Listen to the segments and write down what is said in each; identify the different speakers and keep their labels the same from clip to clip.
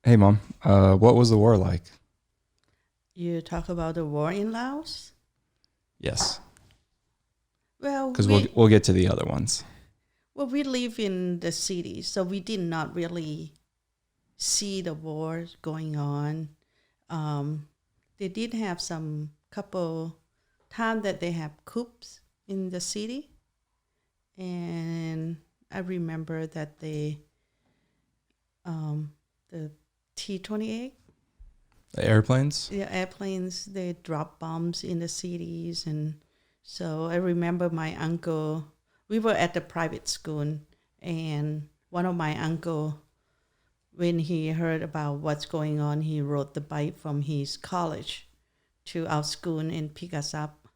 Speaker 1: Hey, Mom. What was the war like?
Speaker 2: You talk about the war in Laos?
Speaker 1: Yes,
Speaker 2: Well,
Speaker 1: because we'll
Speaker 2: we
Speaker 1: we'll get to the other ones.
Speaker 2: well we live in the city, so we did not really see the wars going on. Um, they did have some couple time that they have coups in the city, and I remember that um, the T-28,
Speaker 1: The airplanes.
Speaker 2: the airplanes, they drop bombs in the cities, and so I remember my uncle. We were at the private school, and one of my uncle, when he heard about what's going on, he rode the bike from his college to our school and pick us up.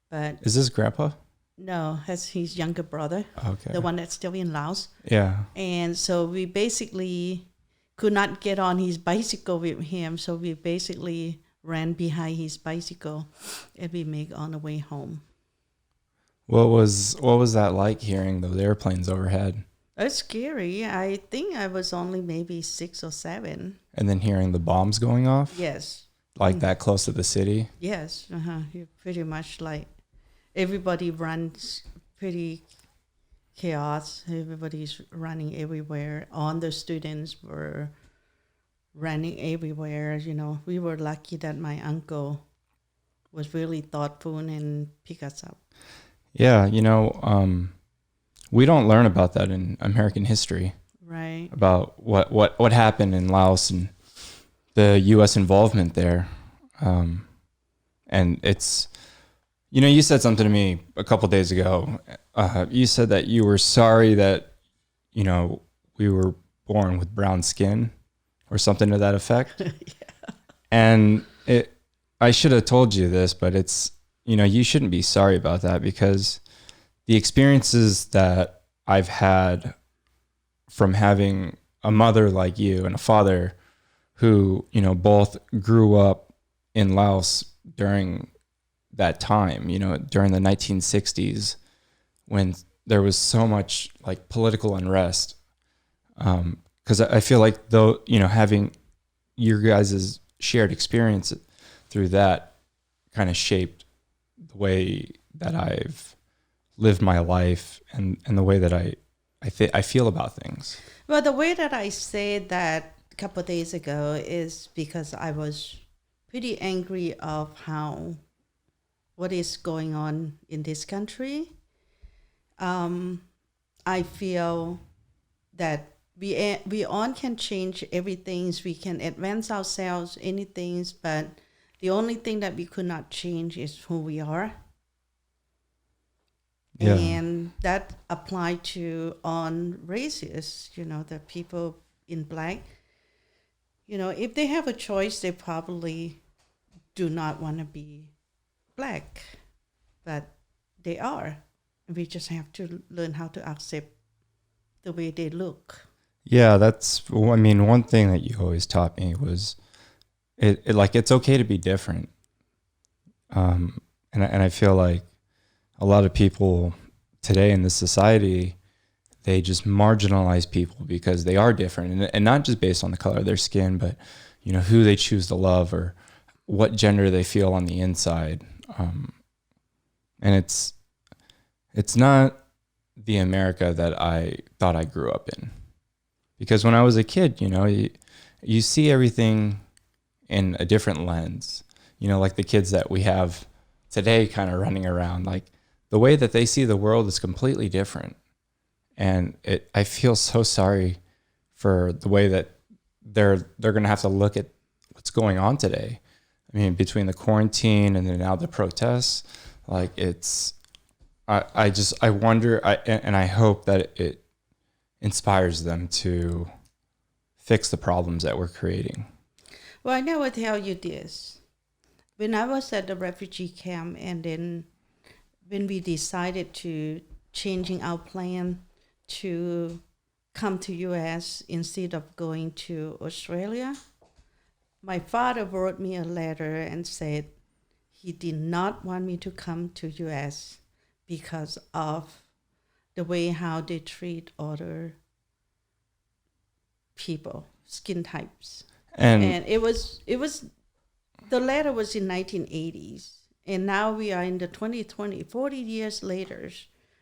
Speaker 2: But
Speaker 1: Is this Grandpa?
Speaker 2: no, that's his younger brother,
Speaker 1: Okay.
Speaker 2: the one that's still in Laos.
Speaker 1: Yeah.
Speaker 2: And so we basically could not get on his bicycle with him. So we basically ran behind his bicycle and we make on the way home.
Speaker 1: What was that like hearing those airplanes overhead,
Speaker 2: It's scary. I think I was only maybe 6 or 7.
Speaker 1: and then hearing the bombs going off
Speaker 2: Yes.
Speaker 1: like
Speaker 2: Mm.
Speaker 1: that close to the city?
Speaker 2: Yes. You pretty much like everybody runs pretty chaos. Everybody's running everywhere. All the students were running everywhere. We were lucky that my uncle was really thoughtful and pick us up.
Speaker 1: Yeah. We don't learn about that in American history
Speaker 2: Right.
Speaker 1: about what happened in Laos and the U.S. involvement there. Um, and you said something to me a couple days ago. You said that you were sorry that, we were born with brown skin or something to that effect. And I should have told you this, but you shouldn't be sorry about that because the experiences that I've had from having a mother like you and a father who, both grew up in Laos during that time, during the 1960s when there was so much like political unrest. Because I feel like though, having your guys' shared experience through that kind of shaped the way that I've lived my life and the way that I feel about things.
Speaker 2: Well, the way that I said that a couple of days ago is because I was pretty angry of how what is going on in this country. Um, I feel that we all can change everything. We can advance ourselves, anything, but the only thing that we could not change is who we are,
Speaker 1: Yeah.
Speaker 2: and that apply to on races. The people in black. If they have a choice, they probably do not want to be black, but they are. We just have to learn how to accept the way they look.
Speaker 1: Yeah, one thing that you always taught me was it's okay to be different. And I feel like a lot of people today in this society, they just marginalize people because they are different, and not just based on the color of their skin, but who they choose to love or what gender they feel on the inside. And it's not the America that I thought I grew up in, because when I was a kid, you see everything in a different lens. Like the kids that we have today kind of running around, like the way that they see the world is completely different. And I feel so sorry for the way that they're going to have to look at what's going on today. I mean, between the quarantine and then now the protests, like I wonder, and I hope that it inspires them to fix the problems that we're creating.
Speaker 2: Well, I never tell you this. When I was at the refugee camp, and then when we decided to changing our plan to come to US instead of going to Australia, my father wrote me a letter and said he did not want me to come to US because of the way how they treat other people, skin types. And it was the letter was in 1980s, and now we are in the 2020, 40 years later.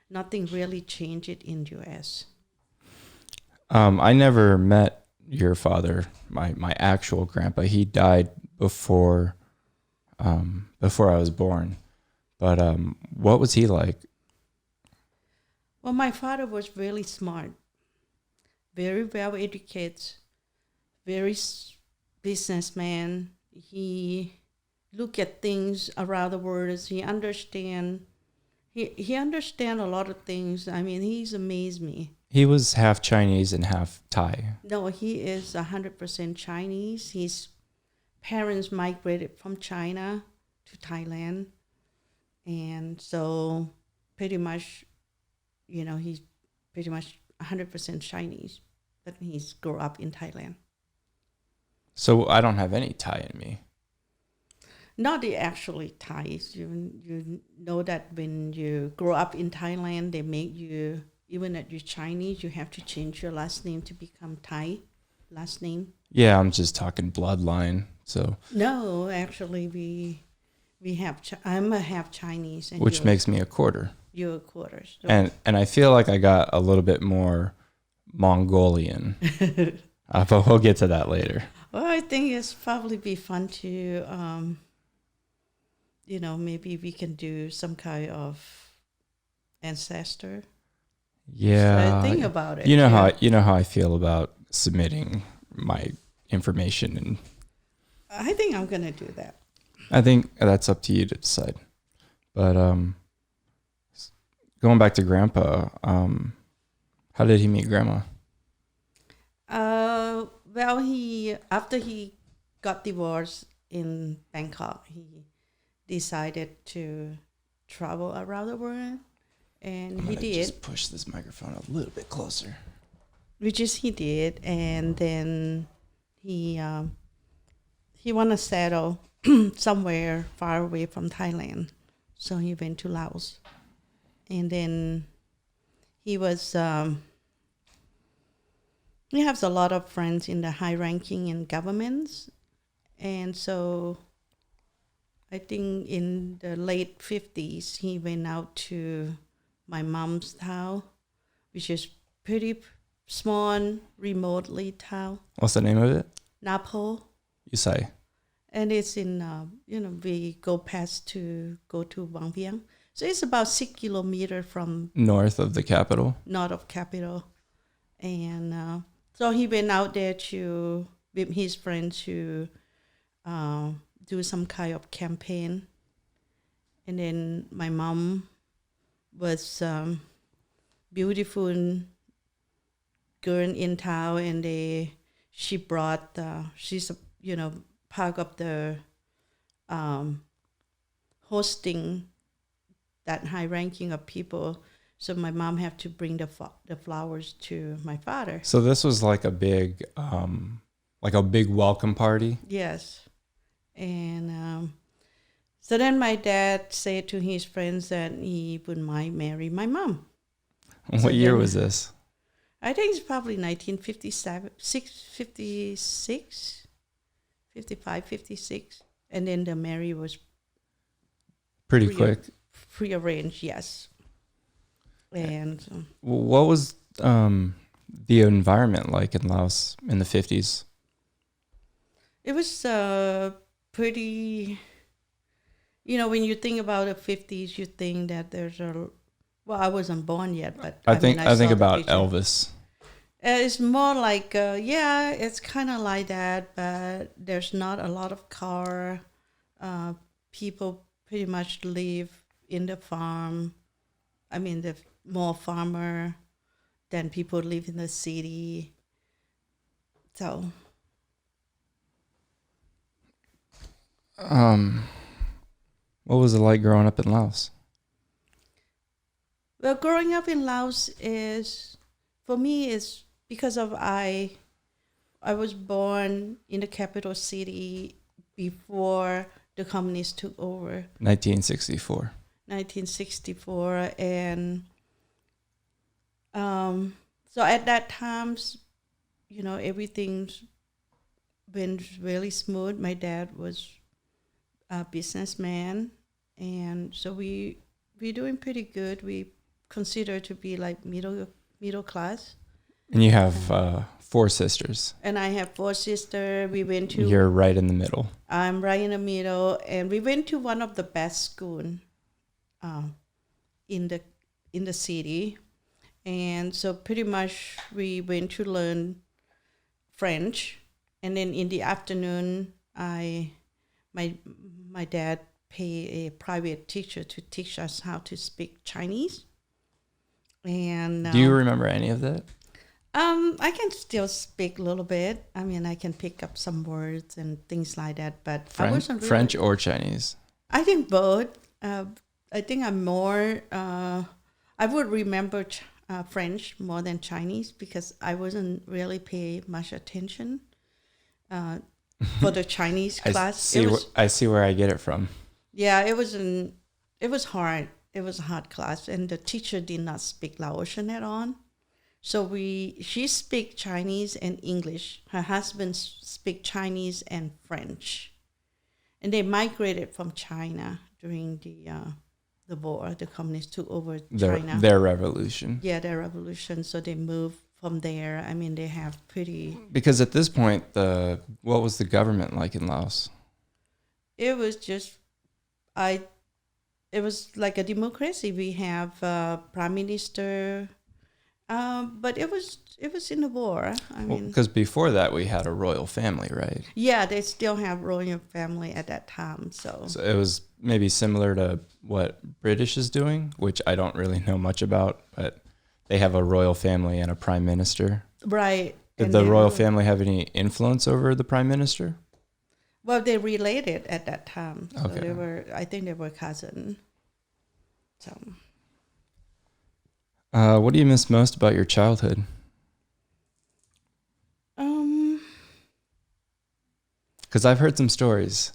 Speaker 2: Nothing really changed in U.S.
Speaker 1: I never met your father, my actual grandpa. He died before I was born. But what was he like?
Speaker 2: Well, my father was really smart, very well educated, very businessman. He look at things around the world. He understand. He understand a lot of things. I mean, he's amazed me.
Speaker 1: He was half Chinese and half Thai.
Speaker 2: No, he is 100% Chinese. His parents migrated from China to Thailand, and so pretty much, he's pretty much 100% Chinese, but he's grew up in Thailand.
Speaker 1: So I don't have any Thai in me.
Speaker 2: Not the actually Thais. You know that when you grow up in Thailand, they make you, even if you're Chinese, you have to change your last name to become Thai last name.
Speaker 1: Yeah, I'm just talking bloodline. So
Speaker 2: No, actually, we have. I'm a half Chinese, and
Speaker 1: which makes me a quarter.
Speaker 2: you're a quarter. So.
Speaker 1: And I feel like I got a little bit more Mongolian, but we'll get to that later.
Speaker 2: Well, I think it's probably be fun to, maybe we can do some kind of ancestor.
Speaker 1: Yeah,
Speaker 2: So think about it.
Speaker 1: You know how I feel about submitting my information, and
Speaker 2: I think I'm gonna do that.
Speaker 1: I think that's up to you to decide. But going back to Grandpa, how did he meet Grandma?
Speaker 2: Well, after he got divorced in Bangkok, he decided to travel around the world, and he did.
Speaker 1: Just push this microphone a little bit closer.
Speaker 2: Which is he did, and then he want to settle somewhere far away from Thailand, so he went to Laos, and then he was. He has a lot of friends in the high ranking in governments, and so I think in the late 50s he went out to my mom's town, which is pretty small, remotely town.
Speaker 1: What's the name of it?
Speaker 2: Napo.
Speaker 1: You say.
Speaker 2: And it's in, we go to Wang Biang. So it's about 6 kilometers from
Speaker 1: North of the capital.
Speaker 2: North of capital. And so he went out there with his friends to do some kind of campaign. And then my mom was beautiful girl in town, and she brought she's part of the hosting that high ranking of people. So my mom had to bring the flowers to my father.
Speaker 1: So this was like a big welcome party.
Speaker 2: Yes, and so then my dad said to his friends that he would might marry my mom.
Speaker 1: What year was this?
Speaker 2: I think it's probably 1957, 55, 56. And then the marriage was
Speaker 1: pretty quick.
Speaker 2: Prearranged, yes. And
Speaker 1: what was the environment like in Laos in the 50s?
Speaker 2: it was pretty, when you think about the 50s, you think that there's I wasn't born yet, but
Speaker 1: I think about Elvis.
Speaker 2: It's more like, it's kind of like that, but there's not a lot of car. People pretty much live in the farm. I mean, the more farmer than people live in the city. So.
Speaker 1: What was it like growing up in Laos?
Speaker 2: Well, growing up in Laos for me, is because of I was born in the capital city before the communists took over.
Speaker 1: 1964.
Speaker 2: 1964, and so at that time, everything's went really smooth. My dad was a businessman, and so we're doing pretty good. We consider to be like middle class.
Speaker 1: And you have 4 sisters.
Speaker 2: And I have 4 sisters. We went to.
Speaker 1: You're right in the middle.
Speaker 2: I'm right in the middle, and we went to one of the best school, in the city, and so pretty much we went to learn French, and then in the afternoon, my dad paid a private teacher to teach us how to speak Chinese. And
Speaker 1: do you remember any of that?
Speaker 2: I can still speak a little bit. I mean, I can pick up some words and things like that, but I wasn't really,
Speaker 1: French or Chinese?
Speaker 2: I think both. I think I'm more. I would remember French more than Chinese because I wasn't really paying much attention for the Chinese class.
Speaker 1: I see where I get it from.
Speaker 2: Yeah, it was hard. It was a hard class, and the teacher did not speak Laotian at all. So she speak Chinese and English. Her husband speak Chinese and French, and they migrated from China during the war. The communists took over China.
Speaker 1: Their revolution.
Speaker 2: Yeah, their revolution. So they moved from there. I mean, they have pretty.
Speaker 1: Because at this point, what was the government like in Laos?
Speaker 2: It was just, It was like a democracy. We have prime minister. But it was in the war. I mean,
Speaker 1: because before that we had a royal family, right?
Speaker 2: Yeah, they still have royal family at that time. So
Speaker 1: it was maybe similar to what British is doing, which I don't really know much about, but they have a royal family and a prime minister.
Speaker 2: Right.
Speaker 1: Did the royal family have any influence over the prime minister?
Speaker 2: Well, they related at that time. So
Speaker 1: okay.
Speaker 2: I think they were cousins. So.
Speaker 1: What do you miss most about your childhood? Because I've heard some stories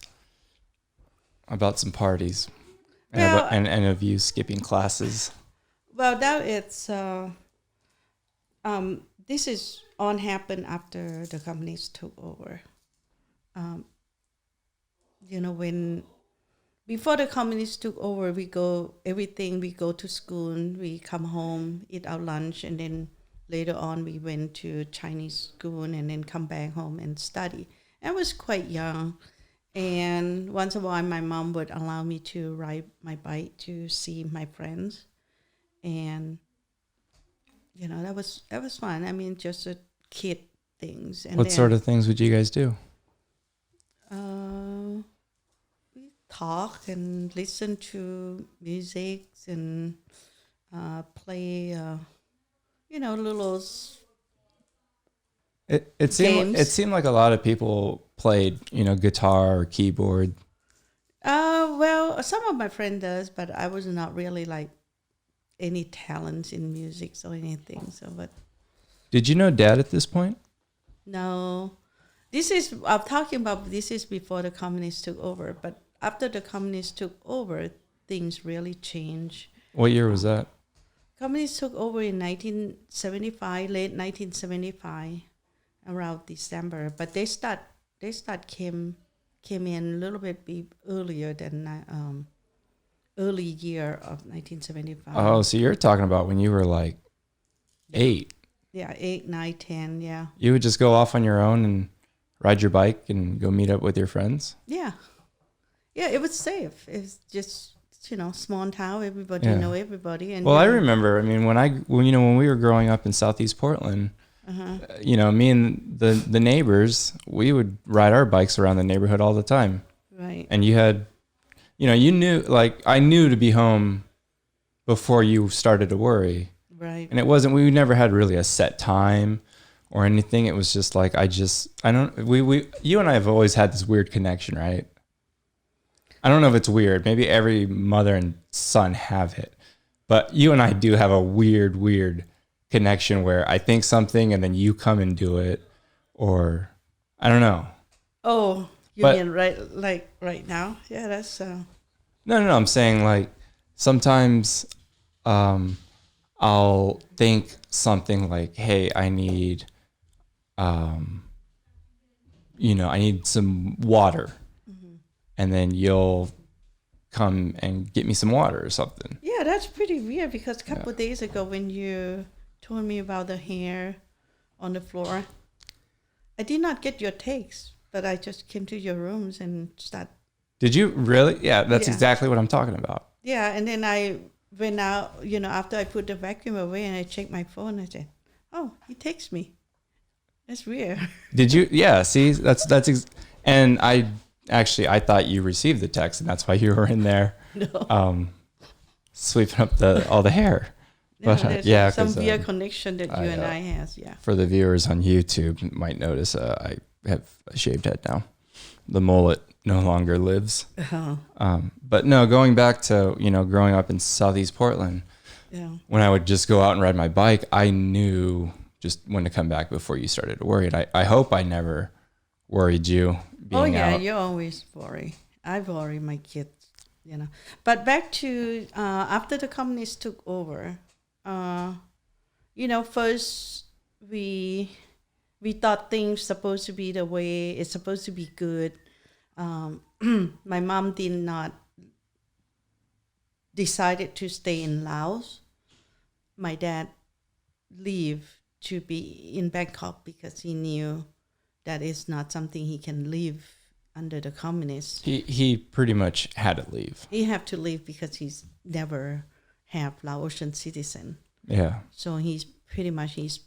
Speaker 1: about some parties and of you skipping classes.
Speaker 2: Well, now it's this is all happened after the companies took over. When before the communists took over, we go to school, we come home, eat our lunch, and then later on we went to Chinese school and then come back home and study. I was quite young, and once in a while my mom would allow me to ride my bike to see my friends, and that was fun. I mean, just a kid things. And
Speaker 1: what sort of things would you guys do?
Speaker 2: Talk and listen to music and play, little.
Speaker 1: It seemed like a lot of people played, guitar or keyboard.
Speaker 2: Well, some of my friend does, but I was not really like any talents in music or anything. So, but.
Speaker 1: Did you know Dad at this point?
Speaker 2: No, I'm talking about. This is before the communists took over, but. After the communists took over, things really changed.
Speaker 1: What year was that?
Speaker 2: Communists took over in 1975, late 1975, around December. But they came in a little bit earlier than early year of 1975.
Speaker 1: Oh, so you're talking about when you were like 8.
Speaker 2: Yeah, 8, 9, 10, yeah.
Speaker 1: You would just go off on your own and ride your bike and go meet up with your friends?
Speaker 2: Yeah. Yeah, it was safe. It's just, small town. Everybody know everybody. And
Speaker 1: I remember. I mean, when we were growing up in Southeast Portland, me and the neighbors, we would ride our bikes around the neighborhood all the time.
Speaker 2: Right.
Speaker 1: And you had, you knew, like I knew to be home before you started to worry.
Speaker 2: Right.
Speaker 1: And we never had really a set time or anything. It was just like you and I have always had this weird connection, right? I don't know if it's weird. Maybe every mother and son have it. But you and I do have a weird connection where I think something and then you come and do it. Or, I don't know.
Speaker 2: Oh, mean right now? Yeah, that's...
Speaker 1: No, I'm saying like sometimes I'll think something like, hey, I need I need some water. And then you'll come and get me some water or something.
Speaker 2: Yeah, that's pretty weird because a couple of days ago when you told me about the hair on the floor, I did not get your takes, but I just came to your rooms and started.
Speaker 1: Did you really? Yeah, that's exactly what I'm talking about.
Speaker 2: Yeah, and then I went out, after I put the vacuum away and I checked my phone, I said, oh, he texts me. That's weird.
Speaker 1: Did you? Yeah, see, and I thought you received the text, and that's why you were in there, sweeping up all the hair.
Speaker 2: No, there's some weird connection that you and I has. Yeah.
Speaker 1: For the viewers on YouTube, you might notice I have a shaved head now. The mullet no longer lives. But no, going back to growing up in Southeast Portland, when I would just go out and ride my bike, I knew just when to come back before you started to worry. And I hope I never worried you. Out.
Speaker 2: You always worry. I worry my kids, But back to after the communists took over, first we thought things supposed to be the way it's supposed to be good. My mom did not decided to stay in Laos. My dad leave to be in Bangkok because he knew that is not something he can live under the communists.
Speaker 1: He pretty much had to leave.
Speaker 2: He have to leave because he's never have Laotian citizen.
Speaker 1: Yeah.
Speaker 2: So he's pretty much his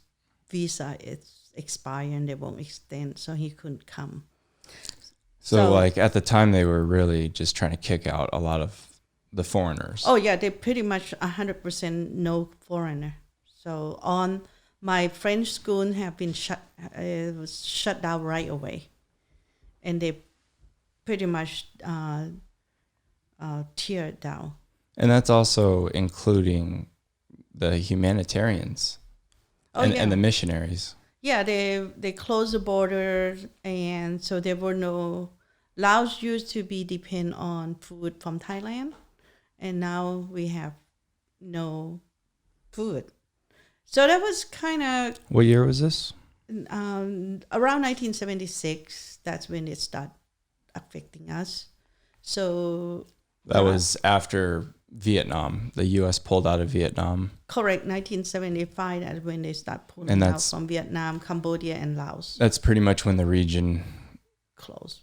Speaker 2: visa is expired and they won't extend, so he couldn't come.
Speaker 1: So like at the time they were really just trying to kick out a lot of the foreigners.
Speaker 2: Oh yeah, they pretty much 100% no foreigner. So on my French school have been was shut down right away, and they pretty much tear it down.
Speaker 1: And that's also including the humanitarians and the missionaries.
Speaker 2: Yeah, they closed the border, and so there were no. Laos used to be depend on food from Thailand, and now we have no food. So that was kind of.
Speaker 1: What year was this?
Speaker 2: Around 1976. That's when it started affecting us. So.
Speaker 1: That was after Vietnam. The U.S. pulled out of Vietnam.
Speaker 2: Correct, 1975. That's when they start pulling out from Vietnam, Cambodia, and Laos.
Speaker 1: That's pretty much when the region
Speaker 2: closed.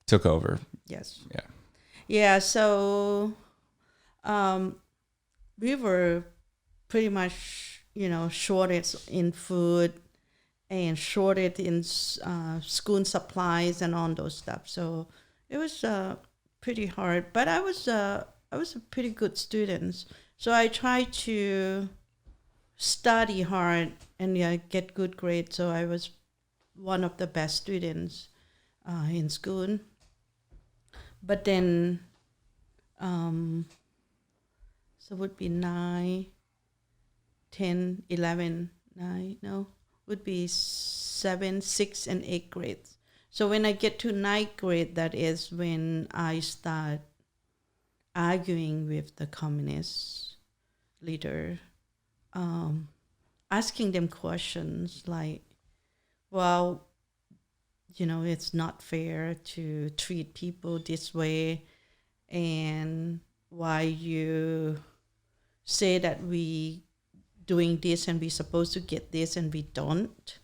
Speaker 1: Took over.
Speaker 2: Yes.
Speaker 1: Yeah.
Speaker 2: Yeah. So, we were pretty much, shortage in food and shortage in school supplies and all those stuff. So it was pretty hard. But I was a pretty good student. So I tried to study hard and get good grades. So I was one of the best students in school. But then, so it would be 9, 10, 11, 9, no, would be 7, 6, and 8 grades. So when I get to 9th grade, that is when I start arguing with the communist leader, asking them questions like, well, it's not fair to treat people this way, and why you say that we doing this and we supposed to get this and we don't.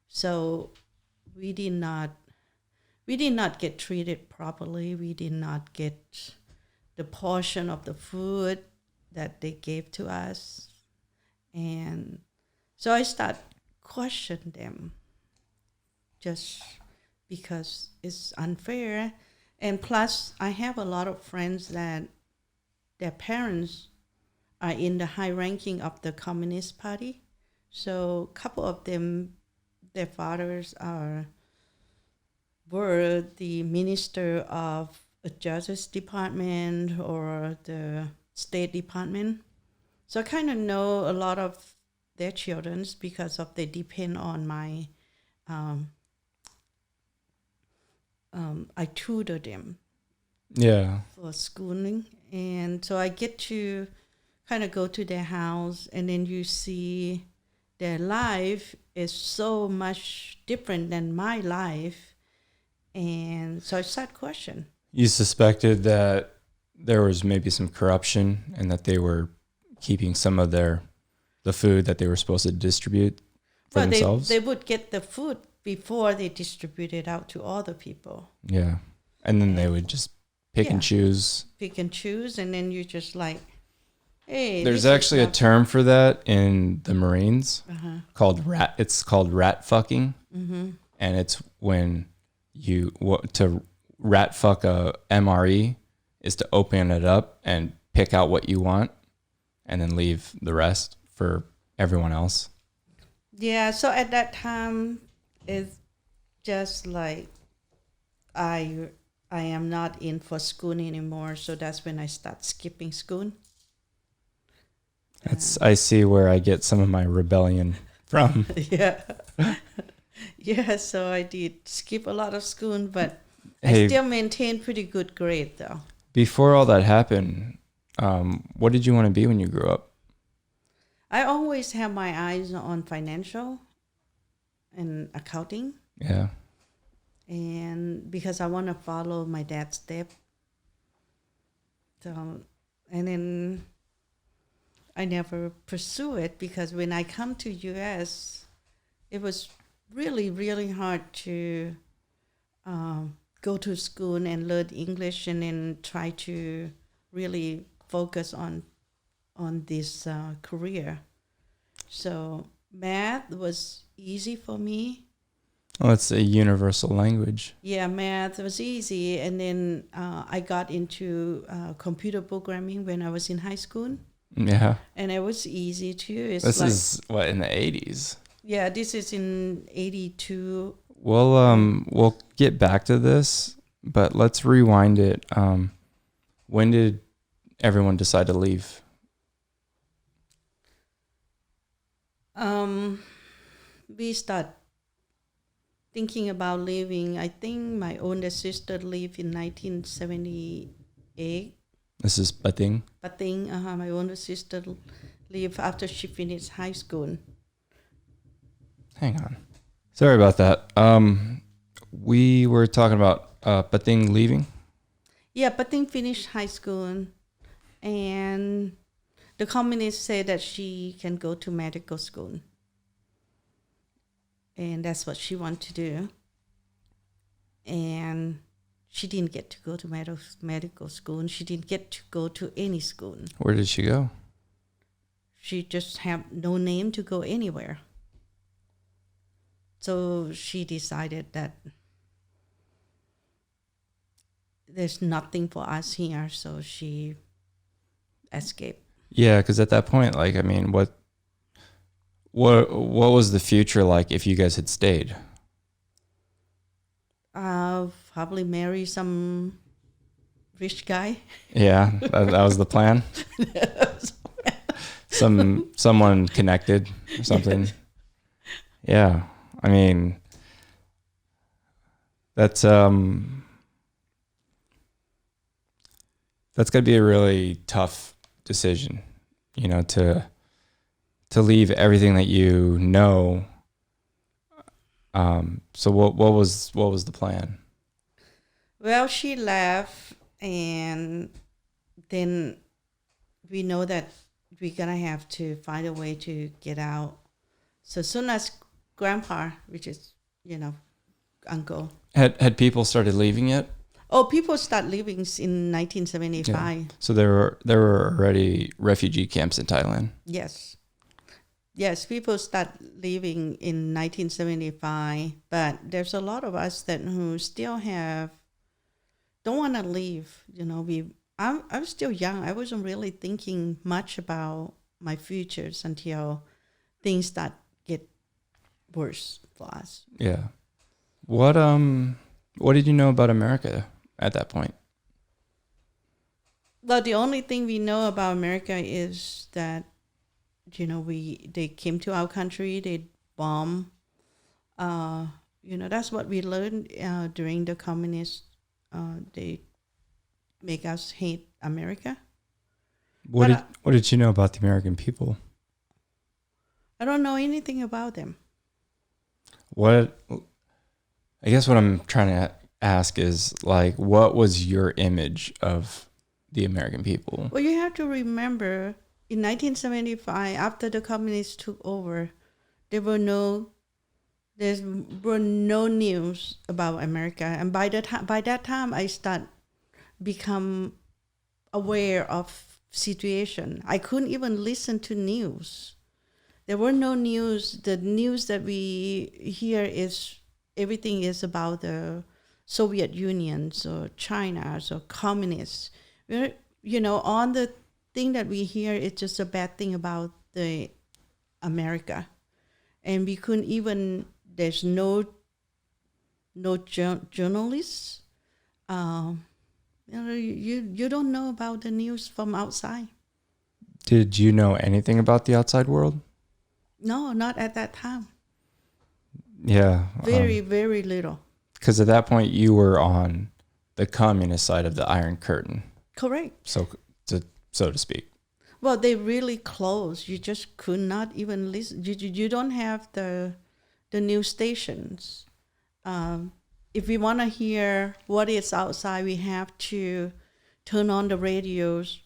Speaker 2: So we did not get treated properly. We did not get the portion of the food that they gave to us. And so I start questioning them just because it's unfair. And plus, I have a lot of friends that their parents are in the high ranking of the Communist Party. So a couple of them, their fathers were the Minister of the Justice Department or the State Department. So I kind of know a lot of their children because of they depend on my, I tutor them.
Speaker 1: Yeah.
Speaker 2: For schooling. And so I get to kind of go to their house, and then you see their life is so much different than my life. And so I started questioning.
Speaker 1: You suspected that there was maybe some corruption and that they were keeping some of the food that they were supposed to distribute for
Speaker 2: Well,
Speaker 1: themselves?
Speaker 2: they would get the food before they distribute it out to other people.
Speaker 1: Yeah. And then they would just pick and choose.
Speaker 2: Pick and choose, and then you just like, hey.
Speaker 1: There's actually a term for that in the Marines called rat. It's called rat fucking.
Speaker 2: Mm-hmm.
Speaker 1: And it's when to rat fuck a MRE is to open it up and pick out what you want and then leave the rest for everyone else.
Speaker 2: Yeah, so at that time, it's just like I am not in for school anymore, so that's when I start skipping school.
Speaker 1: I see where I get some of my rebellion from.
Speaker 2: Yeah. Yeah, so I did skip a lot of school, but
Speaker 1: Hey,
Speaker 2: I still maintained pretty good grade though.
Speaker 1: Before all that happened, what did you want to be when you grew up?
Speaker 2: I always have my eyes on financial and accounting.
Speaker 1: Yeah.
Speaker 2: And because I want to follow my dad's step. So, and then I never pursue it because when I come to US, it was really, really hard to go to school and learn English and then try to really focus on this career. So math was easy for me.
Speaker 1: Well, it's a universal language.
Speaker 2: Yeah, math was easy. And then I got into computer programming when I was in high school.
Speaker 1: Yeah.
Speaker 2: And it was easy too.
Speaker 1: This is what, in the 80s?
Speaker 2: Yeah, this is in 82.
Speaker 1: We'll get back to this, but let's rewind it. When did everyone decide to leave?
Speaker 2: We start thinking about leaving. I think my older sister left in 1978.
Speaker 1: This is Pating.
Speaker 2: Pating, my older sister left after she finished high school.
Speaker 1: Hang on. Sorry about that. We were talking about Pating leaving.
Speaker 2: Yeah, Pating finished high school, and the communists say that she can go to medical school. And that's what she wanted to do. And she didn't get to go to medical school, and she didn't get to go to any school.
Speaker 1: Where did she go?
Speaker 2: She just had no name to go anywhere. So she decided that there's nothing for us here, so she escaped.
Speaker 1: Yeah, because at that point, like, I mean, what was the future like if you guys had stayed?
Speaker 2: Probably marry some rich guy.
Speaker 1: Yeah, that was the plan. Someone connected or something. Yeah, I mean, that's gotta be a really tough decision, you know, to leave everything that you know. So what was the plan?
Speaker 2: Well, she left, and then we know that we're gonna have to find a way to get out. So soon as Grandpa, which is, uncle.
Speaker 1: Had people started leaving yet?
Speaker 2: Oh, people start leaving in 1975.
Speaker 1: Yeah. So there were already refugee camps in Thailand.
Speaker 2: Yes, people start leaving in 1975, but there's a lot of us who still don't want to leave. I'm still young. I wasn't really thinking much about my futures until things start get worse for us.
Speaker 1: Yeah. What did you know about America at that point?
Speaker 2: Well, the only thing we know about America is that they came to our country, they bomb. That's what we learned during the communists. They make us hate America.
Speaker 1: What did you know about the American people?
Speaker 2: I don't know anything about them.
Speaker 1: I guess what I'm trying to ask is like, what was your image of the American people?
Speaker 2: Well, you have to remember in 1975, after the communists took over, there were no news about America, and by that time, I start become aware of situation. I couldn't even listen to news. There were no news. The news that we hear is everything is about the Soviet Union or China or communists. On the thing that we hear is just a bad thing about the America, and we couldn't even. There's no journalists. You don't know about the news from outside.
Speaker 1: Did you know anything about the outside world?
Speaker 2: No, not at that time.
Speaker 1: Yeah.
Speaker 2: Very, very little.
Speaker 1: Because at that point, you were on the communist side of the Iron Curtain.
Speaker 2: Correct.
Speaker 1: So to speak.
Speaker 2: Well, they really close. You just could not even listen. You don't have the news stations. If we want to hear what is outside, we have to turn on the radios,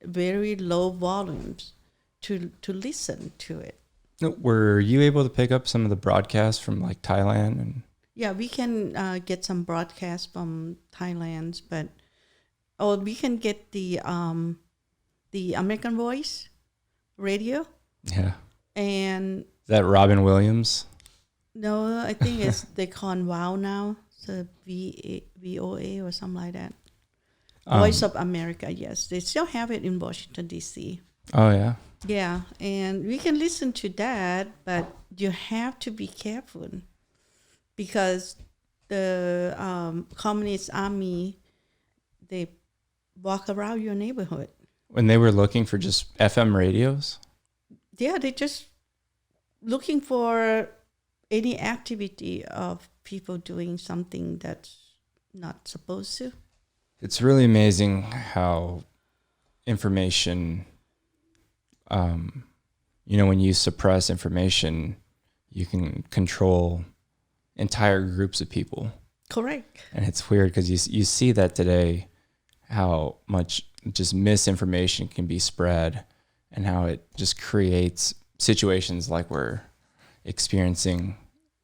Speaker 2: very low volumes, to listen to it.
Speaker 1: Were you able to pick up some of the broadcasts from like Thailand? And
Speaker 2: yeah, we can get some broadcasts from Thailand, or we can get the American Voice radio.
Speaker 1: Yeah.
Speaker 2: And
Speaker 1: is that Robin Williams?
Speaker 2: No, I think it's they call WOW now. So VOA or something like that. Voice of America, yes. They still have it in Washington, D.C.
Speaker 1: Oh, yeah.
Speaker 2: Yeah, and we can listen to that, but you have to be careful because the Communist Army, they walk around your neighborhood.
Speaker 1: When they were looking for just FM radios?
Speaker 2: Yeah, they just looking for any activity of people doing something that's not supposed to.
Speaker 1: It's really amazing how information, when you suppress information, you can control entire groups of people.
Speaker 2: Correct.
Speaker 1: And it's weird because you see that today, how much just misinformation can be spread and how it just creates situations like we're experiencing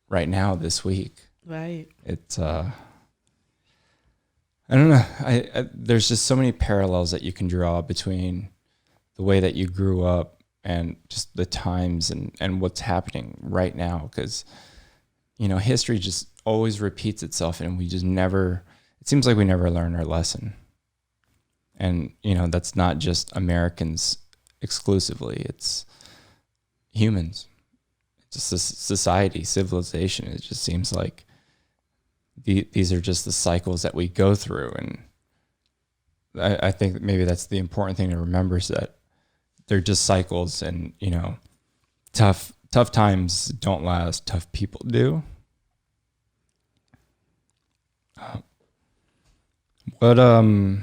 Speaker 1: right now this week.
Speaker 2: Right.
Speaker 1: It's I don't know. I there's just so many parallels that you can draw between the way that you grew up and just the times and what's happening right now, because history just always repeats itself and we just never, it seems like we never learn our lesson. And that's not just Americans exclusively, it's humans. Just a society, civilization. It just seems like these are just the cycles that we go through. And I think that maybe that's the important thing to remember, is that they're just cycles, and tough times don't last, tough people do. But do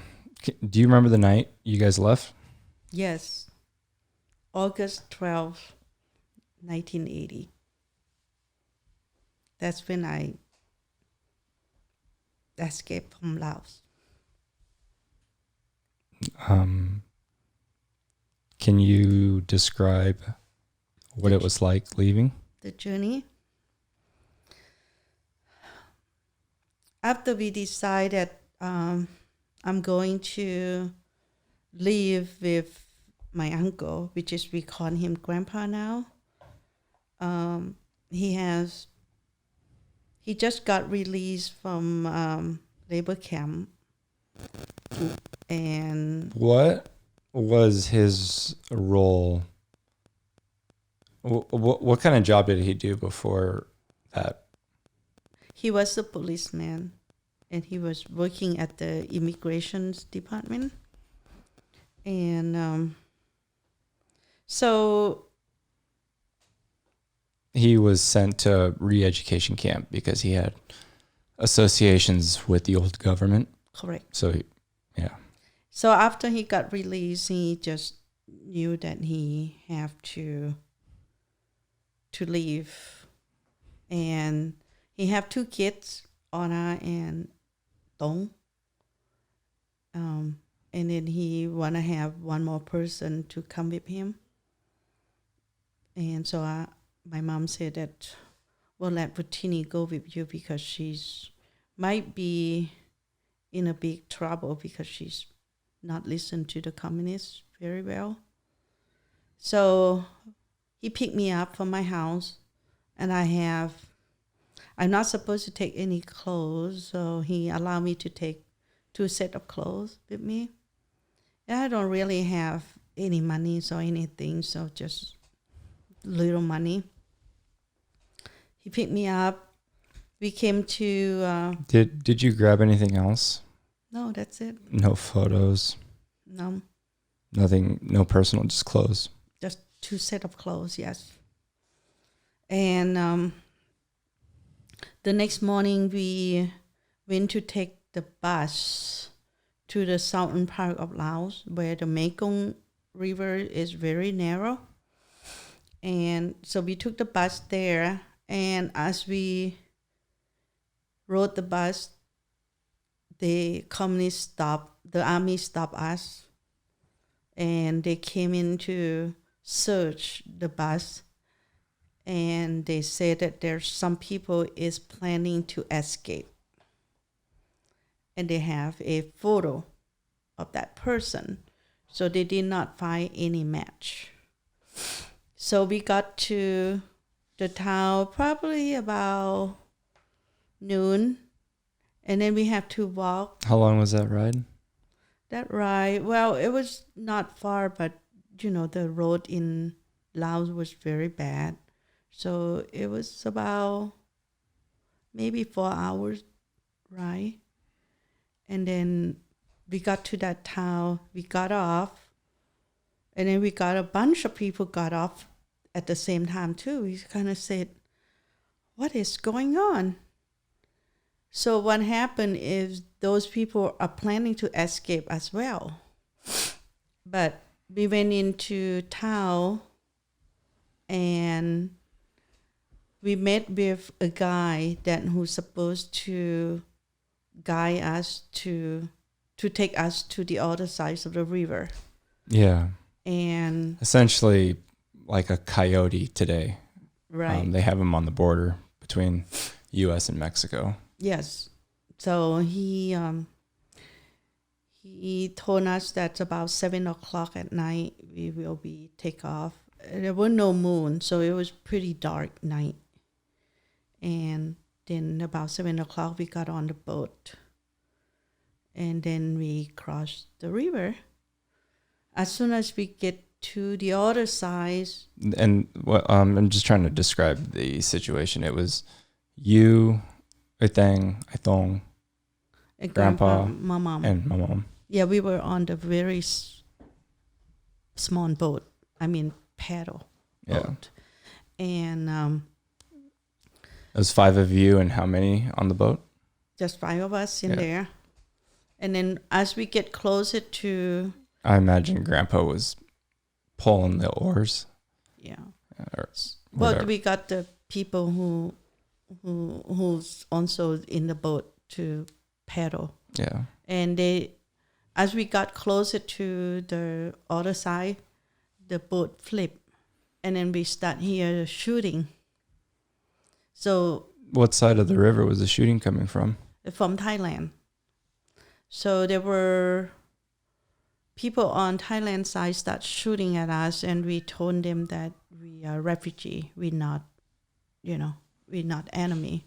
Speaker 1: you remember the night you guys left?
Speaker 2: Yes. August 12th, 1980. That's when I escaped from Laos.
Speaker 1: Can you describe what it was like leaving?
Speaker 2: The journey? After we decided I'm going to live with my uncle, which is, we call him Grandpa now. He just got released from labor camp. And
Speaker 1: what was his role? What kind of job did he do before that?
Speaker 2: He was a policeman, and he was working at the immigrations department. And so
Speaker 1: he was sent to re-education camp because he had associations with the old government.
Speaker 2: Correct.
Speaker 1: So, yeah.
Speaker 2: So after he got released, he just knew that he have to leave. And he have two kids, Anna and Tong. And then he want to have one more person to come with him. And so my mom said that, well, let Putini go with you because she's might be in a big trouble because she's not listened to the communists very well. So he picked me up from my house, and I'm not supposed to take any clothes, so he allowed me to take 2 sets of clothes with me. And I don't really have any money or anything, so just little money. He picked me up. We came to...
Speaker 1: Did you grab anything else?
Speaker 2: No, that's it.
Speaker 1: No photos?
Speaker 2: No.
Speaker 1: Nothing, no personal, just clothes?
Speaker 2: Just 2 sets of clothes, yes. And the next morning, we went to take the bus to the southern part of Laos, where the Mekong River is very narrow. And so we took the bus there, and as we rode the bus, the army stopped us, and they came in to search the bus, and they said that there's some people is planning to escape. And they have a photo of that person. So they did not find any match. So we got to the town probably about noon. And then we have to walk.
Speaker 1: How long was that ride?
Speaker 2: That ride, well, it was not far, but, the road in Laos was very bad. So it was about maybe 4 hours ride. And then we got to that town, we got off, and then we got a bunch of people got off at the same time too. We kind of said, what is going on? So what happened is those people are planning to escape as well. But we went into town and we met with a guy who's supposed to guide us to take us to the other side of the river.
Speaker 1: Yeah.
Speaker 2: And
Speaker 1: essentially like a coyote today.
Speaker 2: Right.
Speaker 1: They have them on the border between U.S. and Mexico.
Speaker 2: Yes. So he told us that about 7:00 at night we will be take off. There was no moon, so it was pretty dark night. And then about 7:00 we got on the boat. And then we crossed the river. As soon as we get to the other side.
Speaker 1: And I'm just trying to describe the situation. It was you, Ithong,
Speaker 2: and
Speaker 1: Grandpa,
Speaker 2: my mom.
Speaker 1: and my mom.
Speaker 2: Yeah, we were on the very small boat. I mean, paddle boat.
Speaker 1: Yeah.
Speaker 2: And
Speaker 1: it was 5 of you, and how many on the boat?
Speaker 2: Just 5 of us in there. And then as we get closer to...
Speaker 1: I imagine Grandpa was pulling the oars.
Speaker 2: Yeah.
Speaker 1: Well,
Speaker 2: we got the people who's also in the boat to paddle.
Speaker 1: Yeah.
Speaker 2: And as we got closer to the other side, the boat flipped. And then we start here shooting. So...
Speaker 1: What side of the river was the shooting coming from?
Speaker 2: From Thailand. So there were people on Thailand side start shooting at us, and we told them that we are refugee. We're not enemy.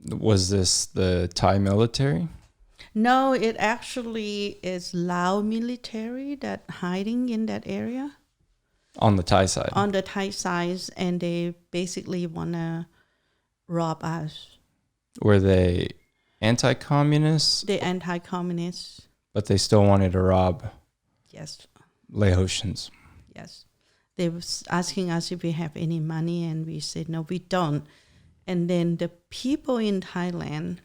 Speaker 1: Was this the Thai military?
Speaker 2: No, it actually is Lao military that hiding in that area.
Speaker 1: On the Thai side?
Speaker 2: On the Thai side, and they basically want to rob us.
Speaker 1: Were they anti-communists?
Speaker 2: They're anti-communists.
Speaker 1: But they still wanted to rob.
Speaker 2: Yes.
Speaker 1: Laotians.
Speaker 2: Yes. They was asking us if we have any money, and we said, no, we don't. And then the people in Thailand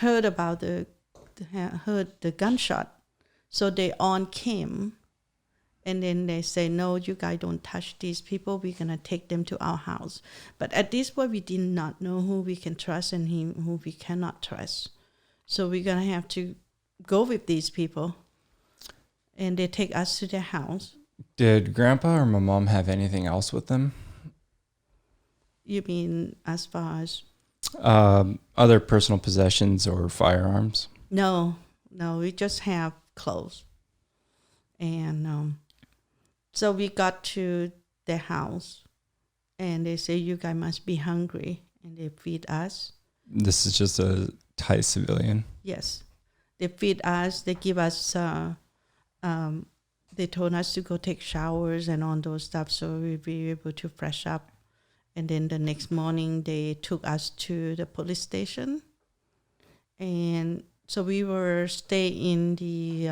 Speaker 2: heard about the gunshot. So they all came, and then they say, no, you guys don't touch these people. We're going to take them to our house. But at this point, we did not know who we can trust and who we cannot trust. So we're going to have to go with these people. And they take us to their house.
Speaker 1: Did Grandpa or my mom have anything else with them?
Speaker 2: You mean as far as?
Speaker 1: Other personal possessions or firearms?
Speaker 2: No, we just have clothes. And so we got to their house, and they say, you guys must be hungry, and they feed us.
Speaker 1: This is just a Thai civilian?
Speaker 2: Yes. They feed us, they give us, they told us to go take showers and all those stuff so we'll be able to fresh up. And then the next morning, they took us to the police station. And so we were staying in the,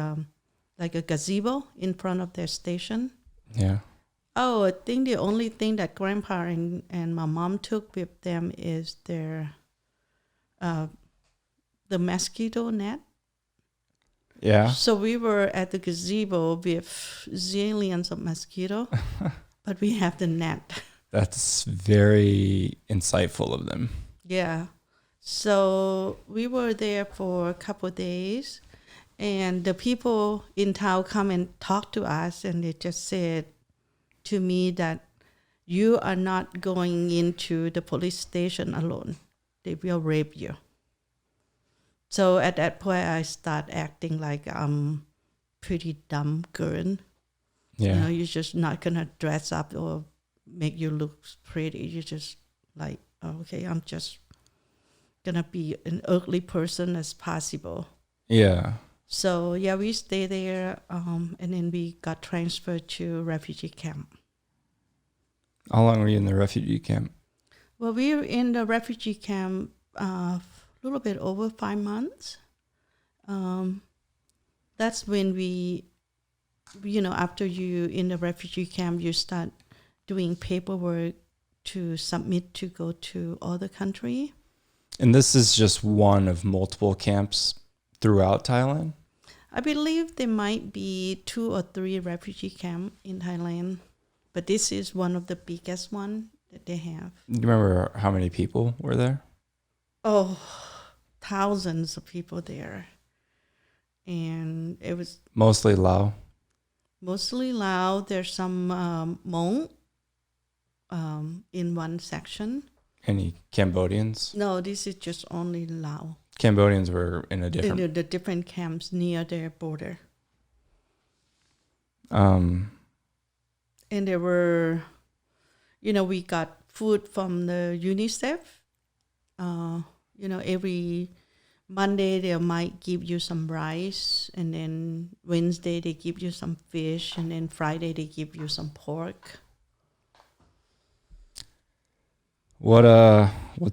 Speaker 2: like a gazebo in front of their station.
Speaker 1: Yeah.
Speaker 2: Oh, I think the only thing that Grandpa and my mom took with them is their, the mosquito net.
Speaker 1: Yeah.
Speaker 2: So we were at the gazebo with zillions of mosquito, but we have the net.
Speaker 1: That's very insightful of them.
Speaker 2: Yeah. So we were there for a couple of days, and the people in town come and talk to us, and they just said to me that you are not going into the police station alone. They will rape you. So at that point, I start acting like I'm pretty dumb girl.
Speaker 1: Yeah.
Speaker 2: You know, you're just not going to dress up or make you look pretty. You're just like, oh, okay, I'm just going to be an ugly person as possible.
Speaker 1: Yeah.
Speaker 2: So, yeah, we stayed there, and then we got transferred to refugee camp.
Speaker 1: How long were you in the refugee camp?
Speaker 2: Well, we were in the refugee camp a little bit over 5 months. That's when we, after you in the refugee camp, you start doing paperwork to submit to go to other country.
Speaker 1: And this is just one of multiple camps throughout Thailand?
Speaker 2: I believe there might be 2 or 3 refugee camps in Thailand, but this is one of the biggest one that they have.
Speaker 1: Do you remember how many people were there?
Speaker 2: Oh, thousands of people there. And it was
Speaker 1: Mostly Lao?
Speaker 2: mostly Lao. There's some Hmong in one section.
Speaker 1: Any Cambodians?
Speaker 2: No, this is just only Lao.
Speaker 1: Cambodians were in a different...
Speaker 2: In the different camps near their border.
Speaker 1: Um,
Speaker 2: And there were, we got food from the UNICEF. Every Monday they might give you some rice, and then Wednesday they give you some fish, and then Friday they give you some pork.
Speaker 1: What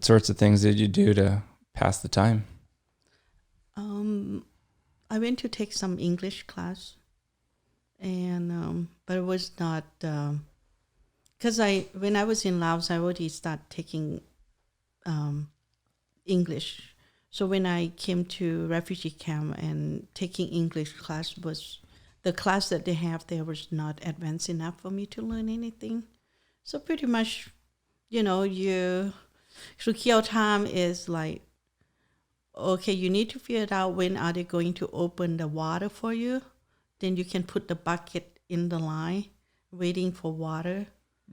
Speaker 1: sorts of things did you do to pass the time?
Speaker 2: I went to take some English class, and but it was not because when I was in Laos I already started taking English. So when I came to refugee camp and taking English class, was the class that they have there was not advanced enough for me to learn anything. So pretty much, your Kiao time is like, okay, you need to figure out when are they going to open the water for you. Then you can put the bucket in the line, waiting for water.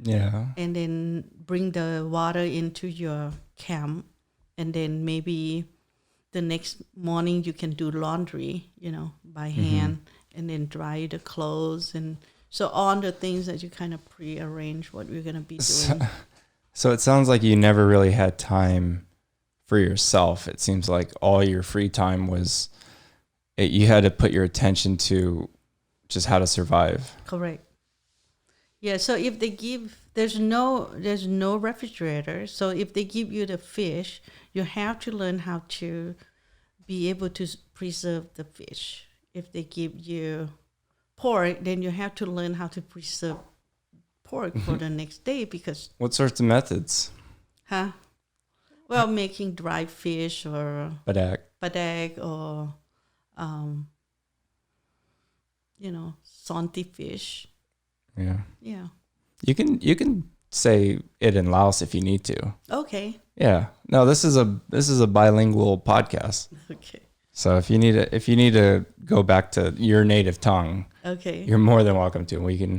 Speaker 1: Yeah.
Speaker 2: And then bring the water into your camp. And then maybe the next morning you can do laundry, by hand, and then dry the clothes. And so all the things that you kind of pre-arrange what we're going to be doing.
Speaker 1: So it sounds like you never really had time for yourself. It seems like all your free time was, you had to put your attention to just how to survive.
Speaker 2: Correct. Yeah, so if they give, there's no refrigerator. So if they give you the fish, you have to learn how to be able to preserve the fish. If they give you pork, then you have to learn how to preserve pork for the next day because...
Speaker 1: What sorts of methods?
Speaker 2: Well, making dried fish or... Badak or, salty fish.
Speaker 1: Yeah.
Speaker 2: Yeah.
Speaker 1: You can say it in Laos if you need to.
Speaker 2: Okay.
Speaker 1: Yeah. No, this is a bilingual podcast.
Speaker 2: Okay.
Speaker 1: So if you need to go back to your native tongue,
Speaker 2: Okay.
Speaker 1: you're more than welcome to. We can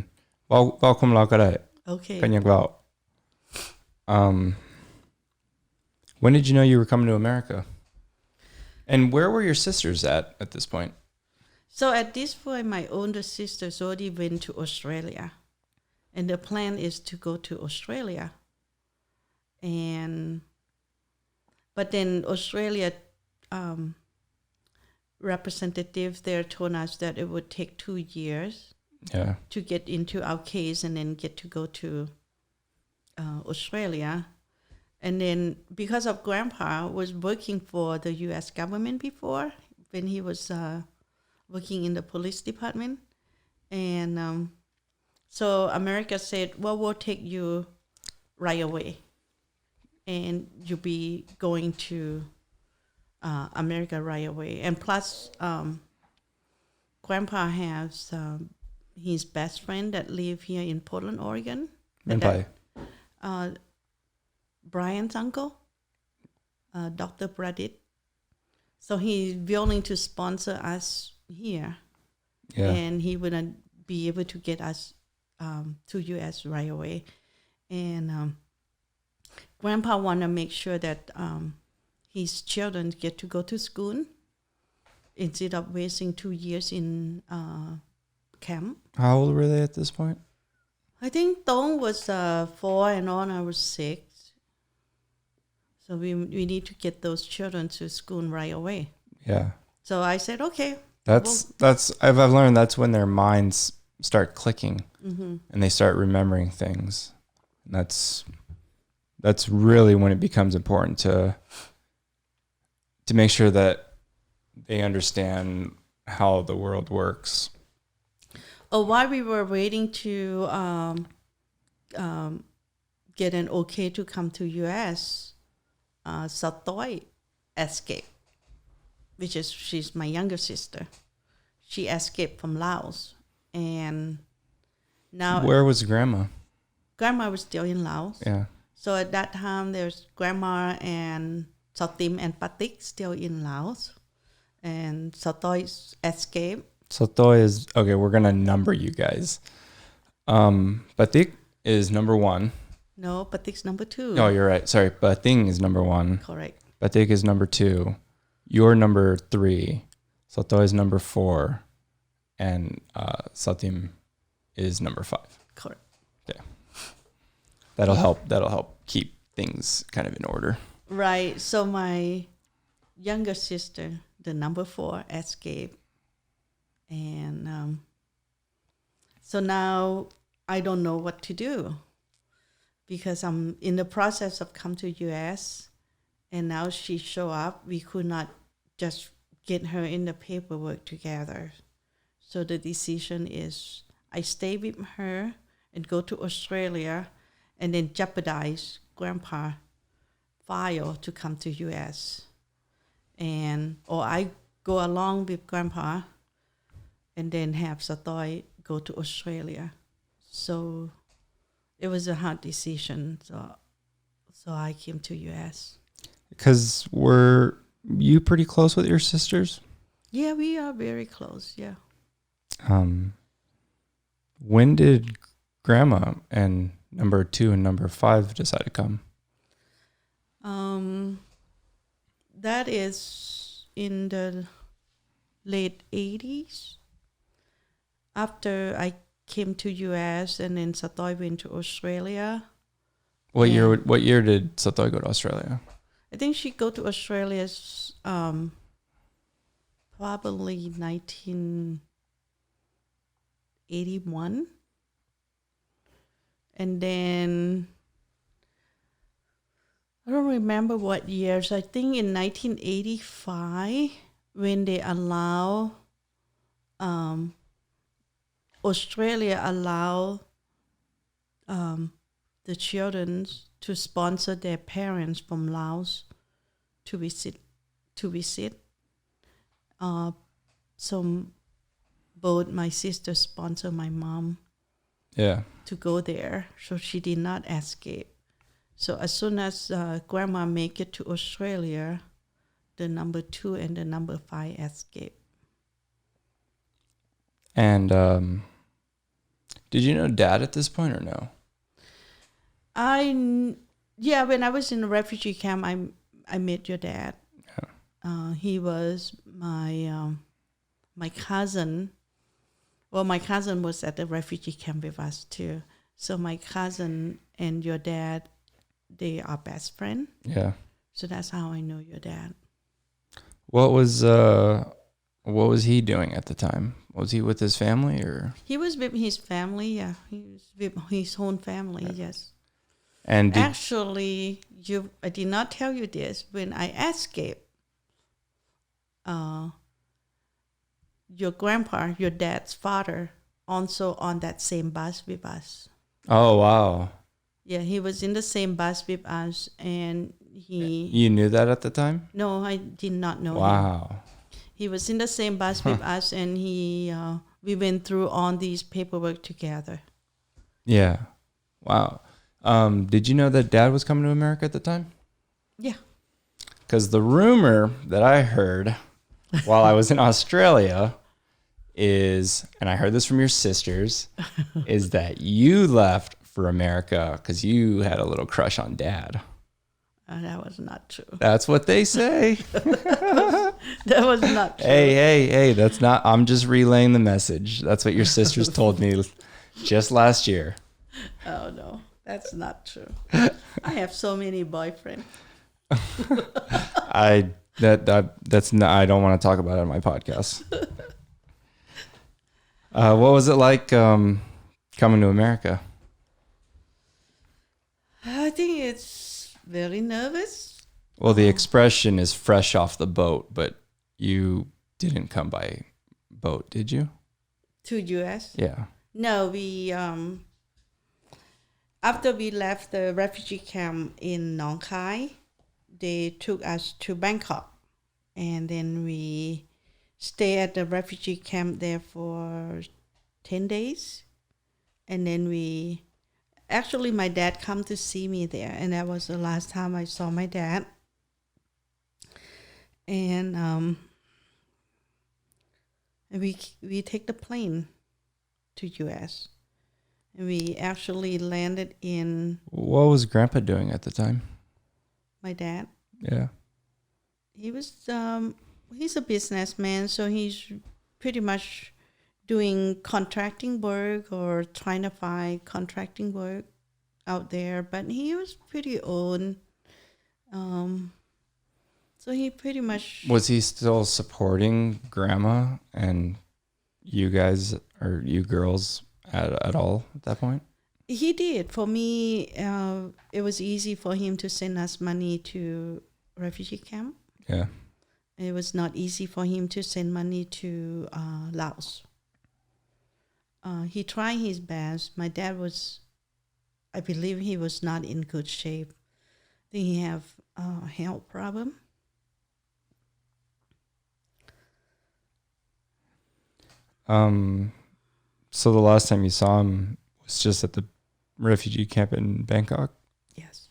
Speaker 1: welcomeเราก็ได้
Speaker 2: Okay.
Speaker 1: กันอยากเว้า When did you know you were coming to America? And where were your sisters at this point?
Speaker 2: So at this point, my older sisters already went to Australia. And the plan is to go to Australia. But then Australia representative there told us that it would take 2 years to get into our case and then get to go to Australia. And then because of Grandpa was working for the U.S. government before when he was working in the police department. And so America said, well, we'll take you right away. And you'll be going to America right away. And plus, Grandpa has his best friend that live here in Portland, Oregon. Brian's uncle, Dr. Pradit. So he's willing to sponsor us here.
Speaker 1: Yeah.
Speaker 2: And he wouldn't be able to get us to U.S. right away. And Grandpa want to make sure that his children get to go to school instead of wasting 2 years in camp.
Speaker 1: How old were they at this point?
Speaker 2: I think Tong was 4 and On I was 6. So we need to get those children to school right away.
Speaker 1: Yeah.
Speaker 2: So I said, okay.
Speaker 1: I've learned that's when their minds start clicking and they start remembering things. And that's really when it becomes important to make sure that they understand how the world works.
Speaker 2: While we were waiting to get an okay to come to U.S., Satoy escaped, she's my younger sister. She escaped from Laos. And now...
Speaker 1: Where was Grandma?
Speaker 2: Grandma was still in Laos.
Speaker 1: Yeah.
Speaker 2: So at that time, there's Grandma and Satim and Patik still in Laos. And Satoy escaped.
Speaker 1: Satoy is... Okay, we're going to number you guys. Patik is number 1.
Speaker 2: No, Patik's number 2.
Speaker 1: Oh, you're right. Sorry, Pating is number 1.
Speaker 2: Correct.
Speaker 1: Patik is number 2. You're number 3. Satoy is number 4. And Satim is number 5.
Speaker 2: Correct.
Speaker 1: Yeah. That'll help keep things kind of in order.
Speaker 2: Right. So my younger sister, the number 4, escaped. And so now I don't know what to do because I'm in the process of come to U.S. and now she show up. We could not just get her in the paperwork together. So the decision is I stay with her and go to Australia and then jeopardize Grandpa file to come to U.S. Or I go along with Grandpa and then have Satoy go to Australia. So it was a hard decision. So I came to U.S.
Speaker 1: Because were you pretty close with your sisters?
Speaker 2: Yeah, we are very close, yeah.
Speaker 1: When did Grandma and number 2 and number 5 decide to come?
Speaker 2: That is in the late 80s. After I came to U.S. and then Satoy went to Australia.
Speaker 1: What year did Satoy go to Australia?
Speaker 2: I think she go to Australia probably 1981. And then I don't remember what years. I think in 1985 when they allow Australia allow the children to sponsor their parents from Laos to visit. So both my sisters sponsor my mom to go there. So she did not escape. So as soon as Grandma make it to Australia, the number 2 and the number 5 escaped.
Speaker 1: And did you know Dad at this point or no?
Speaker 2: When I was in the refugee camp, I met your dad.
Speaker 1: Yeah.
Speaker 2: He was my cousin. Well, my cousin was at the refugee camp with us too. So my cousin and your dad, they are best friends.
Speaker 1: Yeah.
Speaker 2: So that's how I know your dad.
Speaker 1: What was he doing at the time? Was he with his family or?
Speaker 2: He was with his family. Yeah, he was with his own family. Yeah. Yes.
Speaker 1: And
Speaker 2: actually, I did not tell you this when I escaped. Your grandpa, your dad's father, also on that same bus with us.
Speaker 1: Oh, wow.
Speaker 2: Yeah, he was in the same bus with us, and
Speaker 1: You knew that at the time?
Speaker 2: No, I did not know him.
Speaker 1: Wow.
Speaker 2: He was in the same bus with us, and we went through all these paperwork together.
Speaker 1: Yeah. Wow. Did you know that Dad was coming to America at the time?
Speaker 2: Yeah.
Speaker 1: Because the rumor that I heard while I was in Australia is, and I heard this from your sisters, is that you left for America because you had a little crush on Dad.
Speaker 2: That was not true.
Speaker 1: That's what they say.
Speaker 2: That was not true.
Speaker 1: Hey, that's not, I'm just relaying the message. That's what your sisters told me just last year.
Speaker 2: Oh, no, that's not true. I have so many boyfriends.
Speaker 1: That's not, I don't want to talk about it on my podcast. What was it like coming to America?
Speaker 2: I think it's very nervous.
Speaker 1: Well, the expression is fresh off the boat, but you didn't come by boat, did you?
Speaker 2: To U.S.?
Speaker 1: Yeah.
Speaker 2: No, we after we left the refugee camp in Nong Khai, they took us to Bangkok, and then we stayed at the refugee camp there for 10 days, and then my dad come to see me there, and that was the last time I saw my dad. And we take the plane to U.S. And we actually landed in.
Speaker 1: What was Grandpa doing at the time?
Speaker 2: My dad.
Speaker 1: Yeah.
Speaker 2: He was. He's a businessman, so he's pretty much doing contracting work or trying to find contracting work out there. But he was pretty old. So he pretty much.
Speaker 1: Was he still supporting Grandma and you guys or you girls at all at that point?
Speaker 2: He did. For me, it was easy for him to send us money to refugee camp.
Speaker 1: Yeah.
Speaker 2: It was not easy for him to send money to Laos. He tried his best. My dad I believe he was not in good shape. I think he have a health problem.
Speaker 1: So the last time you saw him was just at the refugee camp in Bangkok?
Speaker 2: Yes.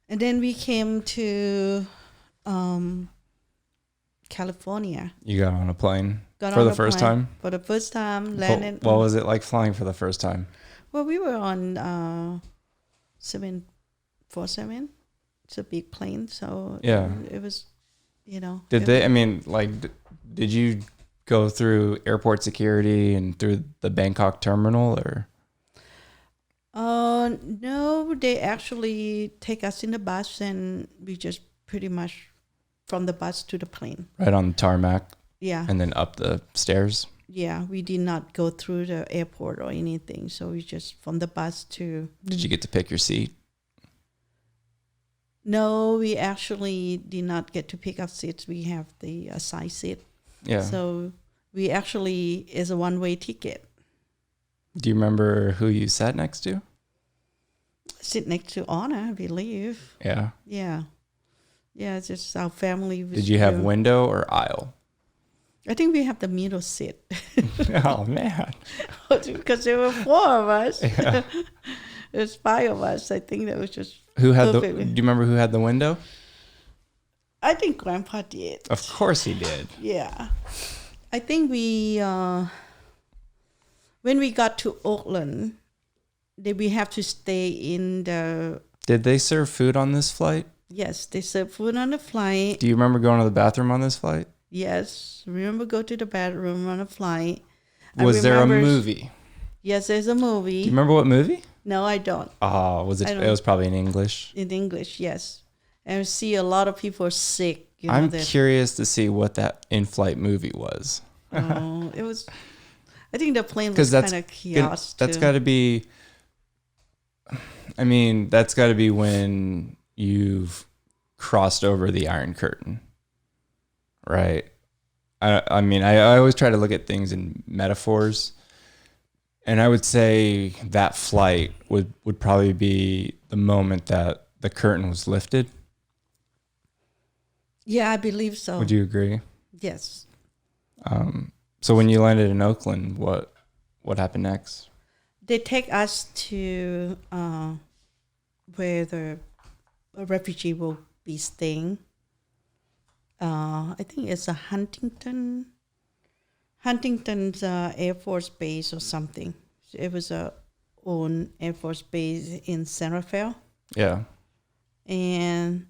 Speaker 2: And then we came to California.
Speaker 1: You got on a plane for the first time?
Speaker 2: For the first time, landed.
Speaker 1: What was it like flying for the first time?
Speaker 2: Well, we were on 747. It's a big plane, so
Speaker 1: yeah,
Speaker 2: it was,
Speaker 1: Did you go through airport security and through the Bangkok terminal or?
Speaker 2: No, they actually take us in the bus and we just pretty much from the bus to the plane.
Speaker 1: Right on the tarmac?
Speaker 2: Yeah.
Speaker 1: And then up the stairs?
Speaker 2: Yeah, we did not go through the airport or anything. So we just from the bus to...
Speaker 1: Did you get to pick your seat?
Speaker 2: No, we actually did not get to pick up seats. We have the assigned seat.
Speaker 1: Yeah.
Speaker 2: So we actually is a one-way ticket.
Speaker 1: Do you remember who you sat next to?
Speaker 2: Sit next to Anna, I believe.
Speaker 1: Yeah.
Speaker 2: Yeah. Yeah, it's just our family.
Speaker 1: Did you have window or aisle?
Speaker 2: I think we have the middle seat.
Speaker 1: Oh, man.
Speaker 2: Because there were 4 of us.
Speaker 1: Yeah.
Speaker 2: There's 5 of us. I think that was just
Speaker 1: do you
Speaker 2: perfectly.
Speaker 1: remember who had the window?
Speaker 2: I think Grandpa did.
Speaker 1: Of course he did.
Speaker 2: Yeah. I think when we got to Auckland, we have to stay in the...
Speaker 1: Did they serve food on this flight?
Speaker 2: Yes, they serve food on the flight.
Speaker 1: Do you remember going to the bathroom on this flight?
Speaker 2: Yes. Remember go to the bathroom on a flight.
Speaker 1: Was there a movie?
Speaker 2: Yes, there's a movie.
Speaker 1: Do you remember what movie?
Speaker 2: No, I don't.
Speaker 1: Oh, was it? It was probably in English.
Speaker 2: In English, yes. And we see a lot of people sick.
Speaker 1: I'm curious to see what that in-flight movie was.
Speaker 2: Oh, it was... I think the plane was kind of chaos too.
Speaker 1: That's got to be... I mean, that's got to be when you've crossed over the Iron Curtain, right? I mean, I always try to look at things in metaphors, and I would say that flight would probably be the moment that the curtain was lifted.
Speaker 2: Yeah, I believe so.
Speaker 1: Would you agree?
Speaker 2: Yes.
Speaker 1: So when you landed in Oakland, what happened next?
Speaker 2: They take us to where the refugee will be staying. I think it's a Huntington's Air Force Base or something. So it was a own Air Force Base in San Rafael.
Speaker 1: Yeah.
Speaker 2: And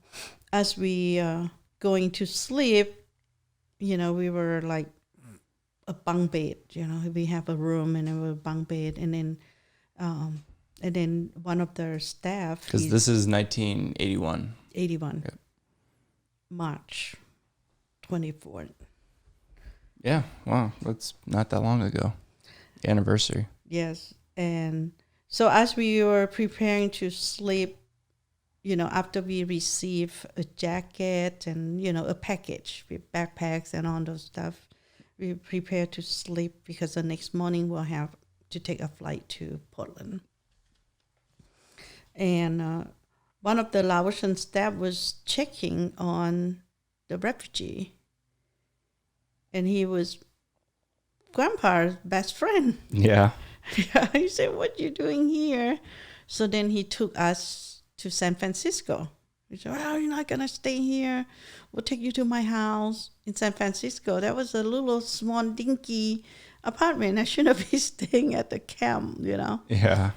Speaker 2: as we going to sleep, we were like a bunk bed. We have a room and a bunk bed, and then one of the staff.
Speaker 1: Because this is 1981.
Speaker 2: 81.
Speaker 1: Yep.
Speaker 2: March 24th.
Speaker 1: Yeah, wow, that's not that long ago. The anniversary.
Speaker 2: Yes, and so as we were preparing to sleep, after we receive a jacket and, a package with backpacks and all those stuff, we prepare to sleep because the next morning we'll have to take a flight to Portland. And one of the Laotian staff was checking on the refugee. And he was Grandpa's best friend.
Speaker 1: Yeah.
Speaker 2: Yeah, he said, "What you doing here?" So then he took us to San Francisco. He said, "Well, you're not going to stay here. We'll take you to my house in San Francisco." That was a little small, dinky apartment. I shouldn't be staying at the camp,
Speaker 1: Yeah.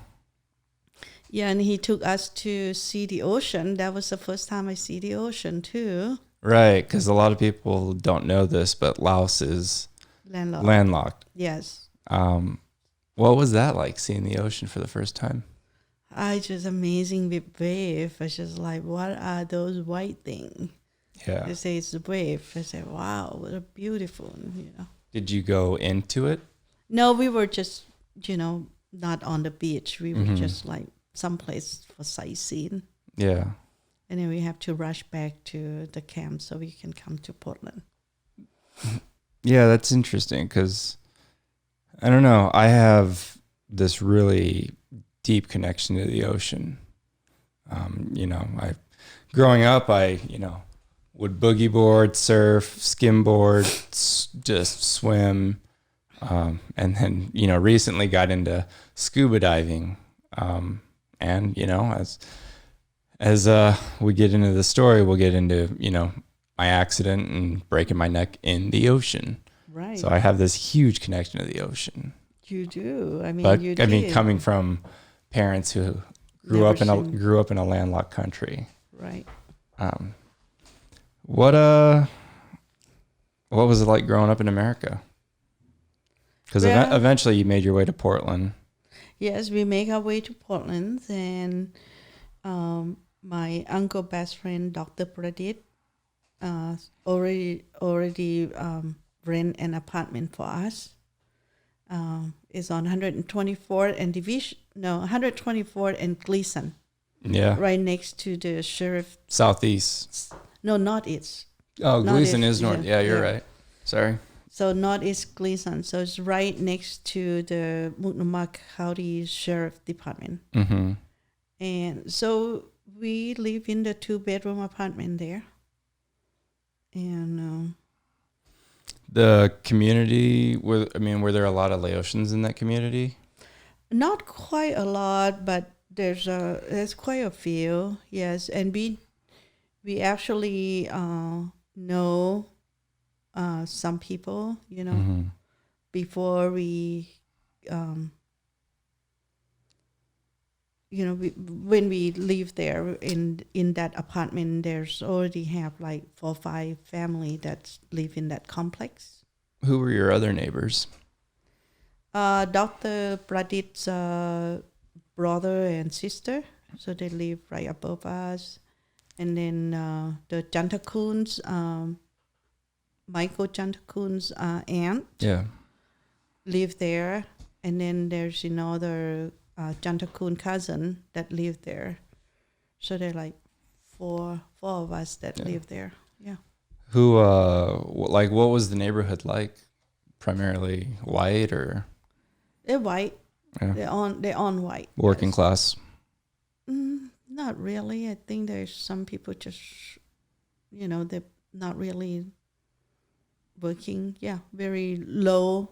Speaker 2: Yeah, and he took us to see the ocean. That was the first time I see the ocean, too.
Speaker 1: Right, because a lot of people don't know this, but Laos is landlocked.
Speaker 2: Yes.
Speaker 1: What was that like, seeing the ocean for the first time?
Speaker 2: It's just amazing with wave. I was just like, what are those white things?
Speaker 1: Yeah.
Speaker 2: They say it's a wave. I said, wow, what a beautiful,
Speaker 1: Did you go into it?
Speaker 2: No, we were just, not on the beach. We were just like someplace for sightseeing.
Speaker 1: Yeah.
Speaker 2: And then we have to rush back to the camp so we can come to Portland.
Speaker 1: Yeah, that's interesting because, I don't know, I have this really deep connection to the ocean. Growing up, I would boogie board, surf, skimboard, just swim. And then, recently got into scuba diving. And, as we get into the story, we'll get into, my accident and breaking my neck in the ocean.
Speaker 2: Right.
Speaker 1: So I have this huge connection to the ocean.
Speaker 2: You do. I mean,
Speaker 1: Coming from parents who grew up in a landlocked country.
Speaker 2: Right.
Speaker 1: What was it like growing up in America? Because eventually you made your way to Portland.
Speaker 2: Yes, we make our way to Portland, and my uncle best friend, Dr. Pradit, already rent an apartment for us. It's on 124th and 124th and Gleason.
Speaker 1: Yeah.
Speaker 2: Right next to the sheriff.
Speaker 1: Southeast.
Speaker 2: No, northeast.
Speaker 1: Oh, Gleason is north. Yeah, you're right. Sorry.
Speaker 2: So northeast Gleason. So it's right next to the Multnomah County Sheriff Department.
Speaker 1: Mm-hmm.
Speaker 2: And so we live in the 2-bedroom apartment there. And
Speaker 1: the community, were there a lot of Laotians in that community?
Speaker 2: Not quite a lot, but there's quite a few. Yes, and we we actually know some people, before we, when we live there in that apartment, there's already have like 4 or 5 family that live in that complex.
Speaker 1: Who were your other neighbors?
Speaker 2: Dr. Pradit's brother and sister, so they live right above us. And then the Jantakun's, Michael Jantakun's aunt, live there. And then there's another Jantakun cousin that live there. So they're like four of us that live there. Yeah.
Speaker 1: Who, what was the neighborhood like? Primarily white or?
Speaker 2: They're white. Yeah. They're on white.
Speaker 1: Working class?
Speaker 2: Not really. I think there's some people just, they're not really working. Yeah, very low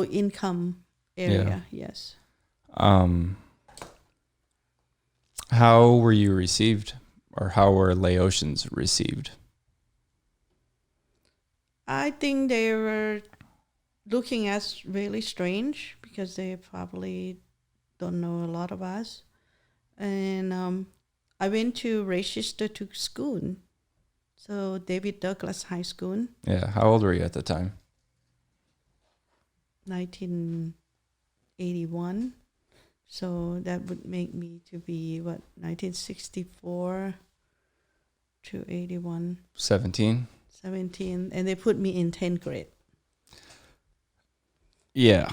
Speaker 2: income area. Yeah. Yes.
Speaker 1: How were you received, or how were Laotians received?
Speaker 2: I think they were looking at us really strange because they probably don't know a lot of us. And I went to register to school. So David Douglas High School.
Speaker 1: Yeah. How old were you at the time?
Speaker 2: 1981. So that would make me to be, 1964 to 81.
Speaker 1: 17.
Speaker 2: And they put me in 10th grade.
Speaker 1: Yeah.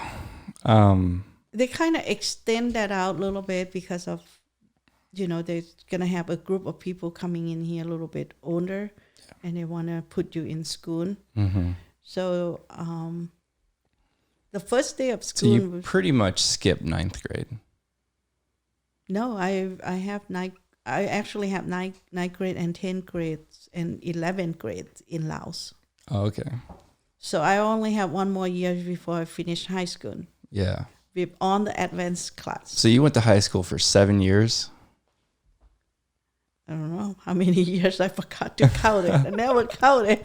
Speaker 2: They kind of extend that out a little bit because of, they're going to have a group of people coming in here a little bit older, and they want to put you in school. Mm-hmm. So the first day of school...
Speaker 1: So you pretty much skipped 9th grade.
Speaker 2: No, I actually have 9th grade and 10th grades and 11th grade in Laos.
Speaker 1: Oh, okay.
Speaker 2: So I only have one more year before I finish high school.
Speaker 1: Yeah.
Speaker 2: We're on the advanced class.
Speaker 1: So you went to high school for 7 years?
Speaker 2: I don't know how many years. I forgot to count it. I never counted.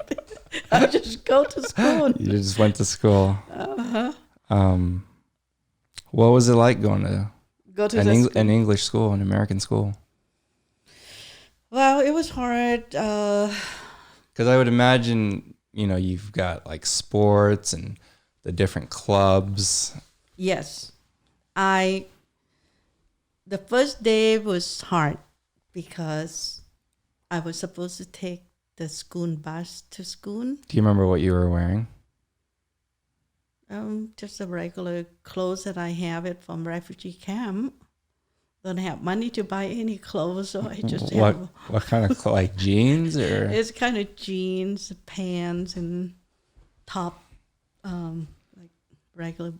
Speaker 2: I just go to school.
Speaker 1: You just went to school. Uh-huh. What was it like going to an English school, an American school?
Speaker 2: Well, it was hard.
Speaker 1: Because I would imagine, you've got like sports and the different clubs.
Speaker 2: Yes. The first day was hard because I was supposed to take the school bus to school.
Speaker 1: Do you remember what you were wearing?
Speaker 2: Just the regular clothes that I have it from refugee camp. Don't have money to buy any clothes, so I just have...
Speaker 1: What kind of like jeans or?
Speaker 2: It's kind of jeans, pants, and top, like regular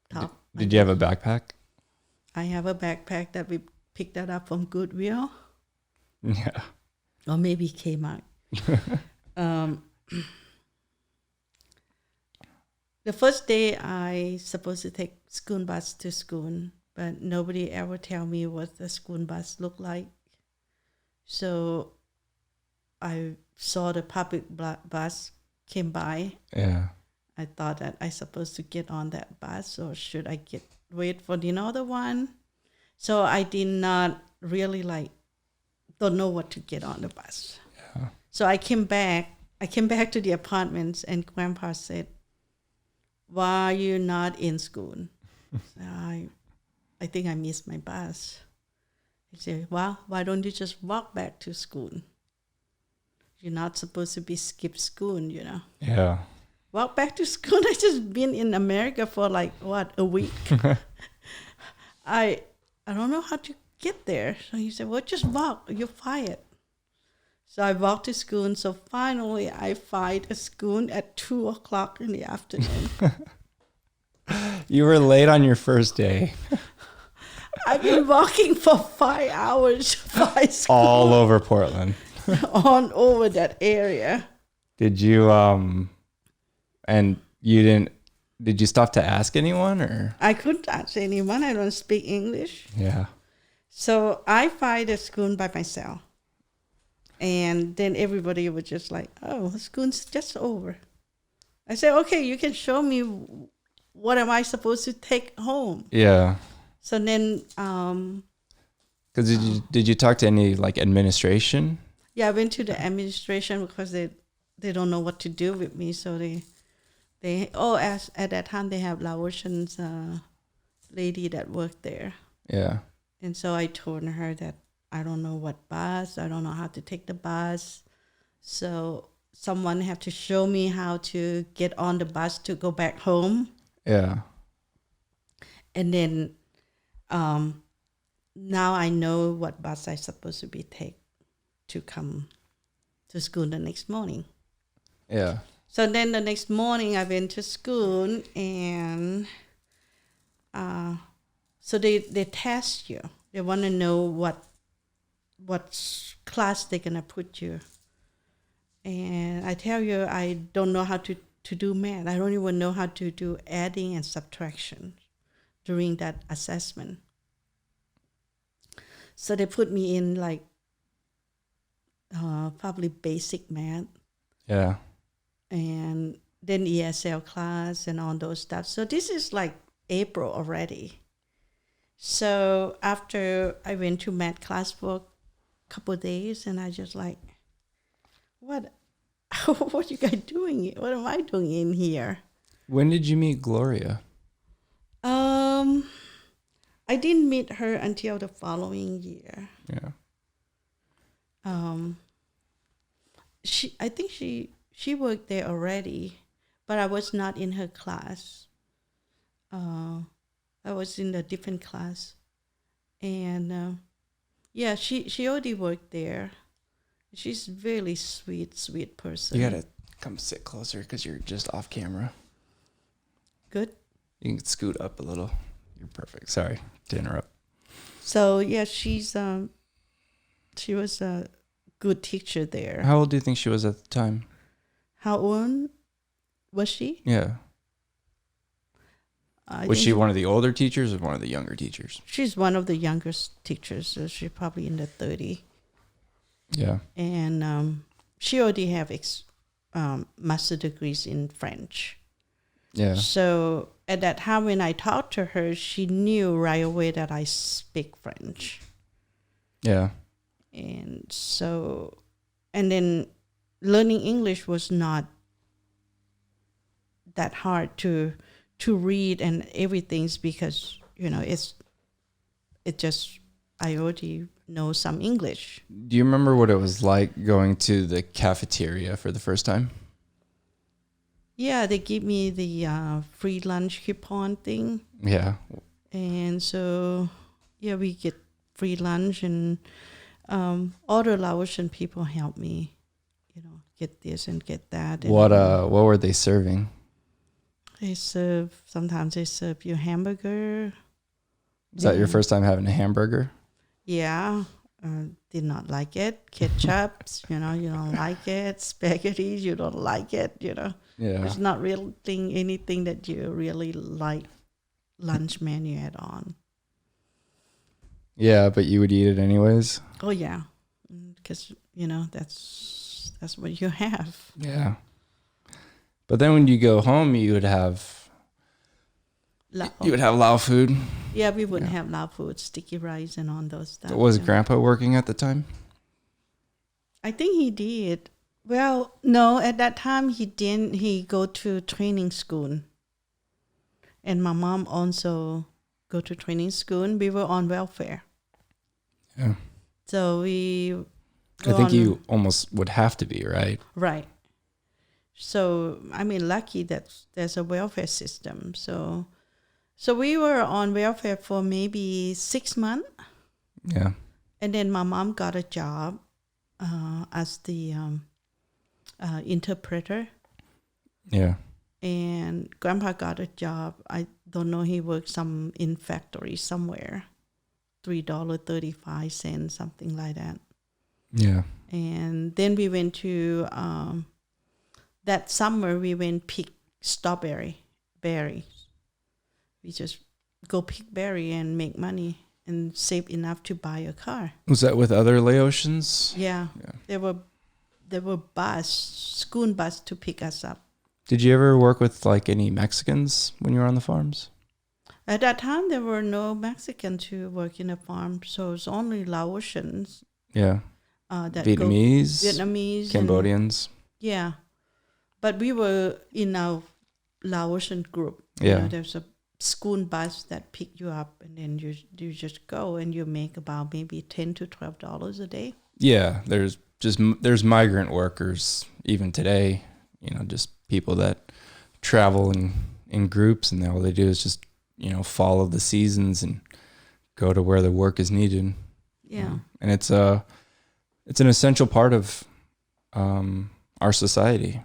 Speaker 2: top.
Speaker 1: Did you have a backpack?
Speaker 2: I have a backpack that we picked that up from Goodwill.
Speaker 1: Yeah.
Speaker 2: Or maybe Kmart. The first day I supposed to take school bus to school, but nobody ever tell me what the school bus looked like. So I saw the public bus came by.
Speaker 1: Yeah.
Speaker 2: I thought that I supposed to get on that bus, or should I wait for the other one? So I did not really don't know what to get on the bus. Yeah. So I came back to the apartments, and Grandpa said, "Why are you not in school?" So I think I missed my bus. He said, "Well, why don't you just walk back to school? You're not supposed to be skip school,
Speaker 1: Yeah.
Speaker 2: Walk back to school. I just been in America for a week. I don't know how to get there. So he said, "Well, just walk. You're fired." So I walked to school, and so finally I find a school at 2:00 in the afternoon.
Speaker 1: You were late on your first day.
Speaker 2: I've been walking for 5 hours by school.
Speaker 1: All over Portland.
Speaker 2: On over that area.
Speaker 1: Did you did you stop to ask anyone, or?
Speaker 2: I couldn't ask anyone. I don't speak English.
Speaker 1: Yeah.
Speaker 2: So I find a school by myself. And then everybody was just like, oh, school's just over. I said, okay, you can show me what am I supposed to take home.
Speaker 1: Yeah.
Speaker 2: So then,
Speaker 1: Because did you talk to any like administration?
Speaker 2: yeah, I went to the administration because they don't know what to do with me. So at that time they have Laotian lady that worked there.
Speaker 1: Yeah.
Speaker 2: And so I told her that I don't know what bus, I don't know how to take the bus. So someone have to show me how to get on the bus to go back home.
Speaker 1: Yeah.
Speaker 2: And then now I know what bus I supposed to be take to come to school the next morning.
Speaker 1: Yeah.
Speaker 2: So then the next morning I went to school, and so they test you. They want to know what class they're gonna put you. And I tell you, I don't know how to do math. I don't even know how to do adding and subtraction during that assessment. So they put me in like probably basic math.
Speaker 1: Yeah.
Speaker 2: And then ESL class and all those stuff. So this is like April already. So after I went to math class for a couple of days, and I just like, what you guys doing? What am I doing in here?
Speaker 1: When did you meet Gloria?
Speaker 2: I didn't meet her until the following year.
Speaker 1: Yeah.
Speaker 2: I think she worked there already, but I was not in her class. I was in a different class, and yeah, she already worked there. She's a really sweet person.
Speaker 1: You gotta come sit closer because you're just off camera.
Speaker 2: Good.
Speaker 1: You can scoot up a little. You're perfect. Sorry to interrupt.
Speaker 2: So yeah, she was a good teacher there.
Speaker 1: How old do you think she was at the time?
Speaker 2: How old was she?
Speaker 1: Yeah. Was she one of the older teachers or one of the younger teachers?
Speaker 2: She's one of the youngest teachers, so she's probably in the 30.
Speaker 1: Yeah.
Speaker 2: And she already have master degrees in French.
Speaker 1: Yeah.
Speaker 2: So at that time when I talked to her, she knew right away that I speak French.
Speaker 1: Yeah.
Speaker 2: And so, and then learning English was not that hard to read and everything's because, I already know some English.
Speaker 1: Do you remember what it was like going to the cafeteria for the first time?
Speaker 2: Yeah, they give me the free lunch coupon thing.
Speaker 1: Yeah.
Speaker 2: And so, yeah, we get free lunch, and all the Laotian people help me, get this and get that. And
Speaker 1: What were they serving?
Speaker 2: Sometimes they serve you hamburger.
Speaker 1: Is that your first time having a hamburger?
Speaker 2: Yeah, did not like it. Ketchup, you don't like it. Spaghetti, you don't like it,
Speaker 1: Yeah.
Speaker 2: It's not really anything that you really like lunch menu add on.
Speaker 1: Yeah, but you would eat it anyways?
Speaker 2: Oh, yeah, because, that's what you have.
Speaker 1: Yeah. But then when you go home, you would have Lao food.
Speaker 2: Yeah, we wouldn't have Lao food, sticky rice and all those stuff.
Speaker 1: Was Grandpa working at the time?
Speaker 2: I think he did. Well, no, at that time he didn't. He go to training school. And my mom also go to training school. We were on welfare.
Speaker 1: Yeah.
Speaker 2: So I
Speaker 1: think you almost would have to be, right?
Speaker 2: Right. So, lucky that there's a welfare system. So we were on welfare for maybe 6 months.
Speaker 1: Yeah.
Speaker 2: And then my mom got a job as the interpreter.
Speaker 1: Yeah.
Speaker 2: And Grandpa got a job. I don't know, he worked in factory somewhere. $3.35, something like that.
Speaker 1: Yeah.
Speaker 2: And then we went to, that summer we went pick berries. We just go pick berry and make money. and save enough to buy a car.
Speaker 1: Was that with other Laotians?
Speaker 2: Yeah.
Speaker 1: Yeah.
Speaker 2: There were school bus to pick us up.
Speaker 1: Did you ever work with like any Mexicans when you were on the farms?
Speaker 2: At that time, there were no Mexicans who work in the farm, so it's only Laotians.
Speaker 1: Yeah.
Speaker 2: That
Speaker 1: Vietnamese, Cambodians.
Speaker 2: Yeah, but we were in our Laotian group.
Speaker 1: Yeah.
Speaker 2: There's a school bus that pick you up, and then you just go, and you make about maybe $10 to $12 a day.
Speaker 1: Yeah, there's migrant workers even today. Just people that travel in groups, and all they do is just follow the seasons and go to where the work is needed.
Speaker 2: Yeah,
Speaker 1: and it's an essential part of our society.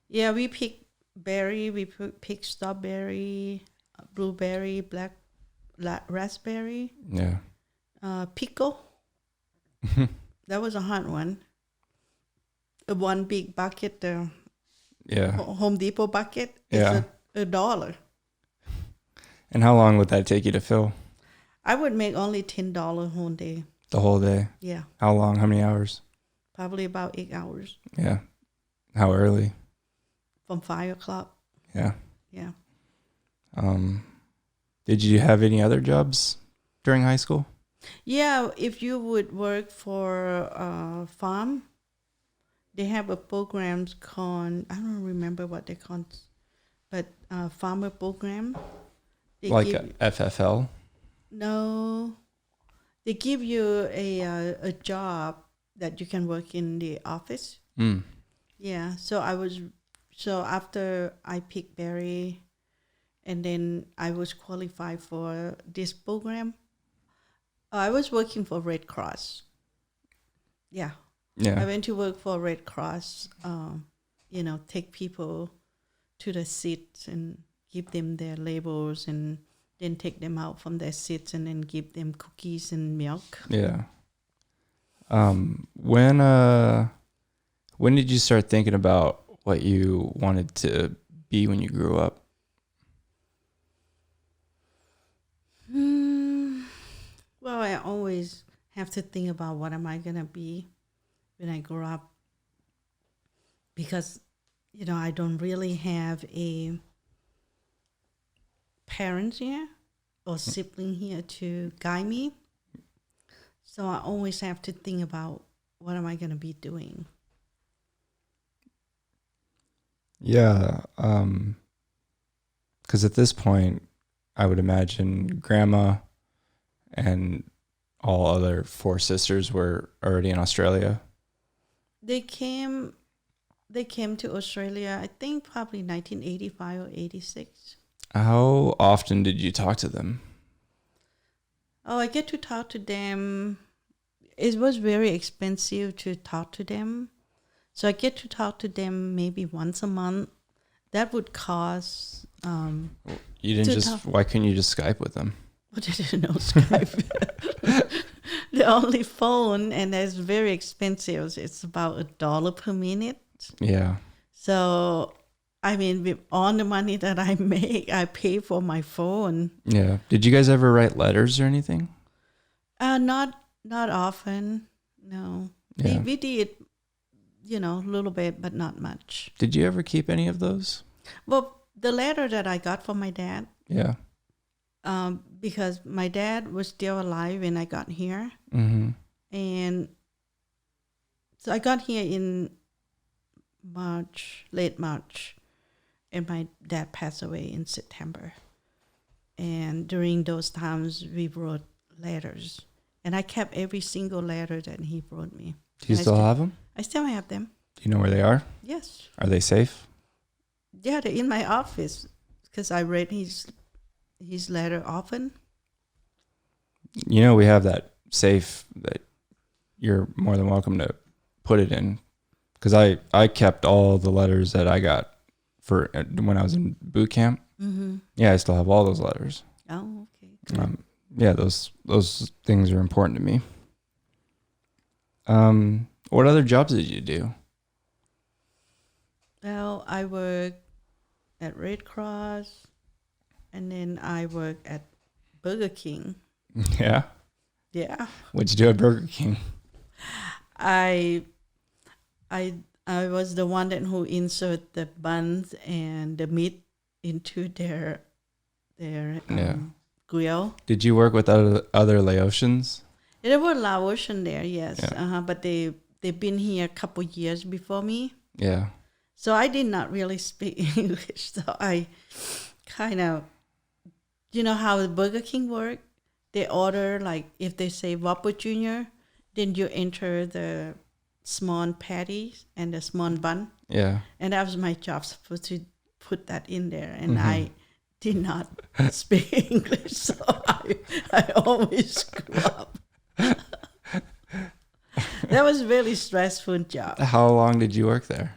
Speaker 2: Yeah, we pick berry, we pick strawberry, blueberry, raspberry.
Speaker 1: Yeah.
Speaker 2: Pickle. That was a hard one. One big bucket, the Home Depot bucket, is $1.
Speaker 1: And how long would that take you to fill?
Speaker 2: I would make only $10 whole day.
Speaker 1: The whole day?
Speaker 2: Yeah.
Speaker 1: How long? How many hours?
Speaker 2: Probably about 8 hours.
Speaker 1: Yeah. How early?
Speaker 2: From 5 o'clock.
Speaker 1: Yeah.
Speaker 2: Yeah.
Speaker 1: Did you have any other jobs during high school?
Speaker 2: Yeah, if you would work for a farm, they have a programs called, I don't remember what they call, but farmer program. They
Speaker 1: like a FFL?
Speaker 2: No, they give you a job that you can work in the office. Yeah, so after I picked berry, and then I was qualified for this program. I was working for Red Cross. Yeah. I went to work for Red Cross. Take people to the seats and give them their labels, and then take them out from their seats and then give them cookies and milk.
Speaker 1: Yeah. When did you start thinking about what you wanted to be when you grew up?
Speaker 2: Well, I always have to think about what am I going to be when I grow up, because, I don't really have a parents here or sibling here to guide me. So I always have to think about what am I going to be doing.
Speaker 1: Yeah. Because at this point, I would imagine grandma and all other 4 sisters were already in Australia.
Speaker 2: They came to Australia, I think probably 1985 or 86.
Speaker 1: How often did you talk to them?
Speaker 2: Oh, I get to talk to them. It was very expensive to talk to them. So I get to talk to them maybe once a month. That would cost... why couldn't you just Skype with them? Well, they didn't know Skype. The only phone, and it's very expensive. It's about $1 per minute.
Speaker 1: Yeah.
Speaker 2: So, with all the money that I make, I pay for my phone.
Speaker 1: Yeah. Did you guys ever write letters or anything?
Speaker 2: Not often. No.
Speaker 1: Yeah.
Speaker 2: We did, a little bit, but not much.
Speaker 1: Did you ever keep any of those?
Speaker 2: Well, the letter that I got from my dad.
Speaker 1: Yeah.
Speaker 2: Because my dad was still alive when I got here.
Speaker 1: Mm-hmm.
Speaker 2: And so I got here in late March, and my dad passed away in September. And during those times, we wrote letters. And I kept every single letter that he wrote me.
Speaker 1: Do you still have them?
Speaker 2: I still have them.
Speaker 1: Do you know where they are?
Speaker 2: Yes.
Speaker 1: Are they safe?
Speaker 2: Yeah, they're in my office because I read his letter often.
Speaker 1: We have that safe that you're more than welcome to put it in, because I kept all the letters that I got for when I was in boot camp.
Speaker 2: Mm-hmm.
Speaker 1: Yeah, I still have all those letters.
Speaker 2: Oh, okay.
Speaker 1: Yeah, those things are important to me. What other jobs did you do?
Speaker 2: Well, I worked at Red Cross, and then I worked at Burger King.
Speaker 1: Yeah.
Speaker 2: Yeah.
Speaker 1: What'd you do at Burger King?
Speaker 2: I I I was the one that who insert the buns and the meat into their
Speaker 1: Yeah.
Speaker 2: grill.
Speaker 1: Did you work with other Laotians?
Speaker 2: There were Laotian there, yes,
Speaker 1: Yeah.
Speaker 2: but they've been here a couple years before me,
Speaker 1: Yeah.
Speaker 2: so I did not really speak English. So I kind of, you know how the Burger King work. They order like if they say Whopper Junior, then you enter the small patties and the small bun,
Speaker 1: Yeah.
Speaker 2: and that was my job, supposed to put that in there, and I did not speak English, so I always screw up. That was a really stressful job.
Speaker 1: How long did you work there?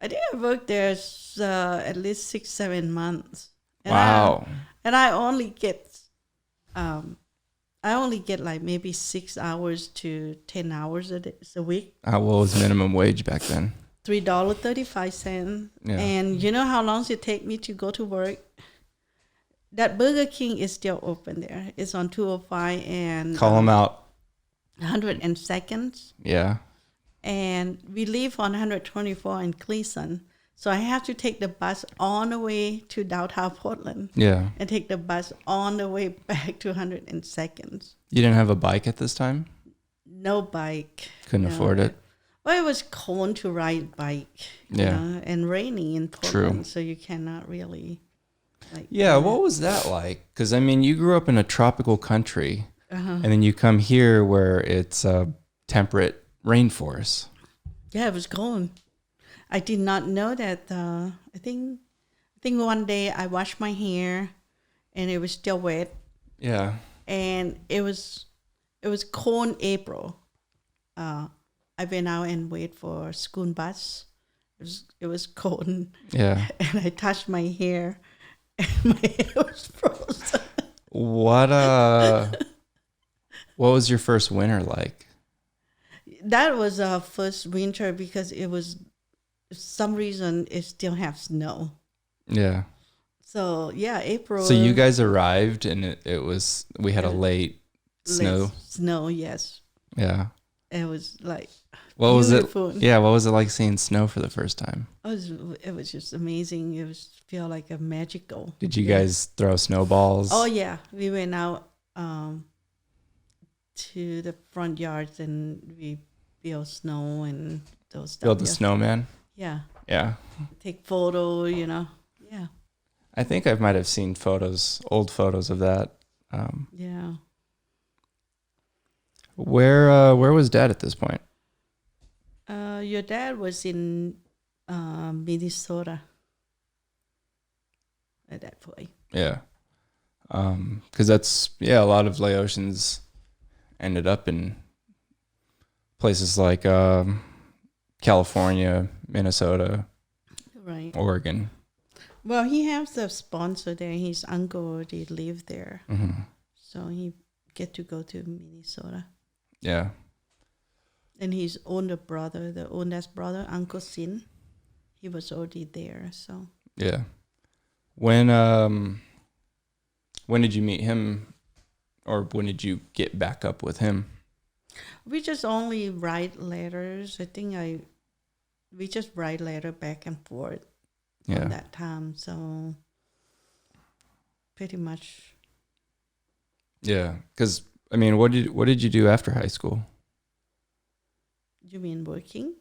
Speaker 2: I think I worked there at least 6-7 months. And
Speaker 1: Wow.
Speaker 2: I only get like maybe 6 hours to 10 hours a week.
Speaker 1: What was minimum wage back then?
Speaker 2: $3.35.
Speaker 1: Yeah.
Speaker 2: And you know how long it take me to go to work? That Burger King is still open there. It's on 205 and
Speaker 1: Call them out.
Speaker 2: 102nd.
Speaker 1: Yeah.
Speaker 2: And we live on 124 in Cleveland. So I have to take the bus on the way to downtown Portland
Speaker 1: Yeah.
Speaker 2: and take the bus on the way back to 102nd.
Speaker 1: You didn't have a bike at this time?
Speaker 2: No bike.
Speaker 1: Couldn't
Speaker 2: No.
Speaker 1: afford it?
Speaker 2: Well, it was cold to ride bike,
Speaker 1: Yeah.
Speaker 2: and raining in Portland, so you cannot really.
Speaker 1: Yeah, what was that like? Because, I mean, you grew up in a tropical country,
Speaker 2: Uh-huh.
Speaker 1: and then you come here where it's a temperate rainforest.
Speaker 2: Yeah, it was cold. I did not know that. I think one day I washed my hair, and it was still wet,
Speaker 1: Yeah.
Speaker 2: and it was cold April. I went out and wait for school bus. It was cold,
Speaker 1: Yeah.
Speaker 2: and I touched my hair, and my hair was frozen.
Speaker 1: What was your first winter like?
Speaker 2: That was our first winter because it was, for some reason, it still have snow.
Speaker 1: Yeah.
Speaker 2: So yeah, April.
Speaker 1: So you guys arrived and we had a late snow.
Speaker 2: Snow, yes.
Speaker 1: Yeah.
Speaker 2: It was like
Speaker 1: What was it?
Speaker 2: beautiful.
Speaker 1: Yeah. What was it like seeing snow for the first time?
Speaker 2: It was just amazing. It was feel like a magical.
Speaker 1: Did you guys throw snowballs?
Speaker 2: Oh yeah, we went out to the front yards and we built snow and those stuff.
Speaker 1: Build the snowman?
Speaker 2: Yeah.
Speaker 1: Yeah.
Speaker 2: Take photo, Yeah.
Speaker 1: I think I might have seen old photos of that.
Speaker 2: Yeah.
Speaker 1: Where was Dad at this point?
Speaker 2: Your dad was in Minnesota at that point.
Speaker 1: Yeah. Because a lot of Laotians ended up in places like California, Minnesota,
Speaker 2: Right.
Speaker 1: Oregon.
Speaker 2: Well, he has a sponsor there. His uncle already lived there.
Speaker 1: Mm-hmm.
Speaker 2: So he get to go to Minnesota.
Speaker 1: Yeah.
Speaker 2: And his older brother, the oldest brother, Uncle Sin, he was already there. So
Speaker 1: Yeah. When did you meet him, or when did you get back up with him?
Speaker 2: we just only write letters. I think we just write letter back and forth
Speaker 1: Yeah.
Speaker 2: from that time. So pretty much.
Speaker 1: Yeah. Because I mean, what did you do after high school?
Speaker 2: You mean working?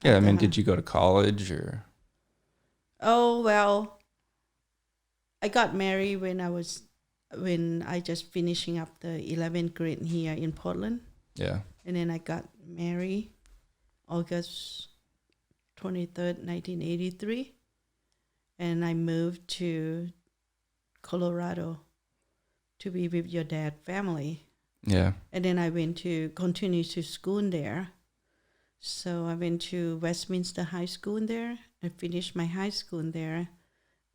Speaker 1: Yeah. I mean, did you go to college or?
Speaker 2: Oh well, I got married when I just finishing up the 11th grade here in Portland.
Speaker 1: Yeah.
Speaker 2: And then I got married August 23rd, 1983. And I moved to Colorado to be with your dad's family.
Speaker 1: Yeah.
Speaker 2: And then I went to continue to school there. So I went to Westminster High School there. I finished my high school there.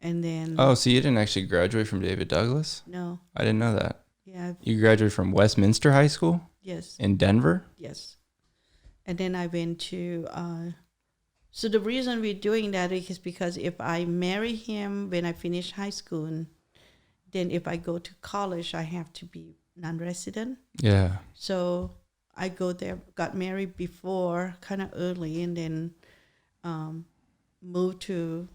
Speaker 2: And then...
Speaker 1: Oh, so you didn't actually graduate from David Douglas?
Speaker 2: No.
Speaker 1: I didn't know that.
Speaker 2: Yeah.
Speaker 1: You graduated from Westminster High School?
Speaker 2: Yes.
Speaker 1: In Denver?
Speaker 2: Yes. And then I went to... so the reason we're doing that is because if I marry him when I finish high school, then if I go to college, I have to be non-resident.
Speaker 1: Yeah.
Speaker 2: So I go there, got married before, kind of early, and then moved to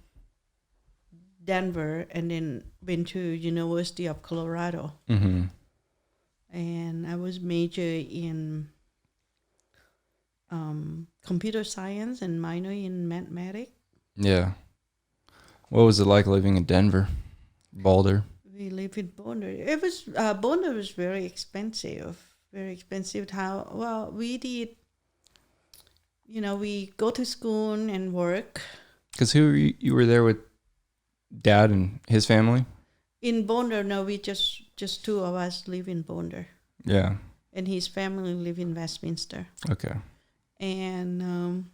Speaker 2: Denver, and then went to University of Colorado.
Speaker 1: Mm-hmm.
Speaker 2: And I was major in computer science and minor in mathematics.
Speaker 1: Yeah. What was it like living in Denver, Boulder?
Speaker 2: We live in Boulder. It was Boulder was very expensive. Very expensive. We did. We go to school and work.
Speaker 1: Because you were there with Dad and his family?
Speaker 2: In Boulder, no, we just two of us live in Boulder.
Speaker 1: Yeah.
Speaker 2: And his family live in Westminster.
Speaker 1: Okay.
Speaker 2: And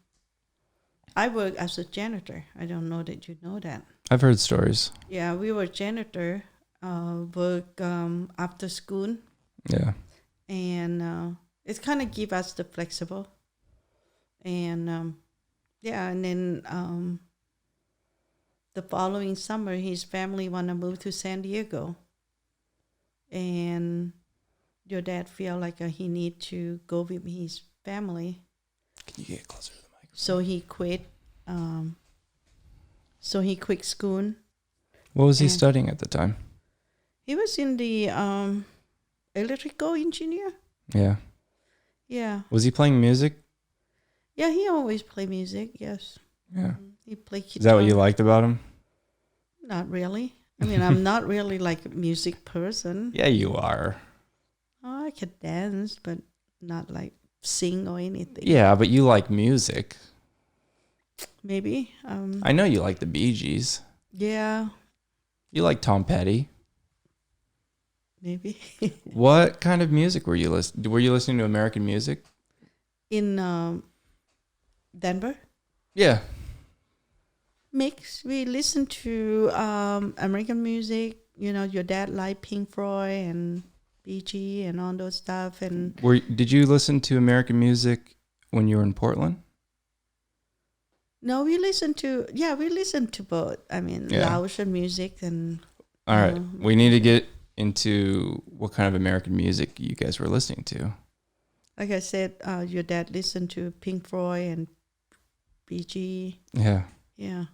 Speaker 2: I work as a janitor. I don't know that you know that.
Speaker 1: I've heard stories.
Speaker 2: Yeah, we were janitor. Work after school.
Speaker 1: Yeah.
Speaker 2: And it kind of give us the flexible. And and then the following summer, his family want to move to San Diego. And your dad feel like he need to go with his family.
Speaker 1: Can you get closer to the microphone?
Speaker 2: So he quit. He quit school.
Speaker 1: What was he studying at the time?
Speaker 2: He was in the electrical engineer.
Speaker 1: Yeah.
Speaker 2: Yeah.
Speaker 1: Was he playing music?
Speaker 2: Yeah, he always play music. Yes.
Speaker 1: Yeah.
Speaker 2: He played guitar.
Speaker 1: Is that what you liked about him?
Speaker 2: Not really. I mean, I'm not really like a music person.
Speaker 1: Yeah, you are.
Speaker 2: Oh, I could dance, but not like sing or anything.
Speaker 1: Yeah, but you like music.
Speaker 2: Maybe.
Speaker 1: I know you like the Bee Gees.
Speaker 2: Yeah.
Speaker 1: You like Tom Petty.
Speaker 2: Maybe.
Speaker 1: What kind of music were you listening? Were you listening to American music?
Speaker 2: In Denver?
Speaker 1: Yeah.
Speaker 2: Mix. We listen to American music. Your dad liked Pink Floyd and Bee Gees and all those stuff. And
Speaker 1: Did you listen to American music when you were in Portland?
Speaker 2: no, we listen to both. I mean, Laotian music and.
Speaker 1: All right, we need to get into what kind of American music you guys were listening to.
Speaker 2: Like I said, your dad listened to Pink Floyd and Bee Gees.
Speaker 1: Yeah.
Speaker 2: Yeah.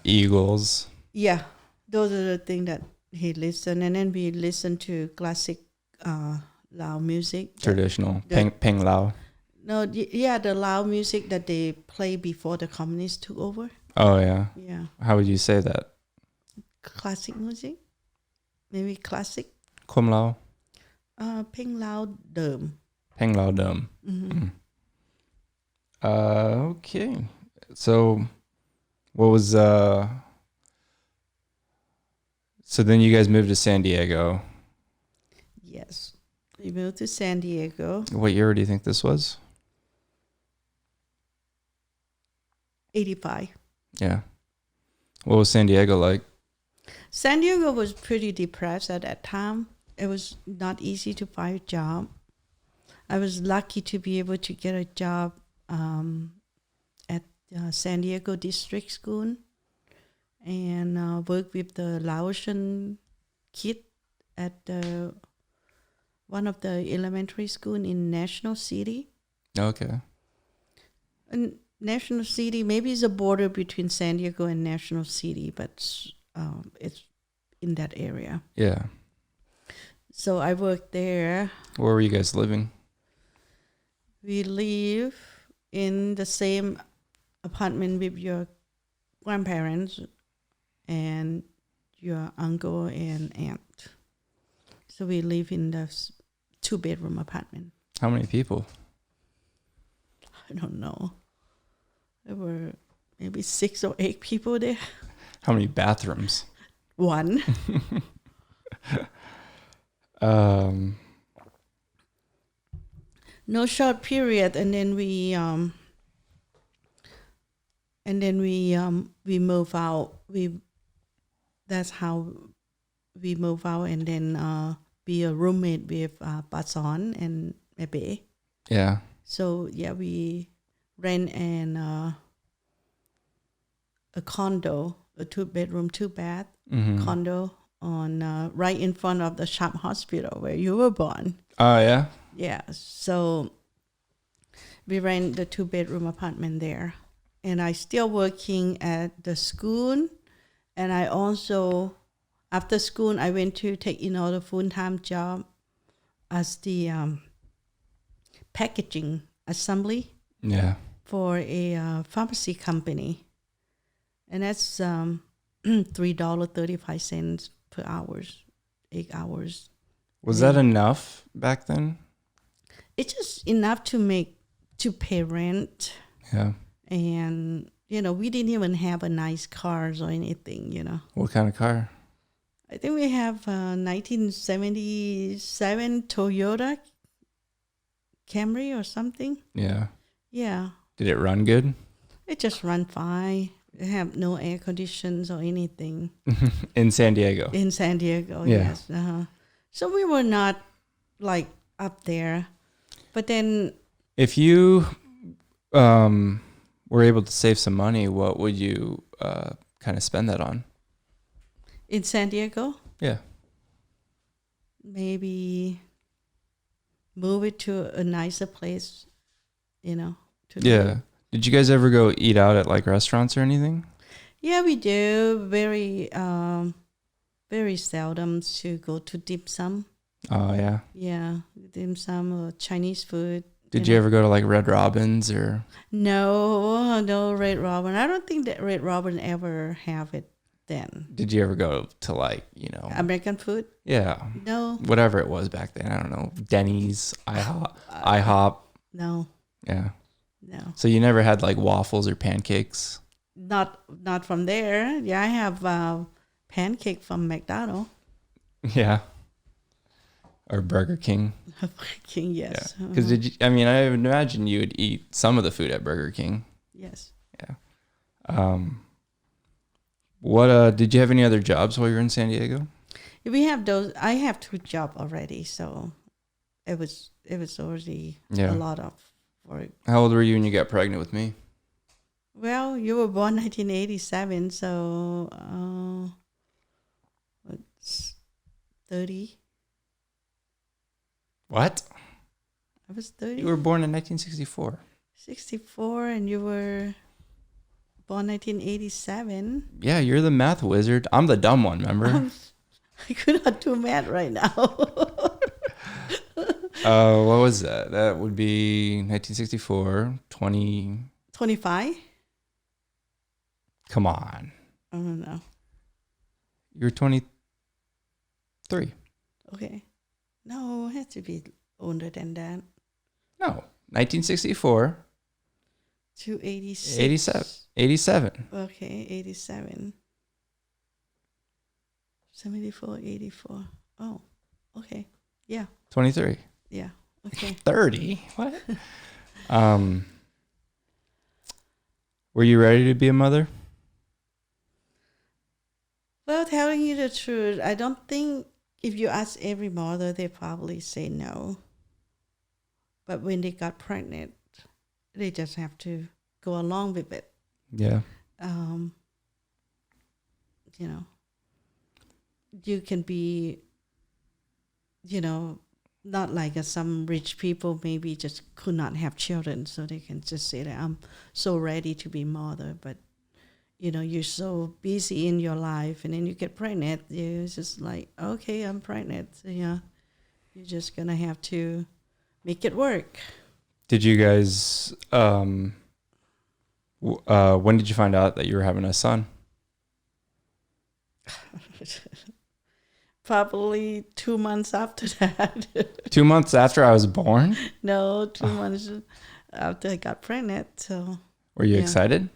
Speaker 1: Eagles.
Speaker 2: Yeah, those are the things that he listened, and then we listened to classic Lao music.
Speaker 1: Traditional. Peng Lao.
Speaker 2: No, the Lao music that they play before the communists took over.
Speaker 1: Oh, yeah.
Speaker 2: Yeah.
Speaker 1: How would you say that?
Speaker 2: Classic music. Maybe classic.
Speaker 1: Kum Lao?
Speaker 2: Peng Lao Dum.
Speaker 1: Peng Lao Dum.
Speaker 2: Mm-hmm.
Speaker 1: Okay. So, what was... So then you guys moved to San Diego.
Speaker 2: Yes. We moved to San Diego.
Speaker 1: What year do you think this was?
Speaker 2: 85.
Speaker 1: Yeah. What was San Diego like?
Speaker 2: San Diego was pretty depressed at that time. It was not easy to find a job. I was lucky to be able to get a job at San Diego District School and work with the Laotian kid at one of the elementary school in National City.
Speaker 1: Okay.
Speaker 2: And National City, maybe it's a border between San Diego and National City, but it's in that area.
Speaker 1: Yeah.
Speaker 2: So I worked there.
Speaker 1: Where were you guys living?
Speaker 2: We live in the same apartment with your grandparents and your uncle and aunt. So we live in the 2-bedroom apartment.
Speaker 1: How many people?
Speaker 2: I don't know. There were maybe 6 or 8 people there.
Speaker 1: How many bathrooms?
Speaker 2: 1. No, short period, and then we move out. That's how we move out, and then be a roommate with Patson and Ebe.
Speaker 1: Yeah.
Speaker 2: So yeah, we rent a condo, a 2-bedroom, 2-bath condo right in front of the Shop Hospital where you were born.
Speaker 1: Oh, yeah?
Speaker 2: Yeah, so we rent the 2-bedroom apartment there. And I still working at the school. And I also, after school, I went to take another full-time job as the packaging assembly
Speaker 1: Yeah.
Speaker 2: for a pharmacy company. And that's $3.35 per hour, 8 hours.
Speaker 1: Was that enough back then?
Speaker 2: It's just enough to pay rent.
Speaker 1: Yeah.
Speaker 2: And, we didn't even have a nice cars or anything.
Speaker 1: What kind of car?
Speaker 2: I think we have a 1977 Toyota Camry or something.
Speaker 1: Yeah.
Speaker 2: Yeah.
Speaker 1: Did it run good?
Speaker 2: It just run fine. It have no air conditions or anything.
Speaker 1: In San Diego?
Speaker 2: In San Diego,
Speaker 1: Yeah.
Speaker 2: yes. So we were not like up there. But then...
Speaker 1: If you were able to save some money, what would you kind of spend that on?
Speaker 2: In San Diego?
Speaker 1: Yeah.
Speaker 2: Maybe move it to a nicer place,
Speaker 1: Yeah.
Speaker 2: live.
Speaker 1: Did you guys ever go eat out at like restaurants or anything?
Speaker 2: Yeah, we do. Very, very seldom to go to dim sum.
Speaker 1: Oh, yeah.
Speaker 2: Yeah, dim sum or Chinese food.
Speaker 1: Did you ever go to like Red Robin's or?
Speaker 2: No, Red Robin. I don't think that Red Robin ever have it then.
Speaker 1: Did you ever go to like,
Speaker 2: American food?
Speaker 1: yeah,
Speaker 2: No,
Speaker 1: whatever it was back then? I don't know. Denny's, IHOP.
Speaker 2: no,
Speaker 1: Yeah.
Speaker 2: no.
Speaker 1: So you never had like waffles or pancakes?
Speaker 2: Not from there. Yeah, I have pancake from McDonald's.
Speaker 1: Yeah. Or Burger King.
Speaker 2: Burger King, yes.
Speaker 1: Yeah. Because I would imagine you would eat some of the food at Burger King.
Speaker 2: Yes.
Speaker 1: Yeah. What did you have any other jobs while you were in San Diego?
Speaker 2: We have those. I have 2 jobs already, so it was already
Speaker 1: Yeah.
Speaker 2: a lot of work.
Speaker 1: How old were you when you got pregnant with me?
Speaker 2: Well, you were born 1987, so what's 30?
Speaker 1: What?
Speaker 2: I was 30.
Speaker 1: You were born in 1964.
Speaker 2: 64, and you were born 1987.
Speaker 1: Yeah, you're the math wizard. I'm the dumb one, remember?
Speaker 2: I could not do math right now.
Speaker 1: What was that? That would be 1964, 20.
Speaker 2: 25?
Speaker 1: Come on.
Speaker 2: I don't know.
Speaker 1: You're 23.
Speaker 2: Okay. No, it has to be older than that.
Speaker 1: No, 1964.
Speaker 2: To 86.
Speaker 1: 87.
Speaker 2: Okay, 87. 74, 84. Oh, okay. Yeah.
Speaker 1: 23.
Speaker 2: Yeah. Okay.
Speaker 1: 30. What? Were you ready to be a mother?
Speaker 2: Well, telling you the truth, I don't think if you ask every mother, they probably say no. But when they got pregnant, they just have to go along with it.
Speaker 1: Yeah.
Speaker 2: You can be, not like some rich people maybe just could not have children, so they can just say that I'm so ready to be mother. But, you're so busy in your life, and then you get pregnant. You're just like, okay, I'm pregnant. So, yeah, you're just going to have to make it work.
Speaker 1: Did you guys, when did you find out that you were having a son?
Speaker 2: Probably 2 months after that.
Speaker 1: 2 months after I was born?
Speaker 2: No, 2 months after I got pregnant. So
Speaker 1: Were you excited?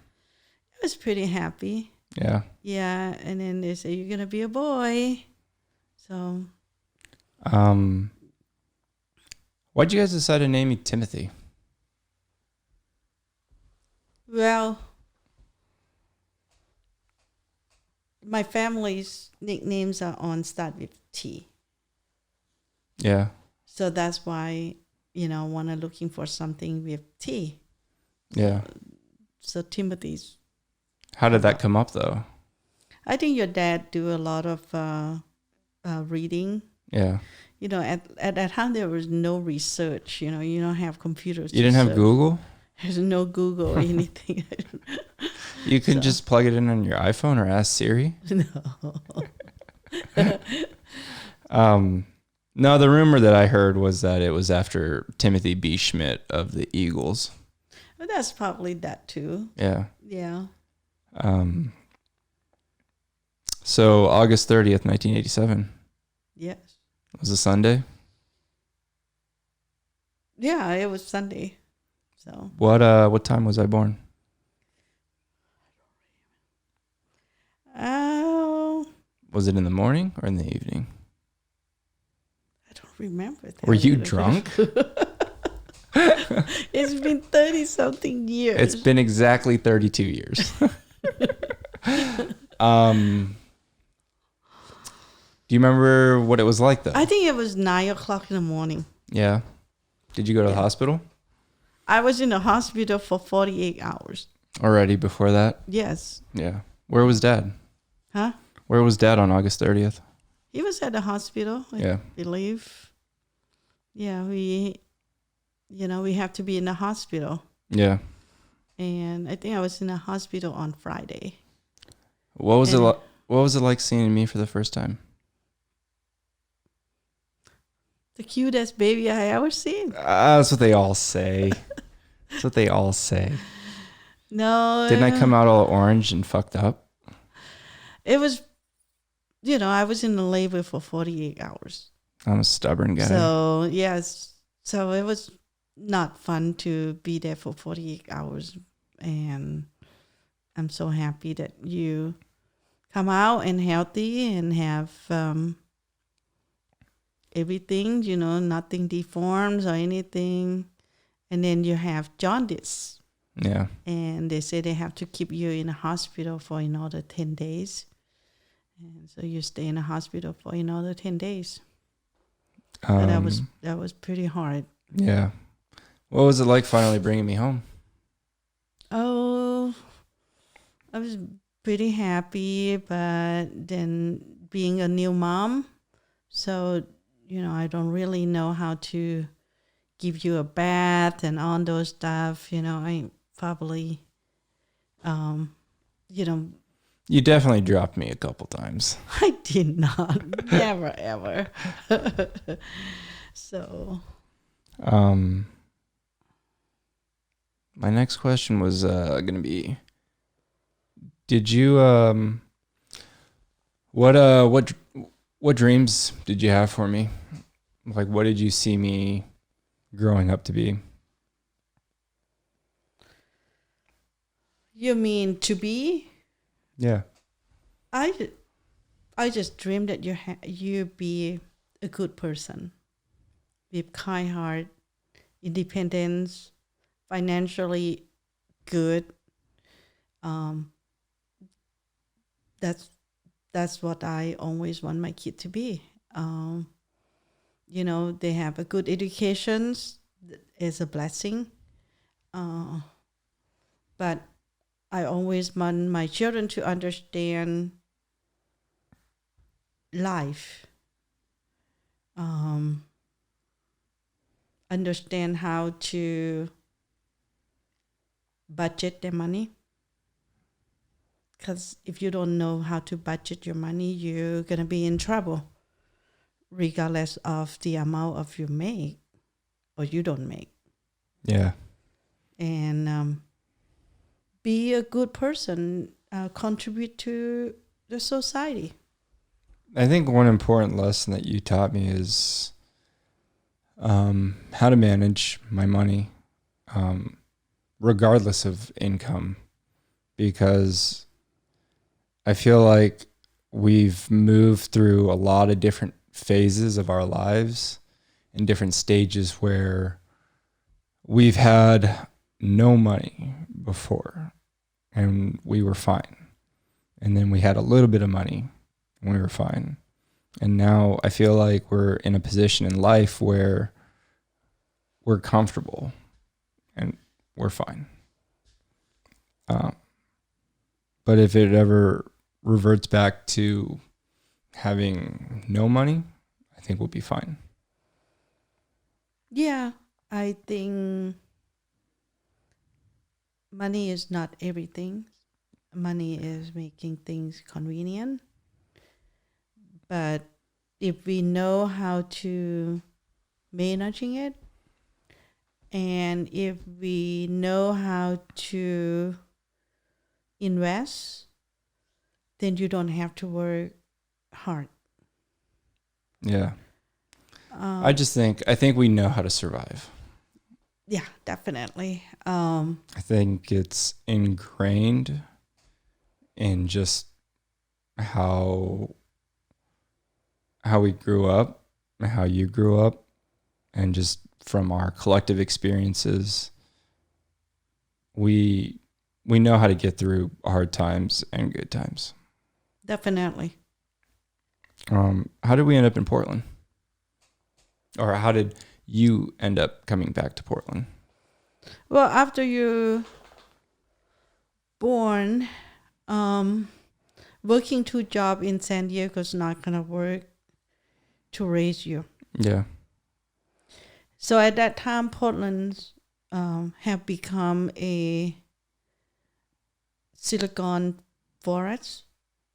Speaker 2: I was pretty happy.
Speaker 1: Yeah.
Speaker 2: Yeah, and then they say, you're going to be a boy. So.
Speaker 1: Why'd you guys decide to name me Timothy?
Speaker 2: Well, my family's nicknames are on start with T.
Speaker 1: Yeah.
Speaker 2: So that's why, when I'm looking for something with T.
Speaker 1: Yeah.
Speaker 2: So Timothy's.
Speaker 1: How did that come up though?
Speaker 2: I think your dad do a lot of reading.
Speaker 1: Yeah.
Speaker 2: You know, at that time there was no research. You know, you don't have computers.
Speaker 1: You didn't have Google?
Speaker 2: There's no Google or anything.
Speaker 1: You can just plug it in on your iPhone or ask Siri?
Speaker 2: No.
Speaker 1: No, the rumor that I heard was that it was after Timothy B. Schmidt of the Eagles.
Speaker 2: But that's probably that too.
Speaker 1: Yeah.
Speaker 2: Yeah.
Speaker 1: So August 30th, 1987.
Speaker 2: Yes.
Speaker 1: It was a Sunday.
Speaker 2: Yeah, it was Sunday. So
Speaker 1: What time was I born?
Speaker 2: Oh,
Speaker 1: Was it in the morning or in the evening?
Speaker 2: I don't remember that.
Speaker 1: Were you drunk?
Speaker 2: It's been 30-something years.
Speaker 1: It's been exactly 32 years. Do you remember what it was like though?
Speaker 2: I think it was 9 o'clock in the morning.
Speaker 1: Yeah. Did you go to the hospital?
Speaker 2: I was in the hospital for 48 hours.
Speaker 1: Already before that?
Speaker 2: Yes.
Speaker 1: Yeah. Where was Dad?
Speaker 2: Huh?
Speaker 1: Where was Dad on August 30th?
Speaker 2: He was at the hospital, I believe. Yeah, we have to be in the hospital.
Speaker 1: Yeah.
Speaker 2: And I think I was in the hospital on Friday.
Speaker 1: What was it like seeing me for the first time?
Speaker 2: The cutest baby I ever seen.
Speaker 1: That's what they all say. That's what they all say.
Speaker 2: No.
Speaker 1: Didn't I come out all orange and fucked up?
Speaker 2: It was, I was in the labor for 48 hours.
Speaker 1: I'm a stubborn guy.
Speaker 2: So, yes. So it was not fun to be there for 48 hours. And I'm so happy that you come out and healthy and have everything, nothing deforms or anything. And then you have jaundice.
Speaker 1: Yeah.
Speaker 2: And they say they have to keep you in a hospital for another 10 days. And so you stay in a hospital for another 10 days. But that was pretty hard.
Speaker 1: Yeah. What was it like finally bringing me home?
Speaker 2: Oh, I was pretty happy, but then being a new mom, so, I don't really know how to give you a bath and all those stuff. I probably,
Speaker 1: You definitely dropped me a couple times.
Speaker 2: I did not. Never, ever. So.
Speaker 1: My next question was going to be, did you, what dreams did you have for me? Like, what did you see me growing up to be?
Speaker 2: You mean to be?
Speaker 1: Yeah.
Speaker 2: I just dreamed that you be a good person, be kind heart, independence, financially good. That's what I always want my kid to be. They have a good education is a blessing. But I always want my children to understand life. Understand how to budget their money. Because if you don't know how to budget your money, you're going to be in trouble, regardless of the amount of you make or you don't make.
Speaker 1: Yeah.
Speaker 2: And be a good person, contribute to the society.
Speaker 1: I think one important lesson that you taught me is how to manage my money, regardless of income, because I feel like we've moved through a lot of different phases of our lives and different stages where we've had no money before and we were fine. And then we had a little bit of money and we were fine. And now I feel like we're in a position in life where we're comfortable and we're fine. But if it ever reverts back to having no money, I think we'll be fine.
Speaker 2: Yeah, I think money is not everything. Money is making things convenient. But if we know how to managing it, and if we know how to invest, then you don't have to work hard.
Speaker 1: Yeah. I think we know how to survive.
Speaker 2: Yeah, definitely.
Speaker 1: I think it's ingrained in just how we grew up, how you grew up, and just from our collective experiences, we know how to get through hard times and good times.
Speaker 2: Definitely.
Speaker 1: How did we end up in Portland? Or how did you end up coming back to Portland?
Speaker 2: Well, after you born, working 2 jobs in San Diego is not gonna work to raise you.
Speaker 1: Yeah.
Speaker 2: So at that time, Portland have become a silicon forest.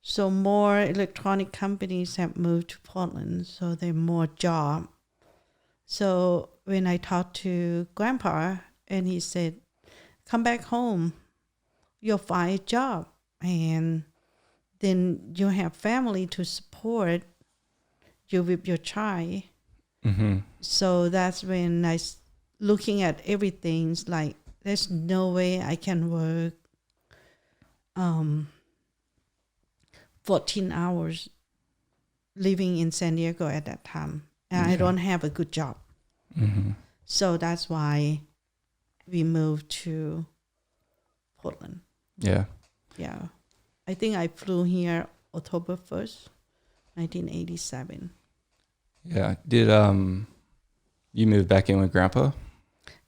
Speaker 2: So more electronic companies have moved to Portland. So there are more jobs. So when I talked to Grandpa, and he said, "Come back home. You'll find a job, and then you have family to support you with your child."
Speaker 1: Mm-hmm.
Speaker 2: So that's when looking at everything, like there's no way I can work 14 hours living in San Diego at that time. And I don't have a good job.
Speaker 1: Mm-hmm.
Speaker 2: So that's why we moved to Portland.
Speaker 1: Yeah.
Speaker 2: Yeah. I think I flew here October 1st, 1987.
Speaker 1: Yeah. Did you move back in with Grandpa?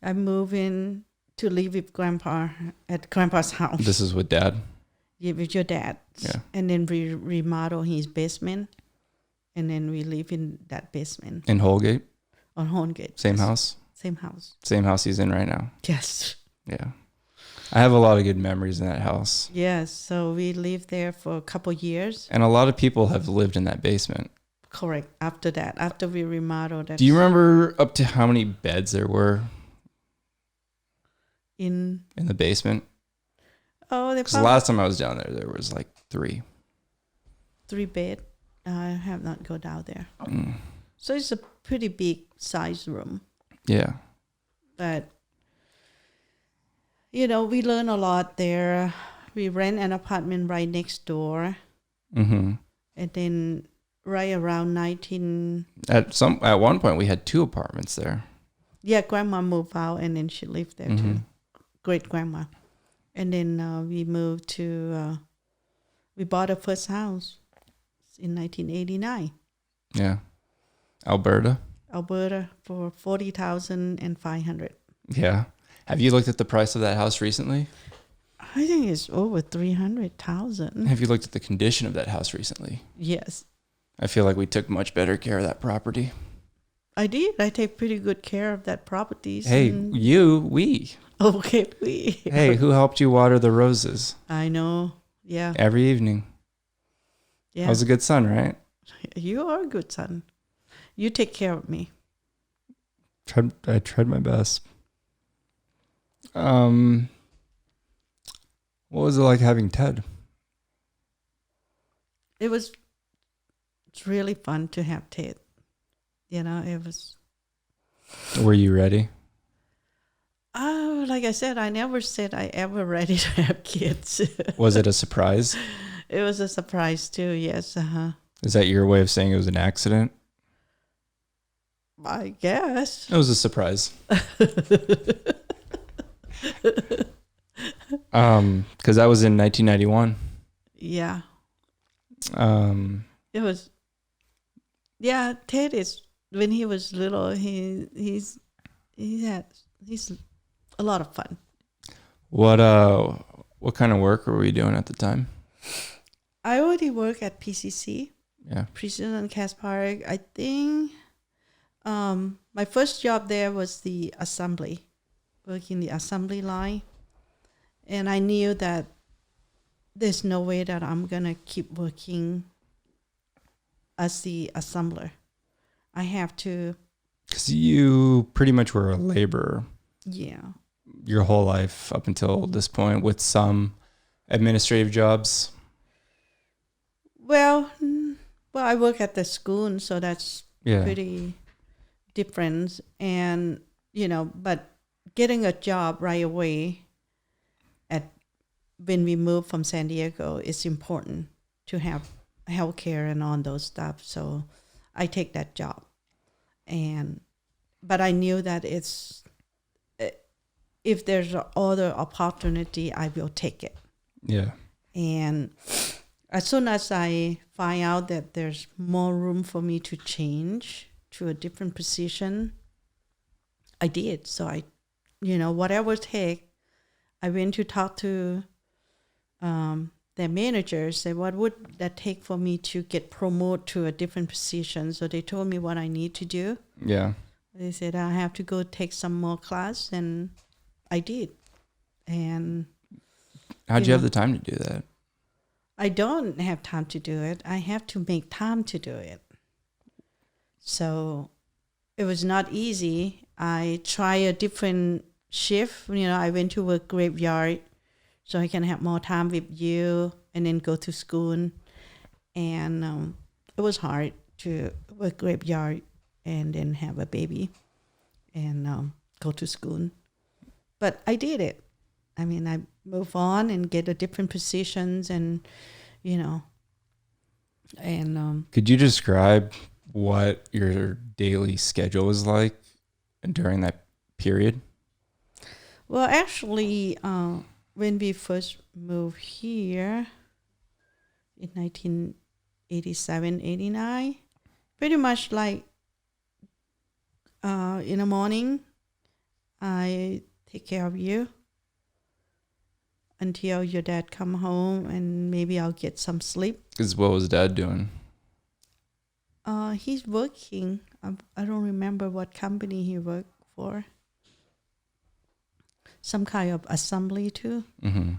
Speaker 2: I moved in to live with Grandpa at Grandpa's house.
Speaker 1: This is with Dad?
Speaker 2: Yeah, with your dad.
Speaker 1: Yeah.
Speaker 2: And then we remodel his basement. And then we live in that basement.
Speaker 1: In Holgate?
Speaker 2: On Holgate.
Speaker 1: Same house?
Speaker 2: Same house.
Speaker 1: Same house he's in right now?
Speaker 2: Yes.
Speaker 1: Yeah. I have a lot of good memories in that house.
Speaker 2: Yes. So we lived there for a couple years.
Speaker 1: And a lot of people have lived in that basement.
Speaker 2: Correct. After that, after we remodeled it.
Speaker 1: Do you remember up to how many beds there were
Speaker 2: in
Speaker 1: the basement?
Speaker 2: Oh,
Speaker 1: because the last time I was down there, there was like 3.
Speaker 2: 3 bed. I have not go down there.
Speaker 1: Mm.
Speaker 2: So it's a pretty big size room.
Speaker 1: Yeah.
Speaker 2: But, we learn a lot there. We rent an apartment right next door.
Speaker 1: Mm-hmm.
Speaker 2: And then right around
Speaker 1: At one point, we had 2 apartments there.
Speaker 2: Yeah, Grandma moved out and then she lived there too. Great grandma. And then we moved to, we bought our first house in 1989.
Speaker 1: Yeah. Alberta
Speaker 2: for $40,500.
Speaker 1: Yeah. Have you looked at the price of that house recently?
Speaker 2: I think it's over $300,000.
Speaker 1: Have you looked at the condition of that house recently?
Speaker 2: Yes.
Speaker 1: I feel like we took much better care of that property.
Speaker 2: I did. I take pretty good care of that property.
Speaker 1: Hey, we.
Speaker 2: Okay, we.
Speaker 1: Hey, who helped you water the roses?
Speaker 2: I know. Yeah.
Speaker 1: Every evening.
Speaker 2: Yeah.
Speaker 1: I was a good son, right?
Speaker 2: You are a good son. You take care of me.
Speaker 1: I tried my best. What was it like having Ted?
Speaker 2: It's really fun to have Ted. It was.
Speaker 1: Were you ready?
Speaker 2: Like I said, I never said I ever ready to have kids.
Speaker 1: Was it a surprise?
Speaker 2: It was a surprise too, yes.
Speaker 1: Is that your way of saying it was an accident?
Speaker 2: I guess.
Speaker 1: It was a surprise. Because that was in 1991.
Speaker 2: Yeah.
Speaker 1: It
Speaker 2: was. Yeah, Ted is, when he was little, he's a lot of fun.
Speaker 1: What kind of work were we doing at the time?
Speaker 2: I already work at PCC.
Speaker 1: Yeah.
Speaker 2: Precision Cast Park. I think my first job there was the assembly, working the assembly line. And I knew that there's no way that I'm going to keep working as the assembler. I have to.
Speaker 1: Because you pretty much were a laborer
Speaker 2: Yeah.
Speaker 1: your whole life up until this point with some administrative jobs.
Speaker 2: Well, I work at the school, so that's
Speaker 1: Yeah.
Speaker 2: pretty different. And, but getting a job right away when we moved from San Diego, it's important to have healthcare and all those stuff. So I take that job. But I knew that if there's other opportunity, I will take it.
Speaker 1: Yeah.
Speaker 2: And as soon as I find out that there's more room for me to change to a different position, I did. So whatever it takes, I went to talk to their manager, say, what would that take for me to get promoted to a different position? So they told me what I need to do.
Speaker 1: Yeah.
Speaker 2: They said I have to go take some more class, and I did. And
Speaker 1: how'd you have the time to do that?
Speaker 2: I don't have time to do it. I have to make time to do it. So it was not easy. I tried a different shift. I went to work graveyard so I can have more time with you and then go to school. And it was hard to work graveyard and then have a baby and go to school. But I did it. I mean, I move on and get a different positions and.
Speaker 1: Could you describe what your daily schedule was like during that period?
Speaker 2: Well, actually, when we first moved here in 1987, 89, pretty much like in the morning, I take care of you until your dad come home, and maybe I'll get some sleep.
Speaker 1: Because what was Dad doing?
Speaker 2: He's working. I don't remember what company he worked for. Some kind of assembly too.
Speaker 1: Mm-hmm.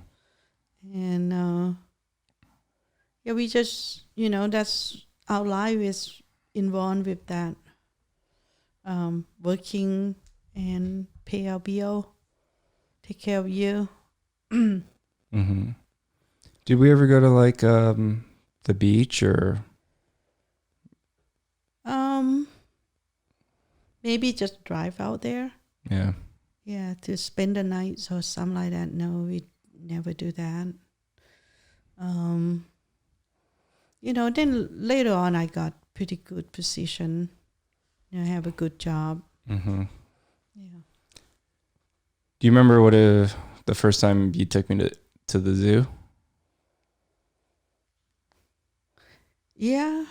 Speaker 2: And we just, that's our life is involved with that. Working and pay our bill, take care of you.
Speaker 1: Mm-hmm. Did we ever go to like the beach or?
Speaker 2: Maybe just drive out there.
Speaker 1: Yeah.
Speaker 2: Yeah, to spend the night or something like that. No, we never do that. Then later on, I got pretty good position. I have a good job.
Speaker 1: Mm-hmm.
Speaker 2: Yeah.
Speaker 1: Do you remember what the first time you took me to the zoo?
Speaker 2: Yeah.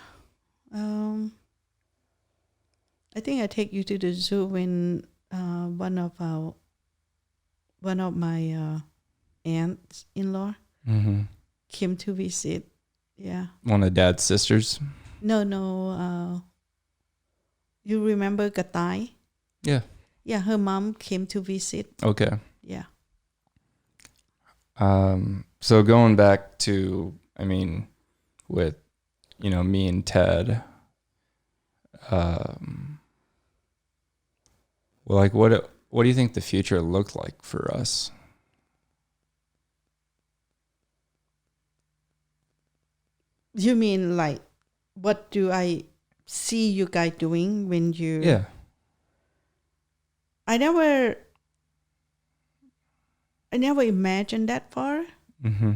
Speaker 2: I think I take you to the zoo when one of my aunts-in-law
Speaker 1: Mm-hmm.
Speaker 2: came to visit. Yeah.
Speaker 1: One of Dad's sisters?
Speaker 2: No. You remember Gatai?
Speaker 1: Yeah.
Speaker 2: Yeah, her mom came to visit.
Speaker 1: Okay.
Speaker 2: Yeah.
Speaker 1: So going back to, with, me and Ted, well, like what do you think the future looked like for us?
Speaker 2: You mean like, what do I see you guys doing when you...
Speaker 1: Yeah.
Speaker 2: I never imagined that far.
Speaker 1: Mm-hmm.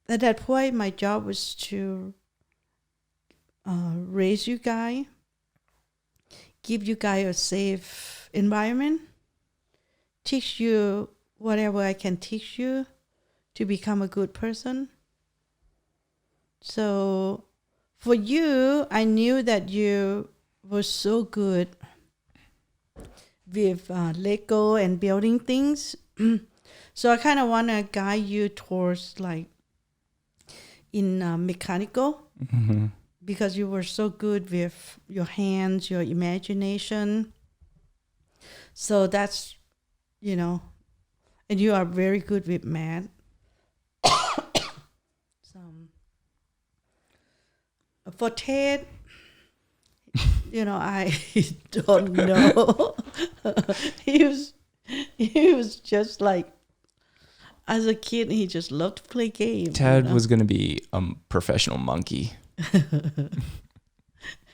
Speaker 2: At that point, my job was to raise you guys, give you guys a safe environment, teach you whatever I can teach you to become a good person. So for you, I knew that you were so good with Lego and building things. So I kind of want to guide you towards like in mechanical
Speaker 1: Mm-hmm.
Speaker 2: because you were so good with your hands, your imagination. So that's, you know, and you are very good with math. So for Ted, I don't know. he was he was just like, as a kid, he just loved to play games.
Speaker 1: Ted was going to be a professional monkey.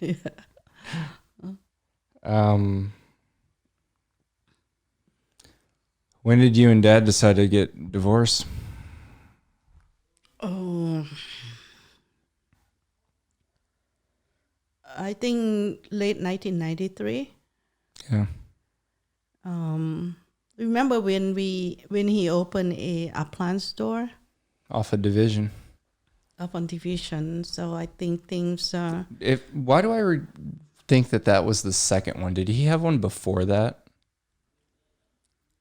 Speaker 2: Yeah.
Speaker 1: When did you and Dad decide to get divorced?
Speaker 2: Oh, I think late 1993.
Speaker 1: Yeah.
Speaker 2: Remember when he opened a appliance store
Speaker 1: Off a division.
Speaker 2: up on Division? So I think things.
Speaker 1: Why do I think that was the second one? Did he have one before that?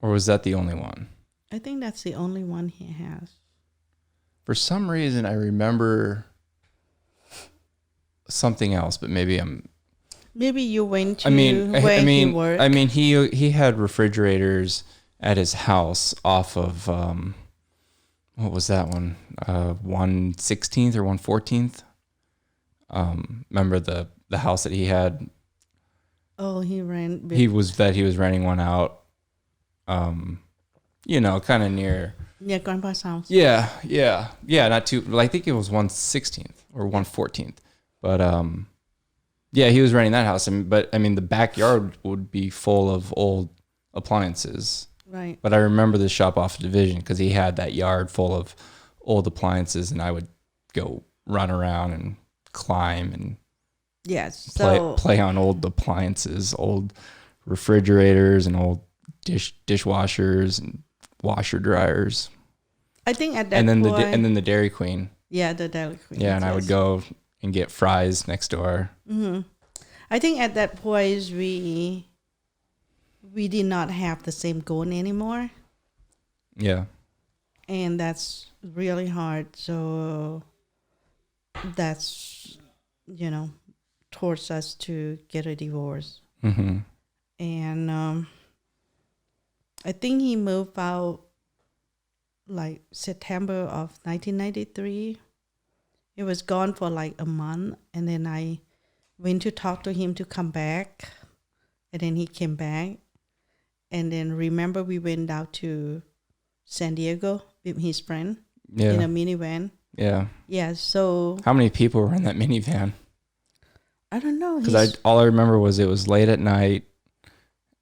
Speaker 1: Or was that the only one?
Speaker 2: I think that's the only one he has.
Speaker 1: For some reason, I remember something else, but maybe I'm...
Speaker 2: Maybe you went to where he worked.
Speaker 1: I mean, he had refrigerators at his house off of... what was that one? 116th or 114th? Remember the house that he had?
Speaker 2: Oh, he ran.
Speaker 1: He was renting one out. Kind of near
Speaker 2: Grandpa's house.
Speaker 1: Yeah. Not too. Well, I think it was 116th or 114th, but yeah, he was renting that house. But I mean, the backyard would be full of old appliances.
Speaker 2: Right.
Speaker 1: But I remember the shop off Division because he had that yard full of old appliances, and I would go run around and climb and
Speaker 2: Yes.
Speaker 1: play on old appliances, old refrigerators, and old dishwashers and washer dryers.
Speaker 2: I think at that
Speaker 1: and then
Speaker 2: point,
Speaker 1: and then the Dairy Queen.
Speaker 2: Yeah, the Dairy Queen.
Speaker 1: Yeah, and I would go and get fries next door.
Speaker 2: Mm-hmm. I think at that point we did not have the same goal anymore.
Speaker 1: Yeah.
Speaker 2: And that's really hard. So that's, towards us to get a divorce.
Speaker 1: Mm-hmm.
Speaker 2: And I think he moved out like September of 1993. He was gone for like a month. And then I went to talk to him to come back. And then he came back. And then remember we went out to San Diego with his friend in a minivan.
Speaker 1: Yeah.
Speaker 2: Yeah, so...
Speaker 1: How many people were in that minivan?
Speaker 2: I don't know.
Speaker 1: Because all I remember was it was late at night,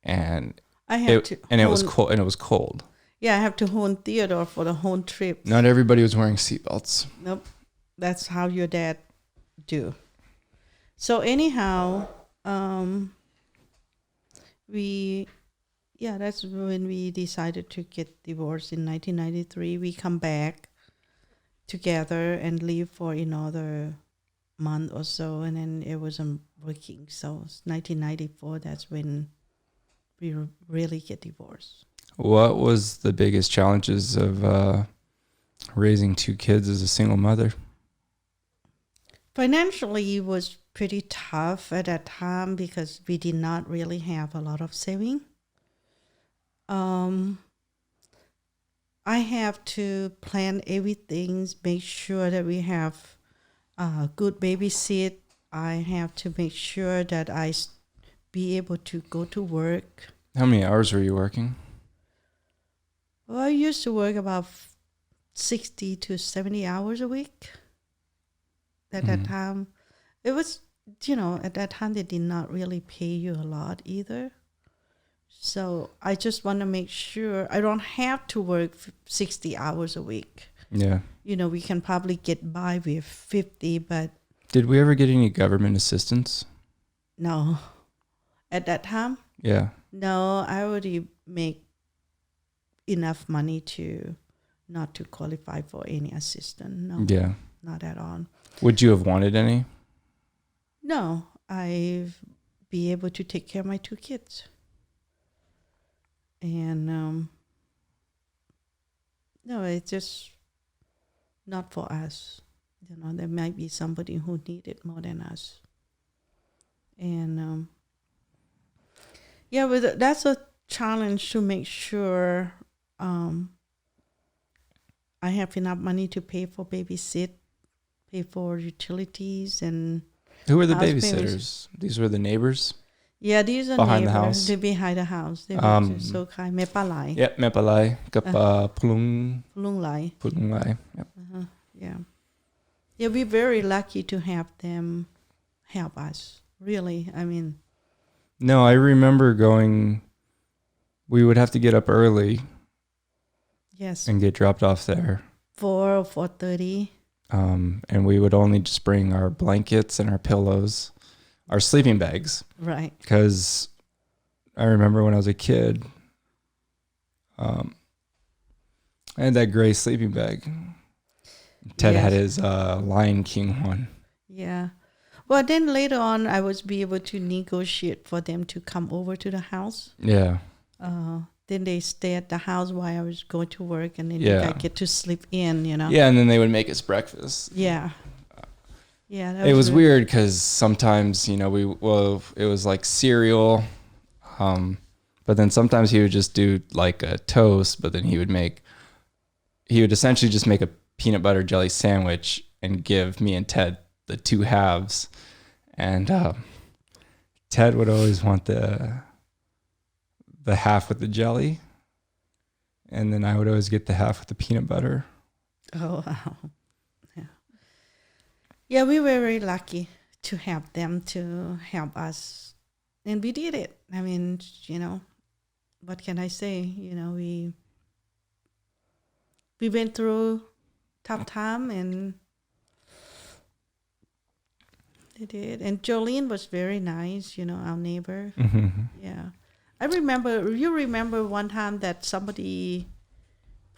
Speaker 1: and it was cold.
Speaker 2: Yeah, I have to hone Theodore for the whole trip.
Speaker 1: Not everybody was wearing seatbelts.
Speaker 2: Nope. That's how your dad do. So anyhow, that's when we decided to get divorced in 1993. We come back together and live for another month or so, and then it wasn't working. So it's 1994, that's when we really get divorced.
Speaker 1: What was the biggest challenges of raising two kids as a single mother?
Speaker 2: Financially, it was pretty tough at that time because we did not really have a lot of saving. I have to plan everything, make sure that we have a good babysit. I have to make sure that I be able to go to work.
Speaker 1: How many hours were you working?
Speaker 2: Well, I used to work about 60 to 70 hours a week. At that time, it was, at that time they did not really pay you a lot either. So I just want to make sure I don't have to work 60 hours a week.
Speaker 1: Yeah.
Speaker 2: We can probably get by with 50, but...
Speaker 1: Did we ever get any government assistance?
Speaker 2: No. At that time?
Speaker 1: Yeah.
Speaker 2: No, I already make enough money to not to qualify for any assistance. No.
Speaker 1: Yeah.
Speaker 2: Not at all.
Speaker 1: Would you have wanted any?
Speaker 2: No. I've be able to take care of my two kids. And no, it's just not for us. there might be somebody who need it more than us. And but that's a challenge to make sure I have enough money to pay for babysit, pay for utilities, and
Speaker 1: Who were the
Speaker 2: house
Speaker 1: babysitters?
Speaker 2: payments.
Speaker 1: These were the neighbors
Speaker 2: These are
Speaker 1: behind
Speaker 2: neighbors.
Speaker 1: the house.
Speaker 2: They're behind the house. They were just so kind. Me pa lai.
Speaker 1: Yep, Mepalai, Pulung
Speaker 2: Lung lai.
Speaker 1: Lai. Yep.
Speaker 2: Yeah, we're very lucky to have them help us. Really, I mean.
Speaker 1: No, I remember going. We would have to get up early.
Speaker 2: Yes.
Speaker 1: And get dropped off there.
Speaker 2: 4:30.
Speaker 1: And we would only just bring our blankets and our pillows, our sleeping bags.
Speaker 2: Right.
Speaker 1: Because I remember when I was a kid, I had that gray sleeping bag. Ted had his Lion King one.
Speaker 2: Yeah. Well, then later on, I was be able to negotiate for them to come over to the house.
Speaker 1: Yeah.
Speaker 2: Then they stay at the house while I was going to work, and then I get to sleep in,
Speaker 1: Yeah, and then they would make us breakfast.
Speaker 2: Yeah. Yeah.
Speaker 1: It was really weird because sometimes, it was like cereal. But then sometimes he would just do like a toast, but then he would essentially just make a peanut butter jelly sandwich and give me and Ted the two halves. And Ted would always want the half with the jelly, and then I would always get the half with the peanut butter.
Speaker 2: Oh, wow. Yeah. Yeah, we were very lucky to have them to help us. And we did it. I mean, what can I say? We went through tough time, and they did. And Jolene was very nice, our neighbor.
Speaker 1: Mm-hmm.
Speaker 2: Yeah. You remember one time that somebody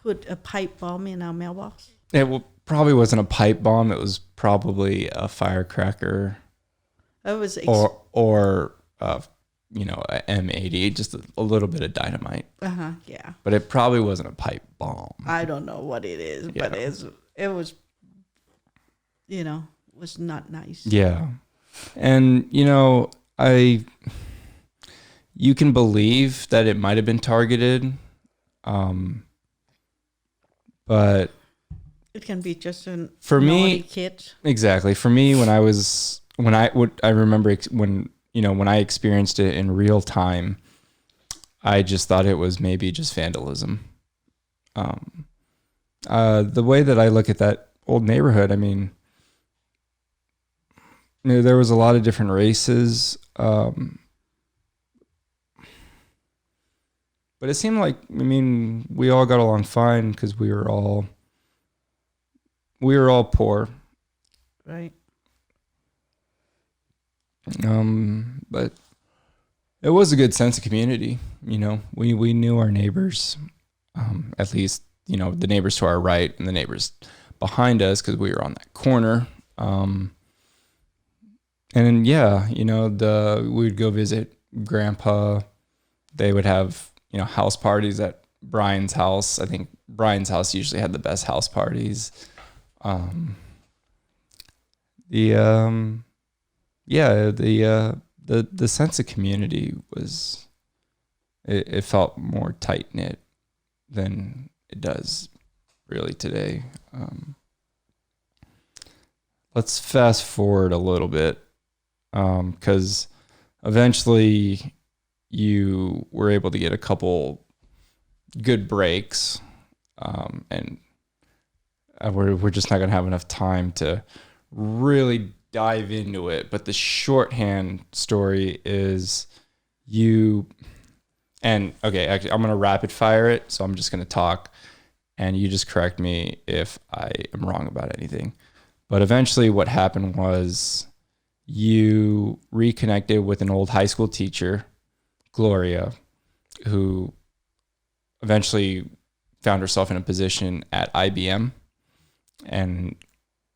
Speaker 2: put a pipe bomb in our mailbox?
Speaker 1: It probably wasn't a pipe bomb. It was probably a firecracker.
Speaker 2: It was
Speaker 1: or a M80, just a little bit of dynamite.
Speaker 2: Yeah.
Speaker 1: But it probably wasn't a pipe bomb.
Speaker 2: I don't know what it is, but it was, was not nice.
Speaker 1: Yeah. And, you can believe that it might have been targeted, but
Speaker 2: it can be just a
Speaker 1: for me
Speaker 2: kid.
Speaker 1: Exactly. For me, when I remember when I experienced it in real time, I just thought it was maybe just vandalism. The way that I look at that old neighborhood, I mean, there was a lot of different races. But it seemed like, we all got along fine because we were all poor.
Speaker 2: Right.
Speaker 1: But it was a good sense of community. We knew our neighbors, at least, the neighbors to our right and the neighbors behind us because we were on that corner. And then, we would go visit Grandpa. They would have, house parties at Brian's house. I think Brian's house usually had the best house parties. The sense of community was, it felt more tight knit than it does really today. Let's fast forward a little bit, because eventually you were able to get a couple good breaks, and we're just not going to have enough time to really dive into it. But the shorthand story is actually, I'm going to rapid fire it. So I'm just going to talk and you just correct me if I am wrong about anything. But eventually what happened was you reconnected with an old high school teacher, Gloria, who eventually found herself in a position at IBM and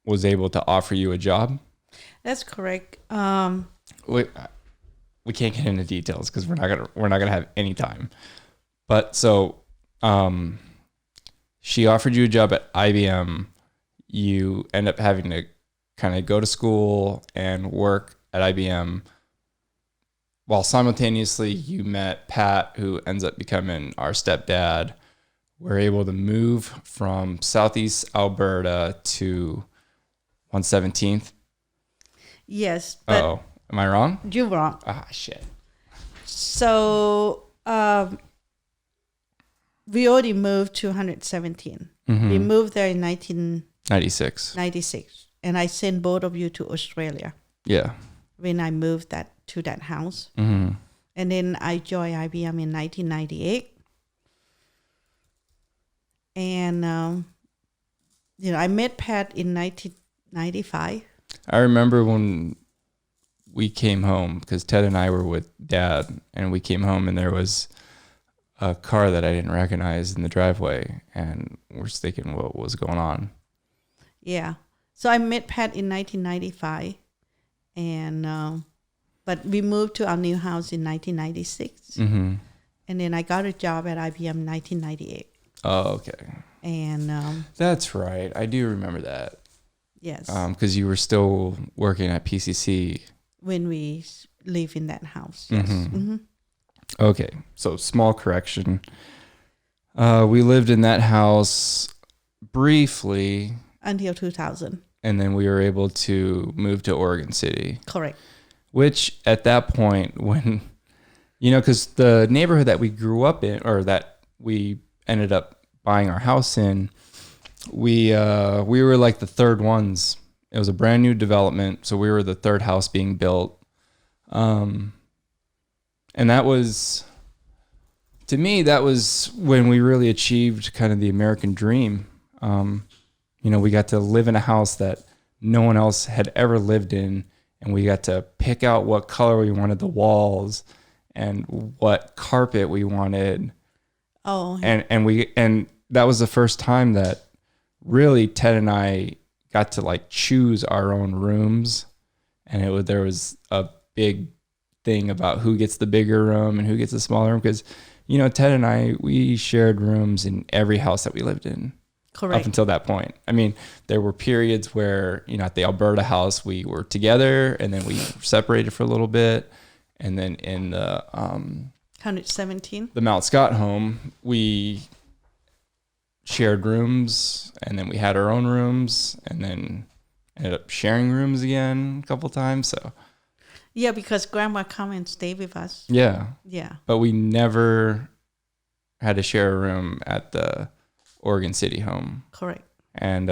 Speaker 1: was able to offer you a job.
Speaker 2: That's correct.
Speaker 1: We can't get into details because we're not gonna have any time. But so, she offered you a job at IBM. you end up having to kind of go to school and work at IBM while simultaneously you met Pat, who ends up becoming our stepdad. We're able to move from Southeast Alberta to 117th.
Speaker 2: Yes. But
Speaker 1: Oh, am I wrong?
Speaker 2: you're wrong.
Speaker 1: Ah, shit.
Speaker 2: So we already moved to 117.
Speaker 1: Mm-hmm.
Speaker 2: We moved there in
Speaker 1: 96.
Speaker 2: 1996. And I sent both of you to Australia
Speaker 1: Yeah.
Speaker 2: when I moved to that house.
Speaker 1: Mm-hmm.
Speaker 2: And then I joined IBM in 1998. And, I met Pat in 1995.
Speaker 1: I remember when we came home, because Ted and I were with Dad, and we came home and there was a car that I didn't recognize in the driveway, and we're just thinking what was going on.
Speaker 2: Yeah. So I met Pat in 1995, and but we moved to our new house in 1996,
Speaker 1: Mm-hmm.
Speaker 2: and then I got a job at IBM in 1998.
Speaker 1: Oh, okay.
Speaker 2: And
Speaker 1: That's right. I do remember that.
Speaker 2: yes,
Speaker 1: Because you were still working at PCC.
Speaker 2: when we live in that house. Yes.
Speaker 1: Mhm.
Speaker 2: Mm-hmm.
Speaker 1: Okay, so small correction. We lived in that house briefly,
Speaker 2: Until 2000.
Speaker 1: and then we were able to move to Oregon City,
Speaker 2: Correct.
Speaker 1: which at that point, when, because the neighborhood that we grew up in, or that we ended up buying our house in, we were like the third ones. It was a brand new development, so we were the third house being built. And that was, to me, that was when we really achieved kind of the American dream. We got to live in a house that no one else had ever lived in, and we got to pick out what color we wanted the walls and what carpet we wanted.
Speaker 2: Oh,
Speaker 1: And that was the first time that really Ted and I got to like choose our own rooms, and there was a big thing about who gets the bigger room and who gets the smaller room, because Ted and I, we shared rooms in every house that we lived in.
Speaker 2: correct.
Speaker 1: Up until that point. I mean, there were periods where, at the Alberta house, we were together and then we separated for a little bit. And then in the
Speaker 2: 117.
Speaker 1: the Mount Scott home, we shared rooms, and then we had our own rooms, and then ended up sharing rooms again a couple times. So
Speaker 2: Yeah, because Grandma come and stay with us.
Speaker 1: yeah,
Speaker 2: Yeah.
Speaker 1: but we never had to share a room at the Oregon City home.
Speaker 2: Correct.
Speaker 1: And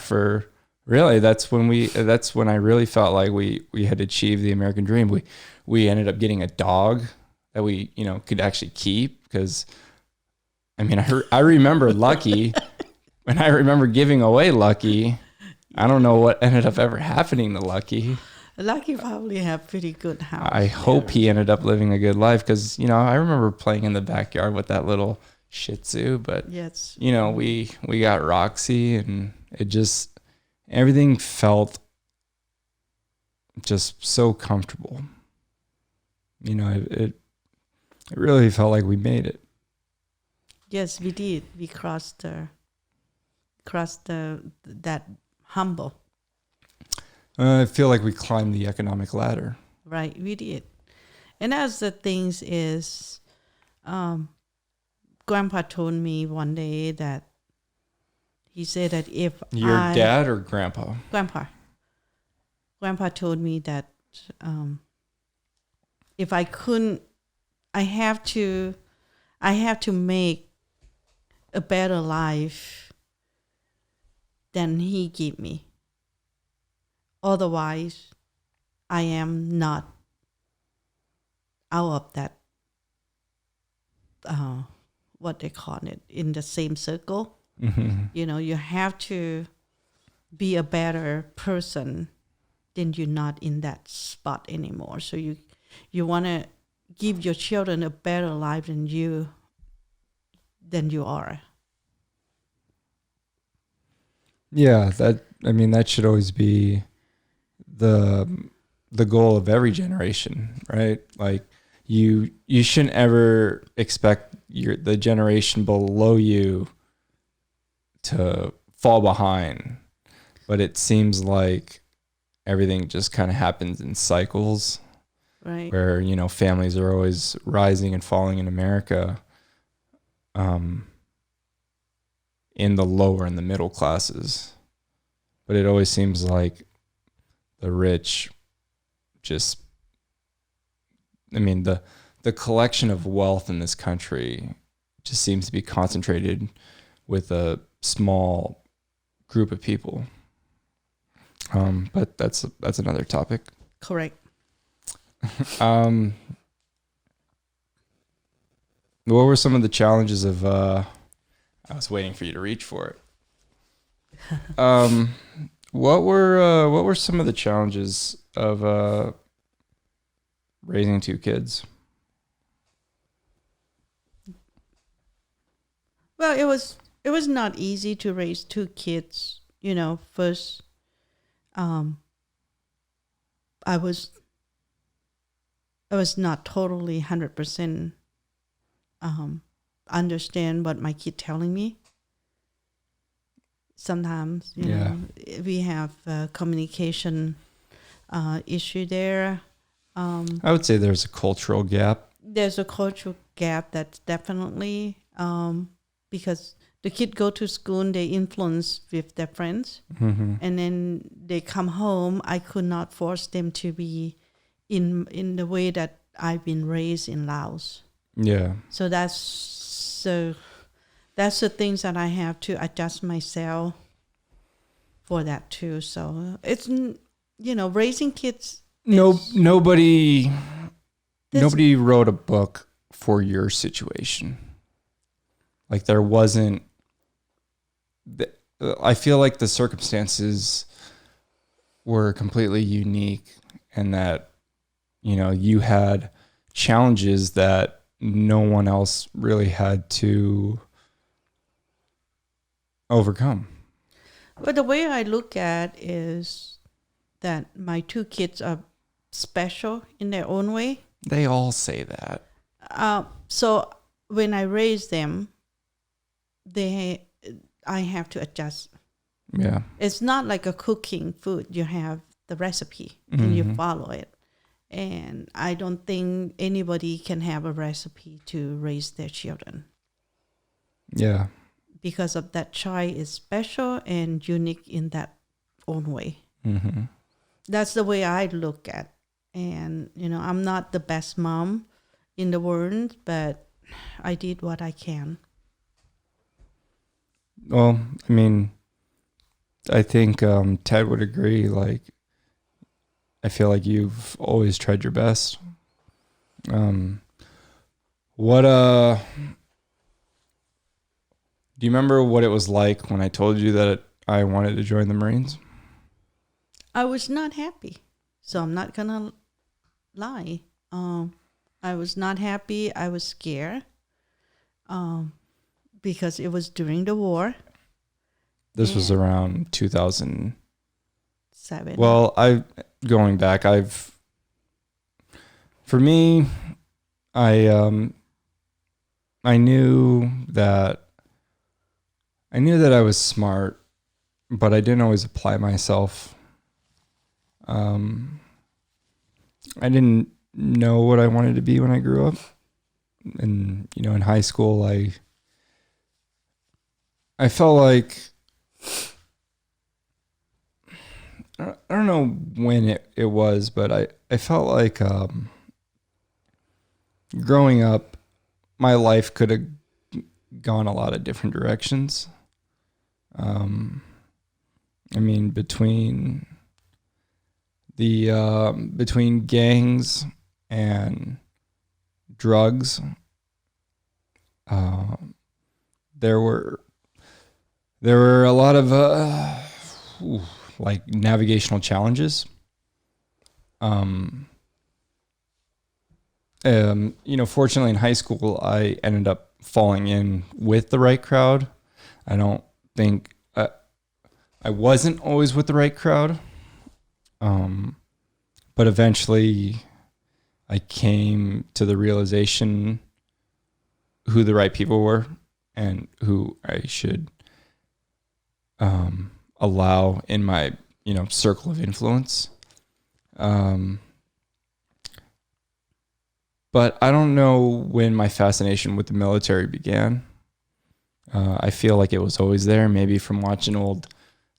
Speaker 1: for really, that's when I really felt like we had achieved the American dream. We ended up getting a dog that we could actually keep, because I remember Lucky, and I remember giving away Lucky. I don't know what ended up ever happening to Lucky.
Speaker 2: Lucky probably have pretty good house.
Speaker 1: I hope he ended up living a good life, because I remember playing in the backyard with that little Shih Tzu, but
Speaker 2: Yes.
Speaker 1: we got Roxy, and it just, everything felt just so comfortable. It really felt like we made it.
Speaker 2: Yes, we did. We crossed that humble.
Speaker 1: I feel like we climbed the economic ladder.
Speaker 2: Right, we did. And as the things is, Grandpa told me one day that he said that if
Speaker 1: Your dad or Grandpa?
Speaker 2: Grandpa told me that if I couldn't, I have to make a better life than he gave me. Otherwise, I am not out of that, what they call it, in the same circle.
Speaker 1: Mm-hmm.
Speaker 2: You have to be a better person, then you're not in that spot anymore. So you want to give your children a better life than you are.
Speaker 1: Yeah, that should always be the goal of every generation, right? Like you shouldn't ever expect the generation below you to fall behind, but it seems like everything just kind of happens in cycles,
Speaker 2: Right.
Speaker 1: where, you know, families are always rising and falling in America, in the lower and the middle classes. But it always seems like the rich just, I mean, the collection of wealth in this country just seems to be concentrated with a small group of people. But that's another topic.
Speaker 2: Correct.
Speaker 1: What were some of the challenges of, I was waiting for you to reach for it. What were some of the challenges of raising two kids?
Speaker 2: Well, it was not easy to raise two kids. You know, first, I was not totally 100% understand what my kid telling me. Sometimes, you know, we have communication issue there.
Speaker 1: I would say there's a cultural gap.
Speaker 2: There's a cultural gap that's definitely because the kid go to school and they influence with their friends, and then they come home. I could not force them to be in the way that I've been raised in Laos.
Speaker 1: Yeah.
Speaker 2: So that's the things that I have to adjust myself for that too. So it's, you know, raising kids.
Speaker 1: Nobody wrote a book for your situation. Like there wasn't. I feel like the circumstances were completely unique, and that, you know, you had challenges that no one else really had to overcome.
Speaker 2: But the way I look at is that my two kids are special in their own way.
Speaker 1: They all say that.
Speaker 2: So when I raise them, I have to adjust.
Speaker 1: Yeah.
Speaker 2: It's not like a cooking food. You have the recipe and you follow it. And I don't think anybody can have a recipe to raise their children.
Speaker 1: Yeah.
Speaker 2: Because of that child is special and unique in that own way.
Speaker 1: Mm-hmm.
Speaker 2: That's the way I look at. And, you know, I'm not the best mom in the world, but I did what I can.
Speaker 1: Well, I mean, I think Ted would agree. Like, I feel like you've always tried your best. Do you remember what it was like when I told you that I wanted to join the Marines?
Speaker 2: I was not happy, so I'm not gonna lie. I was not happy. I was scared, because it was during the war.
Speaker 1: This was around 2007.
Speaker 2: Well,
Speaker 1: Going back, for me, I knew that I was smart, but I didn't always apply myself. I didn't know what I wanted to be when I grew up. And, you know, in high school, I felt like, I don't know when it was, but I felt like growing up, my life could have gone a lot of different directions. I mean, between gangs and drugs, there were a lot of like navigational challenges. You know, fortunately in high school, I ended up falling in with the right crowd. I don't think I wasn't always with the right crowd. But eventually I came to the realization who the right people were and who I should allow in my, circle of influence. But I don't know when my fascination with the military began. I feel like it was always there, maybe from watching old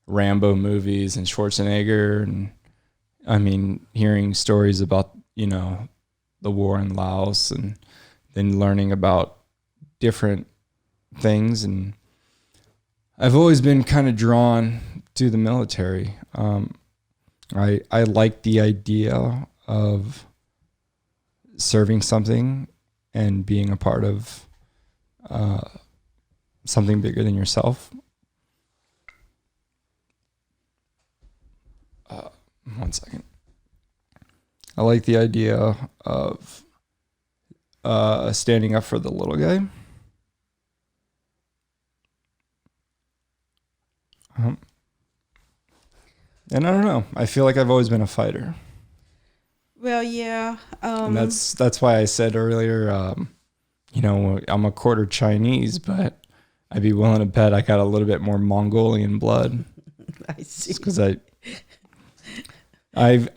Speaker 1: Rambo movies and Schwarzenegger, and hearing stories about, the war in Laos, and then learning about different things. And I've always been kind of drawn to the military. I like the idea of serving something and being a part of something bigger than yourself. One second. I like the idea of standing up for the little guy. And I don't know. I feel like I've always been a fighter.
Speaker 2: Well, yeah.
Speaker 1: And that's why I said earlier, I'm a quarter Chinese, but I'd be willing to bet I got a little bit more Mongolian blood.
Speaker 2: I see.
Speaker 1: Because I've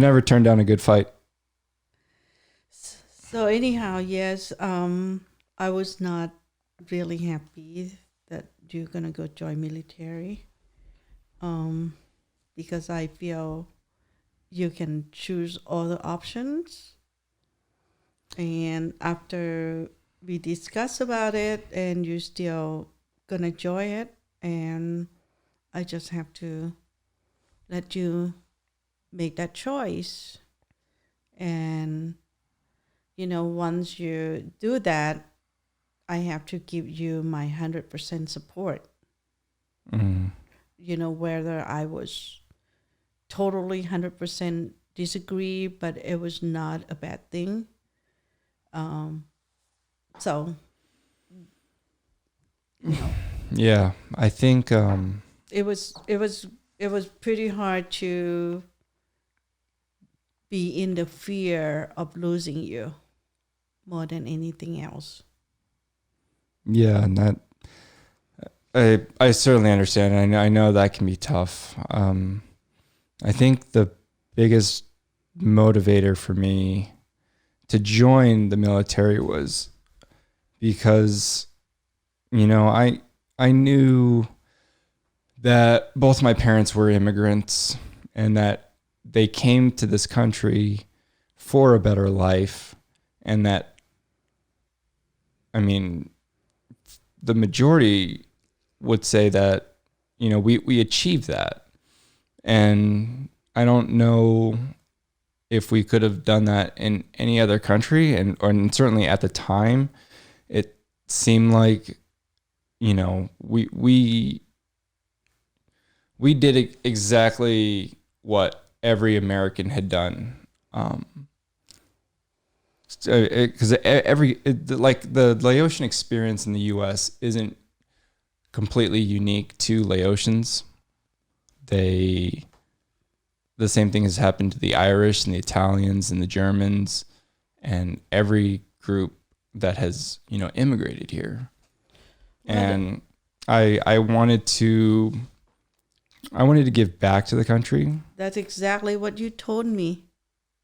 Speaker 1: never turned down a good fight.
Speaker 2: So anyhow, yes, I was not really happy that you're gonna go join military, because I feel you can choose other options. And after we discuss about it, and you're still gonna join it, and I just have to let you make that choice. And once you do that, I have to give you my 100% support.
Speaker 1: Mm.
Speaker 2: Whether I was totally 100% disagree, but it was not a bad thing. So,
Speaker 1: yeah, I think
Speaker 2: it was pretty hard to be in the fear of losing you more than anything else.
Speaker 1: Yeah, and that I certainly understand. I know that can be tough. I think the biggest motivator for me to join the military was because, I knew that both my parents were immigrants and that they came to this country for a better life, and that, the majority would say that, we achieved that. And I don't know if we could have done that in any other country. And certainly at the time, it seemed like, we did exactly what every American had done. Because the Laotian experience in the U.S. isn't completely unique to Laotians. The same thing has happened to the Irish and the Italians and the Germans and every group that has, immigrated here. And I wanted to give back to the country.
Speaker 2: That's exactly what you told me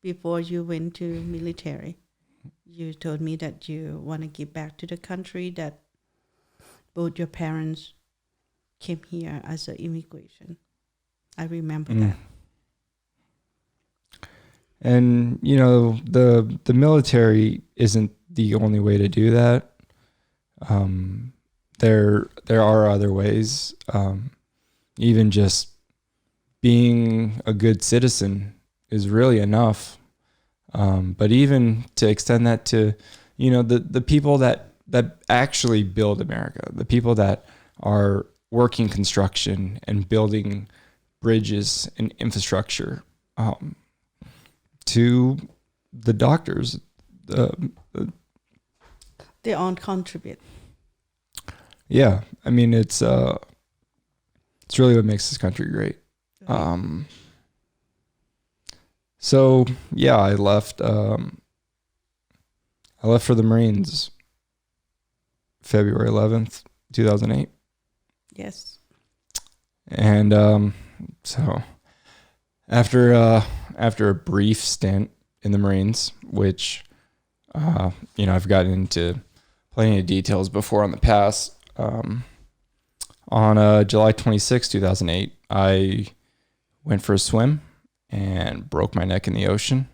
Speaker 2: before you went to military. You told me that you want to give back to the country, that both your parents came here as an immigration. I remember that.
Speaker 1: And, the military isn't the only way to do that. There are other ways. Even just being a good citizen is really enough. But even to extend that to, the people that actually build America, the people that are working construction and building bridges and infrastructure, to the doctors,
Speaker 2: They all contribute.
Speaker 1: Yeah, it's really what makes this country great. So yeah, I left for the Marines February 11th, 2008.
Speaker 2: Yes.
Speaker 1: And so after a brief stint in the Marines, which I've gotten into plenty of details before on the past. On July 26, 2008, I went for a swim and broke my neck in the ocean.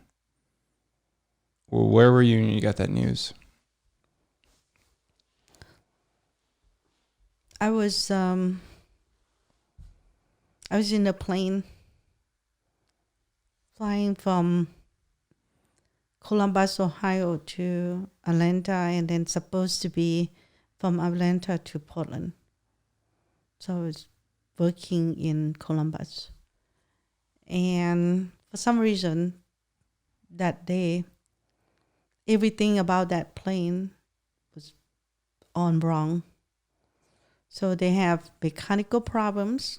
Speaker 1: Well, where were you when you got that news?
Speaker 2: I was in a plane flying from Columbus, Ohio to Atlanta, and then supposed to be from Atlanta to Portland. So I was working in Columbus. And for some reason, that day, everything about that plane was on wrong. So they have mechanical problems.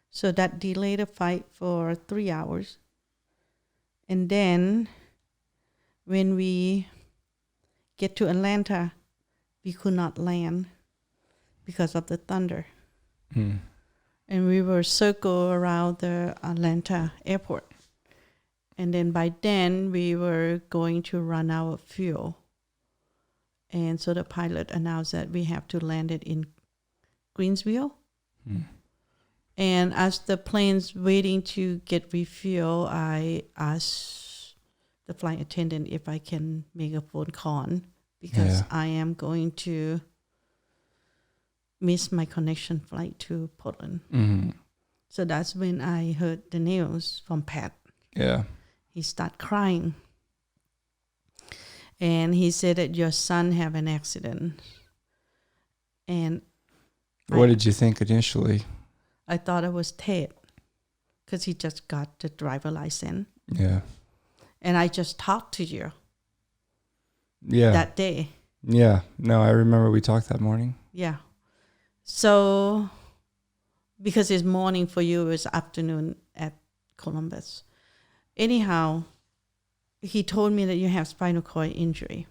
Speaker 2: So that delayed the flight for 3 hours. And then when we get to Atlanta, we could not land because of the thunder.
Speaker 1: Mm.
Speaker 2: And we were circled around the Atlanta airport. And then by then, we were going to run out of fuel. And so the pilot announced that we have to land it in Greensville. Mm. And as the plane's waiting to get refuel, I asked the flight attendant if I can make a phone call because I am going to miss my connection flight to Portland. Mm-hmm. So that's when I heard the news from Pat.
Speaker 1: Yeah.
Speaker 2: He started crying. And he said that your son have an accident. And
Speaker 1: what did you think initially?
Speaker 2: I thought it was Ted because he just got the driver license.
Speaker 1: Yeah.
Speaker 2: And I just talked to you.
Speaker 1: Yeah.
Speaker 2: That day.
Speaker 1: Yeah. No, I remember we talked that morning.
Speaker 2: Yeah. So, because it's morning for you, it's afternoon at Columbus. Anyhow, he told me that you have spinal cord injury.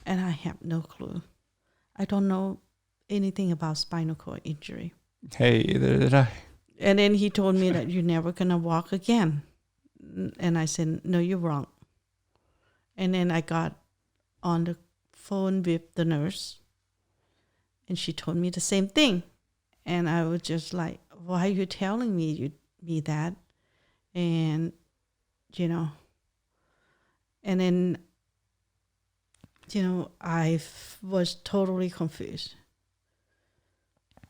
Speaker 2: And I have no clue. I don't know anything about spinal cord injury.
Speaker 1: Hey, either did I.
Speaker 2: And then he told me that you're never going to walk again. And I said, no, you're wrong. And then I got on the phone with the nurse. And she told me the same thing. And I was just like, why are you telling me that? And, and then, I was totally confused.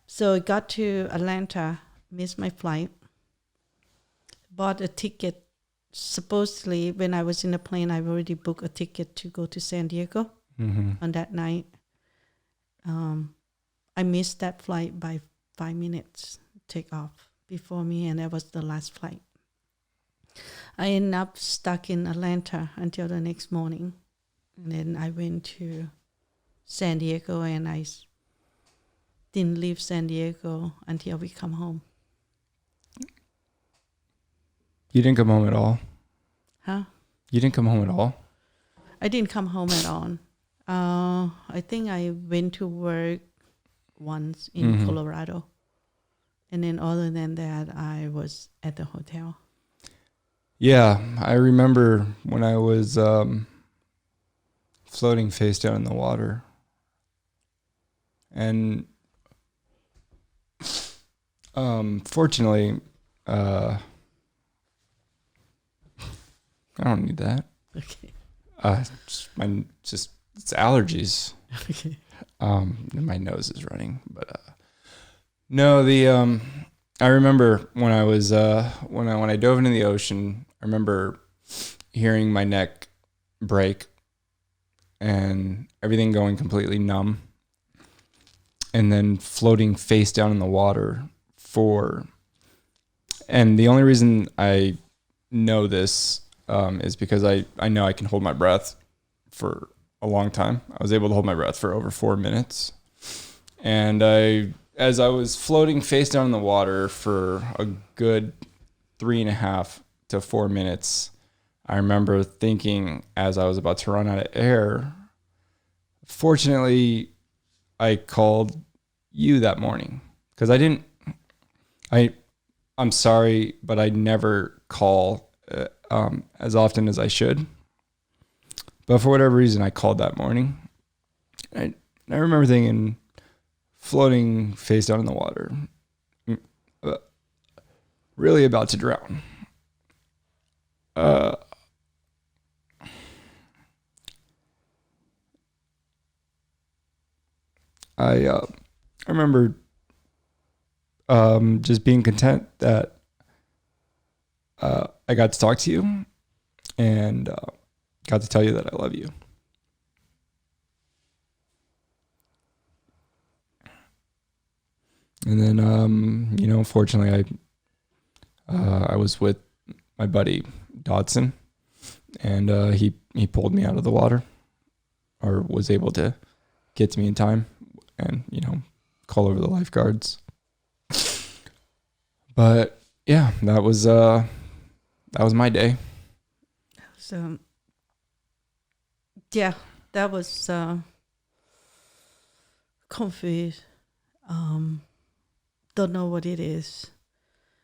Speaker 2: So I got to Atlanta, missed my flight, bought a ticket. Supposedly, when I was in the plane, I already booked a ticket to go to San Diego on that night. I missed that flight by 5 minutes take off before me, and that was the last flight. I ended up stuck in Atlanta until the next morning. And then I went to San Diego, and I didn't leave San Diego until we come home.
Speaker 1: You didn't come home at all?
Speaker 2: Huh?
Speaker 1: You didn't come home at all?
Speaker 2: I didn't come home at all. I think I went to work once in Colorado. And then other than that, I was at the hotel.
Speaker 1: Yeah, I remember when I was floating face down in the water. And fortunately, I don't need that.
Speaker 2: Okay.
Speaker 1: It's allergies.
Speaker 2: Okay.
Speaker 1: My nose is running, but no, I remember when I was when I dove into the ocean, I remember hearing my neck break and everything going completely numb, and then floating face down in the water and the only reason I know this is because I know I can hold my breath for a long time. I was able to hold my breath for over 4 minutes. And as I was floating face down in the water for a good 3.5 to 4 minutes, I remember thinking as I was about to run out of air, fortunately, I called you that morning because I didn't I'm sorry, but I never call as often as I should. But for whatever reason, I called that morning. I remember thinking, floating face down in the water, really about to drown. I remember just being content that I got to talk to you and got to tell you that I love you. And then, fortunately, I was with my buddy Dodson, and he pulled me out of the water, or was able to get to me in time, and call over the lifeguards. But yeah, that was my day.
Speaker 2: So, yeah, that was confused. Don't know what it is.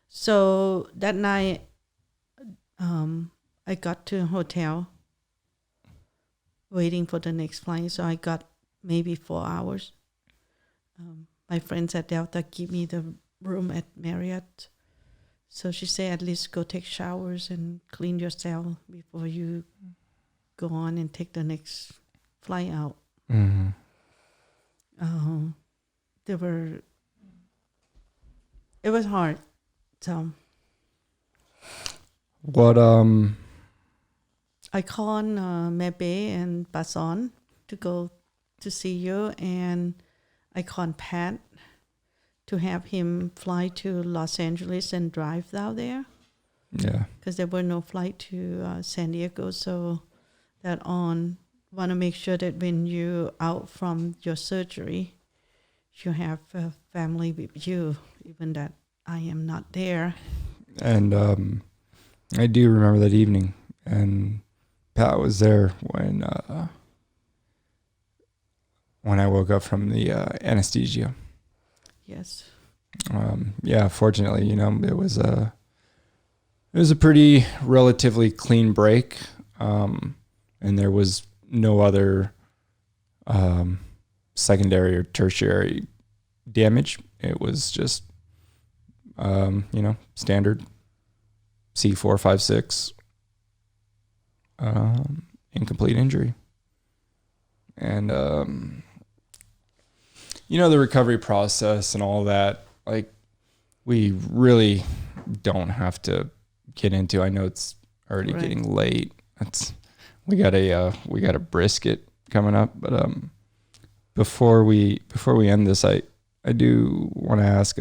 Speaker 2: So that night, I got to a hotel waiting for the next flight. So I got maybe 4 hours. My friends at Delta give me the room at Marriott. So she said, at least go take showers and clean yourself before you go on and take the next flight out.
Speaker 1: Mm-hmm.
Speaker 2: It was hard. So
Speaker 1: what
Speaker 2: I called Mebe and Bason to go to see you, and I called Pat to have him fly to Los Angeles and drive down there.
Speaker 1: Yeah.
Speaker 2: Because there were no flight to San Diego. So that want to make sure that when you're out from your surgery, you have a family with you, even that I am not there.
Speaker 1: And I do remember that evening, and Pat was there when I woke up from the anesthesia.
Speaker 2: Yes.
Speaker 1: Yeah, fortunately, it was a pretty relatively clean break, and there was no other secondary or tertiary damage. It was just standard C456 incomplete injury. And the recovery process and all that, like, we really don't have to get into. I know it's already getting late. We got a brisket coming up, but before we end this, I do want to ask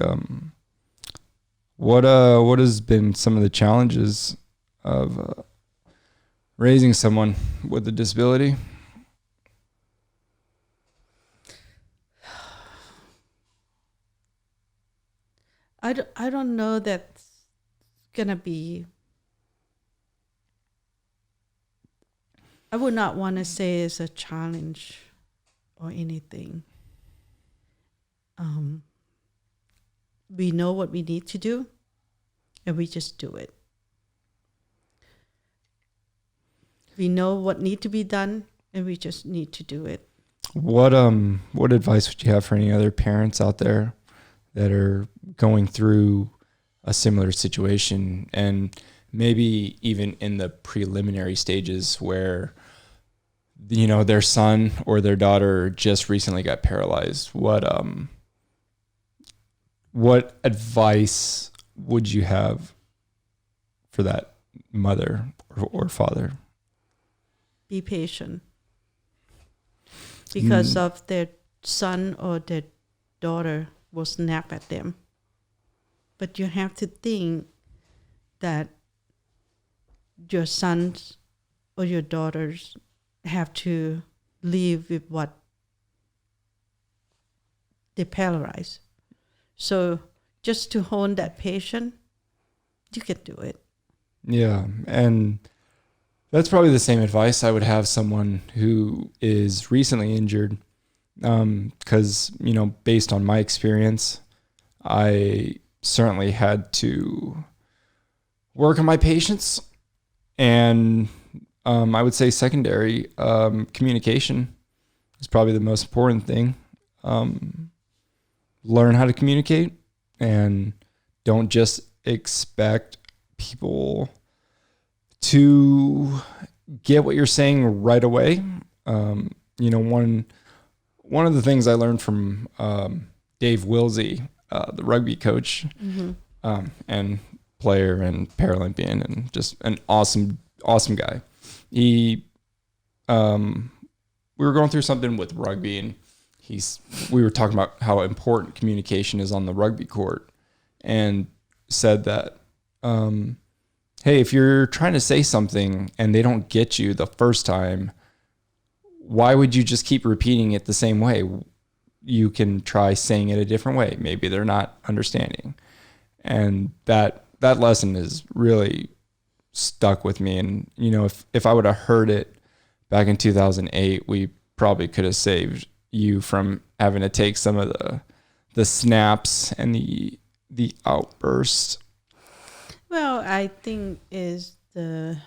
Speaker 1: what has been some of the challenges of raising someone with a disability?
Speaker 2: I don't know that's gonna be. I would not want to say it's a challenge or anything. We know what we need to do, and we just do it. We know what need to be done, and we just need to do it.
Speaker 1: What advice would you have for any other parents out there that are going through a similar situation, and maybe even in the preliminary stages where their son or their daughter just recently got paralyzed? What advice would you have for that mother or father?
Speaker 2: Be patient, because of their son or their daughter will snap at them. But you have to think that your sons or your daughters have to live with what they paralyze. So just to hold that patient, you can do it.
Speaker 1: Yeah, and that's probably the same advice I would have someone who is recently injured, because based on my experience, I certainly had to work on my patience, and I would say secondary communication is probably the most important thing. Learn how to communicate, and don't just expect people to get what you're saying right away. One of the things I learned from Dave Wilsey, the rugby coach, and player and Paralympian, and just an awesome guy. We were going through something with rugby, and we were talking about how important communication is on the rugby court, and said that, hey, if you're trying to say something and they don't get you the first time, why would you just keep repeating it the same way? You can try saying it a different way. Maybe they're not understanding. And that lesson is really stuck with me. And, if I would have heard it back in 2008, we probably could have saved you from having to take some of the snaps and the outbursts.
Speaker 2: Well, I think is the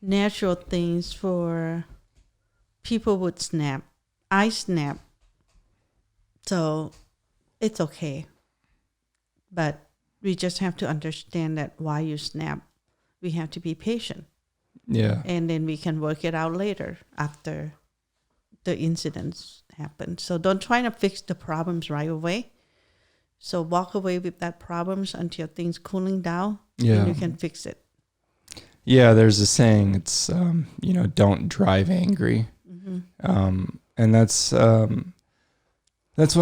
Speaker 2: natural things for people would snap. I snap. So it's okay. But we just have to understand that why you snap. We have to be patient.
Speaker 1: Yeah.
Speaker 2: And then we can work it out later after the incidents happen. So don't try to fix the problems right away. So walk away with that problems until things cooling down.
Speaker 1: Yeah.
Speaker 2: And you can fix it.
Speaker 1: Yeah, there's a saying, it's, don't drive angry. And that's one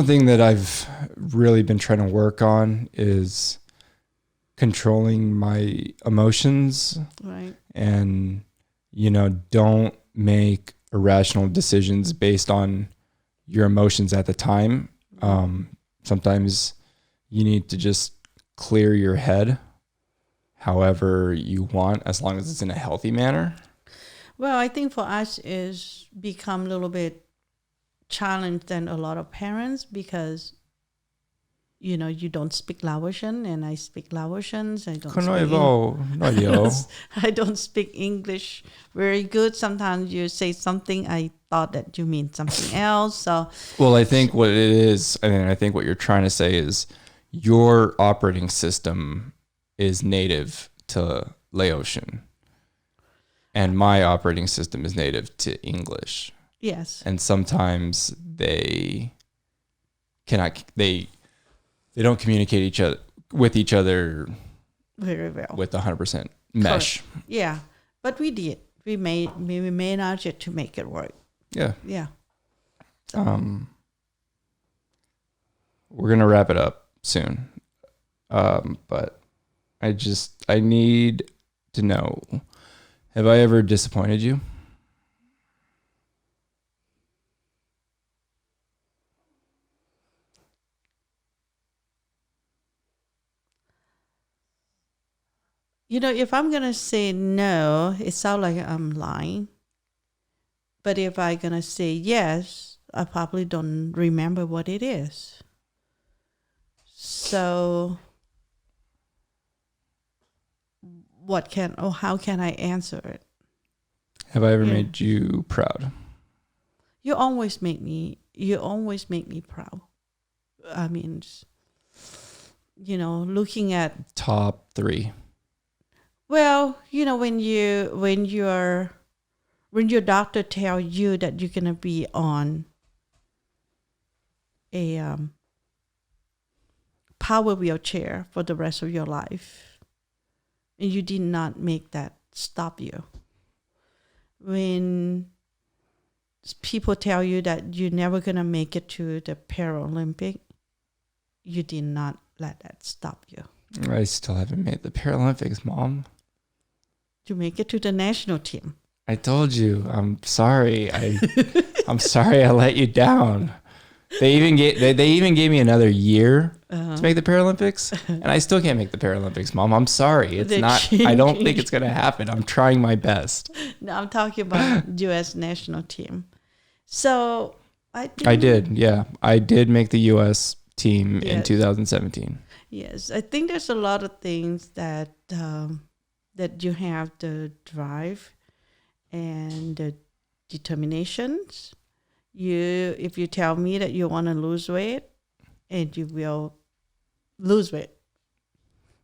Speaker 1: thing that I've really been trying to work on, is controlling my emotions.
Speaker 2: Right.
Speaker 1: And, don't make irrational decisions based on your emotions at the time. Sometimes you need to just clear your head however you want, as long as it's in a healthy manner.
Speaker 2: Well, I think for us is become a little bit challenged than a lot of parents, because you don't speak Laotian and I speak Laotian. I don't speak English very good. Sometimes you say something, I thought that you mean something else. So,
Speaker 1: well, I think what it is, I think what you're trying to say is your operating system is native to Laotian, and my operating system is native to English.
Speaker 2: Yes.
Speaker 1: And sometimes they don't communicate with each other
Speaker 2: very well
Speaker 1: with 100% mesh.
Speaker 2: Correct. Yeah, but we did. We managed it to make it work.
Speaker 1: Yeah.
Speaker 2: Yeah.
Speaker 1: We're gonna wrap it up soon, but I need to know: have I ever disappointed you?
Speaker 2: If I'm going to say no, it sounds like I'm lying. But if I'm going to say yes, I probably don't remember what it is. So how can I answer it?
Speaker 1: Have I ever made you proud?
Speaker 2: You always make me proud. I mean, looking at
Speaker 1: top 3.
Speaker 2: Well, when your doctor tell you that you're gonna be on a power wheelchair for the rest of your life, and you did not make that stop you. When people tell you that you're never gonna make it to the Paralympic, you did not let that stop you.
Speaker 1: I still haven't made the Paralympics, Mom.
Speaker 2: To make it to the national team.
Speaker 1: I told you. I'm sorry. I'm sorry I let you down. They even gave me another year to make the Paralympics, and I still can't make the Paralympics, Mom. I'm sorry. I don't think it's going to happen. I'm trying my best.
Speaker 2: No, I'm talking about U.S. national team. So
Speaker 1: I did. Yeah. I did make the U.S. team in 2017.
Speaker 2: Yes, I think there's a lot of things that you have the drive and the determinations. If you tell me that you want to lose weight, and you will lose weight.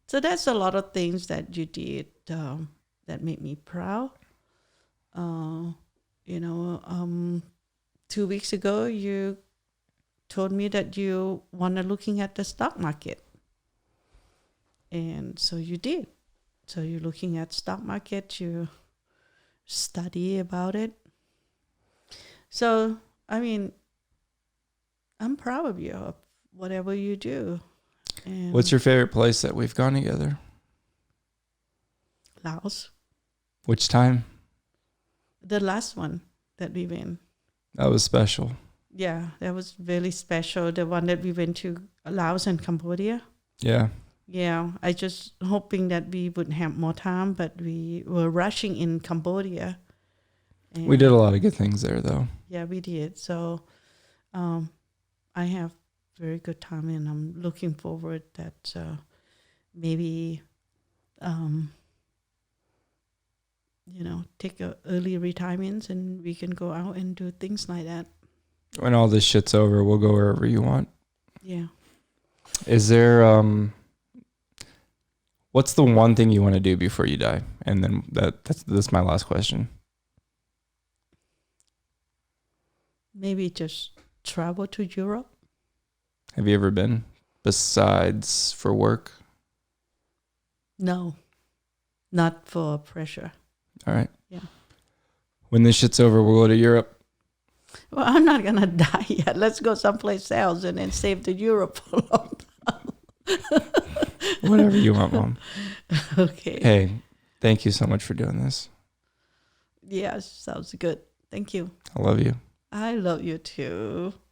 Speaker 2: So that's a lot of things that you did that made me proud. You know, 2 weeks ago, you told me that you wanted looking at the stock market. And so you did. So you're looking at stock market, you study about it. So, I mean, I'm proud of you, of whatever you do. And
Speaker 1: What's your favorite place that we've gone together?
Speaker 2: Laos?
Speaker 1: Which time?
Speaker 2: The last one that we went.
Speaker 1: That was special.
Speaker 2: Yeah, that was really special. The one that we went to Laos and Cambodia.
Speaker 1: Yeah.
Speaker 2: Yeah, I just hoping that we would have more time, but we were rushing in Cambodia. And
Speaker 1: We did a lot of good things there, though.
Speaker 2: yeah, we did. So I have very good time, and I'm looking forward that maybe, take a early retirement and we can go out and do things like that.
Speaker 1: When all this shit's over, we'll go wherever you want.
Speaker 2: Yeah.
Speaker 1: Is there, what's the one thing you want to do before you die? And then that's my last question.
Speaker 2: Maybe just travel to Europe.
Speaker 1: Have you ever been besides for work?
Speaker 2: No, not for pressure.
Speaker 1: All right.
Speaker 2: Yeah.
Speaker 1: When this shit's over, we'll go to Europe.
Speaker 2: Well, I'm not going to die yet. Let's go someplace else and then save the Europe for a long time.
Speaker 1: Whatever you want, Mom.
Speaker 2: Okay.
Speaker 1: Hey, thank you so much for doing this.
Speaker 2: Yeah, sounds good. Thank you.
Speaker 1: I love you.
Speaker 2: I love you too.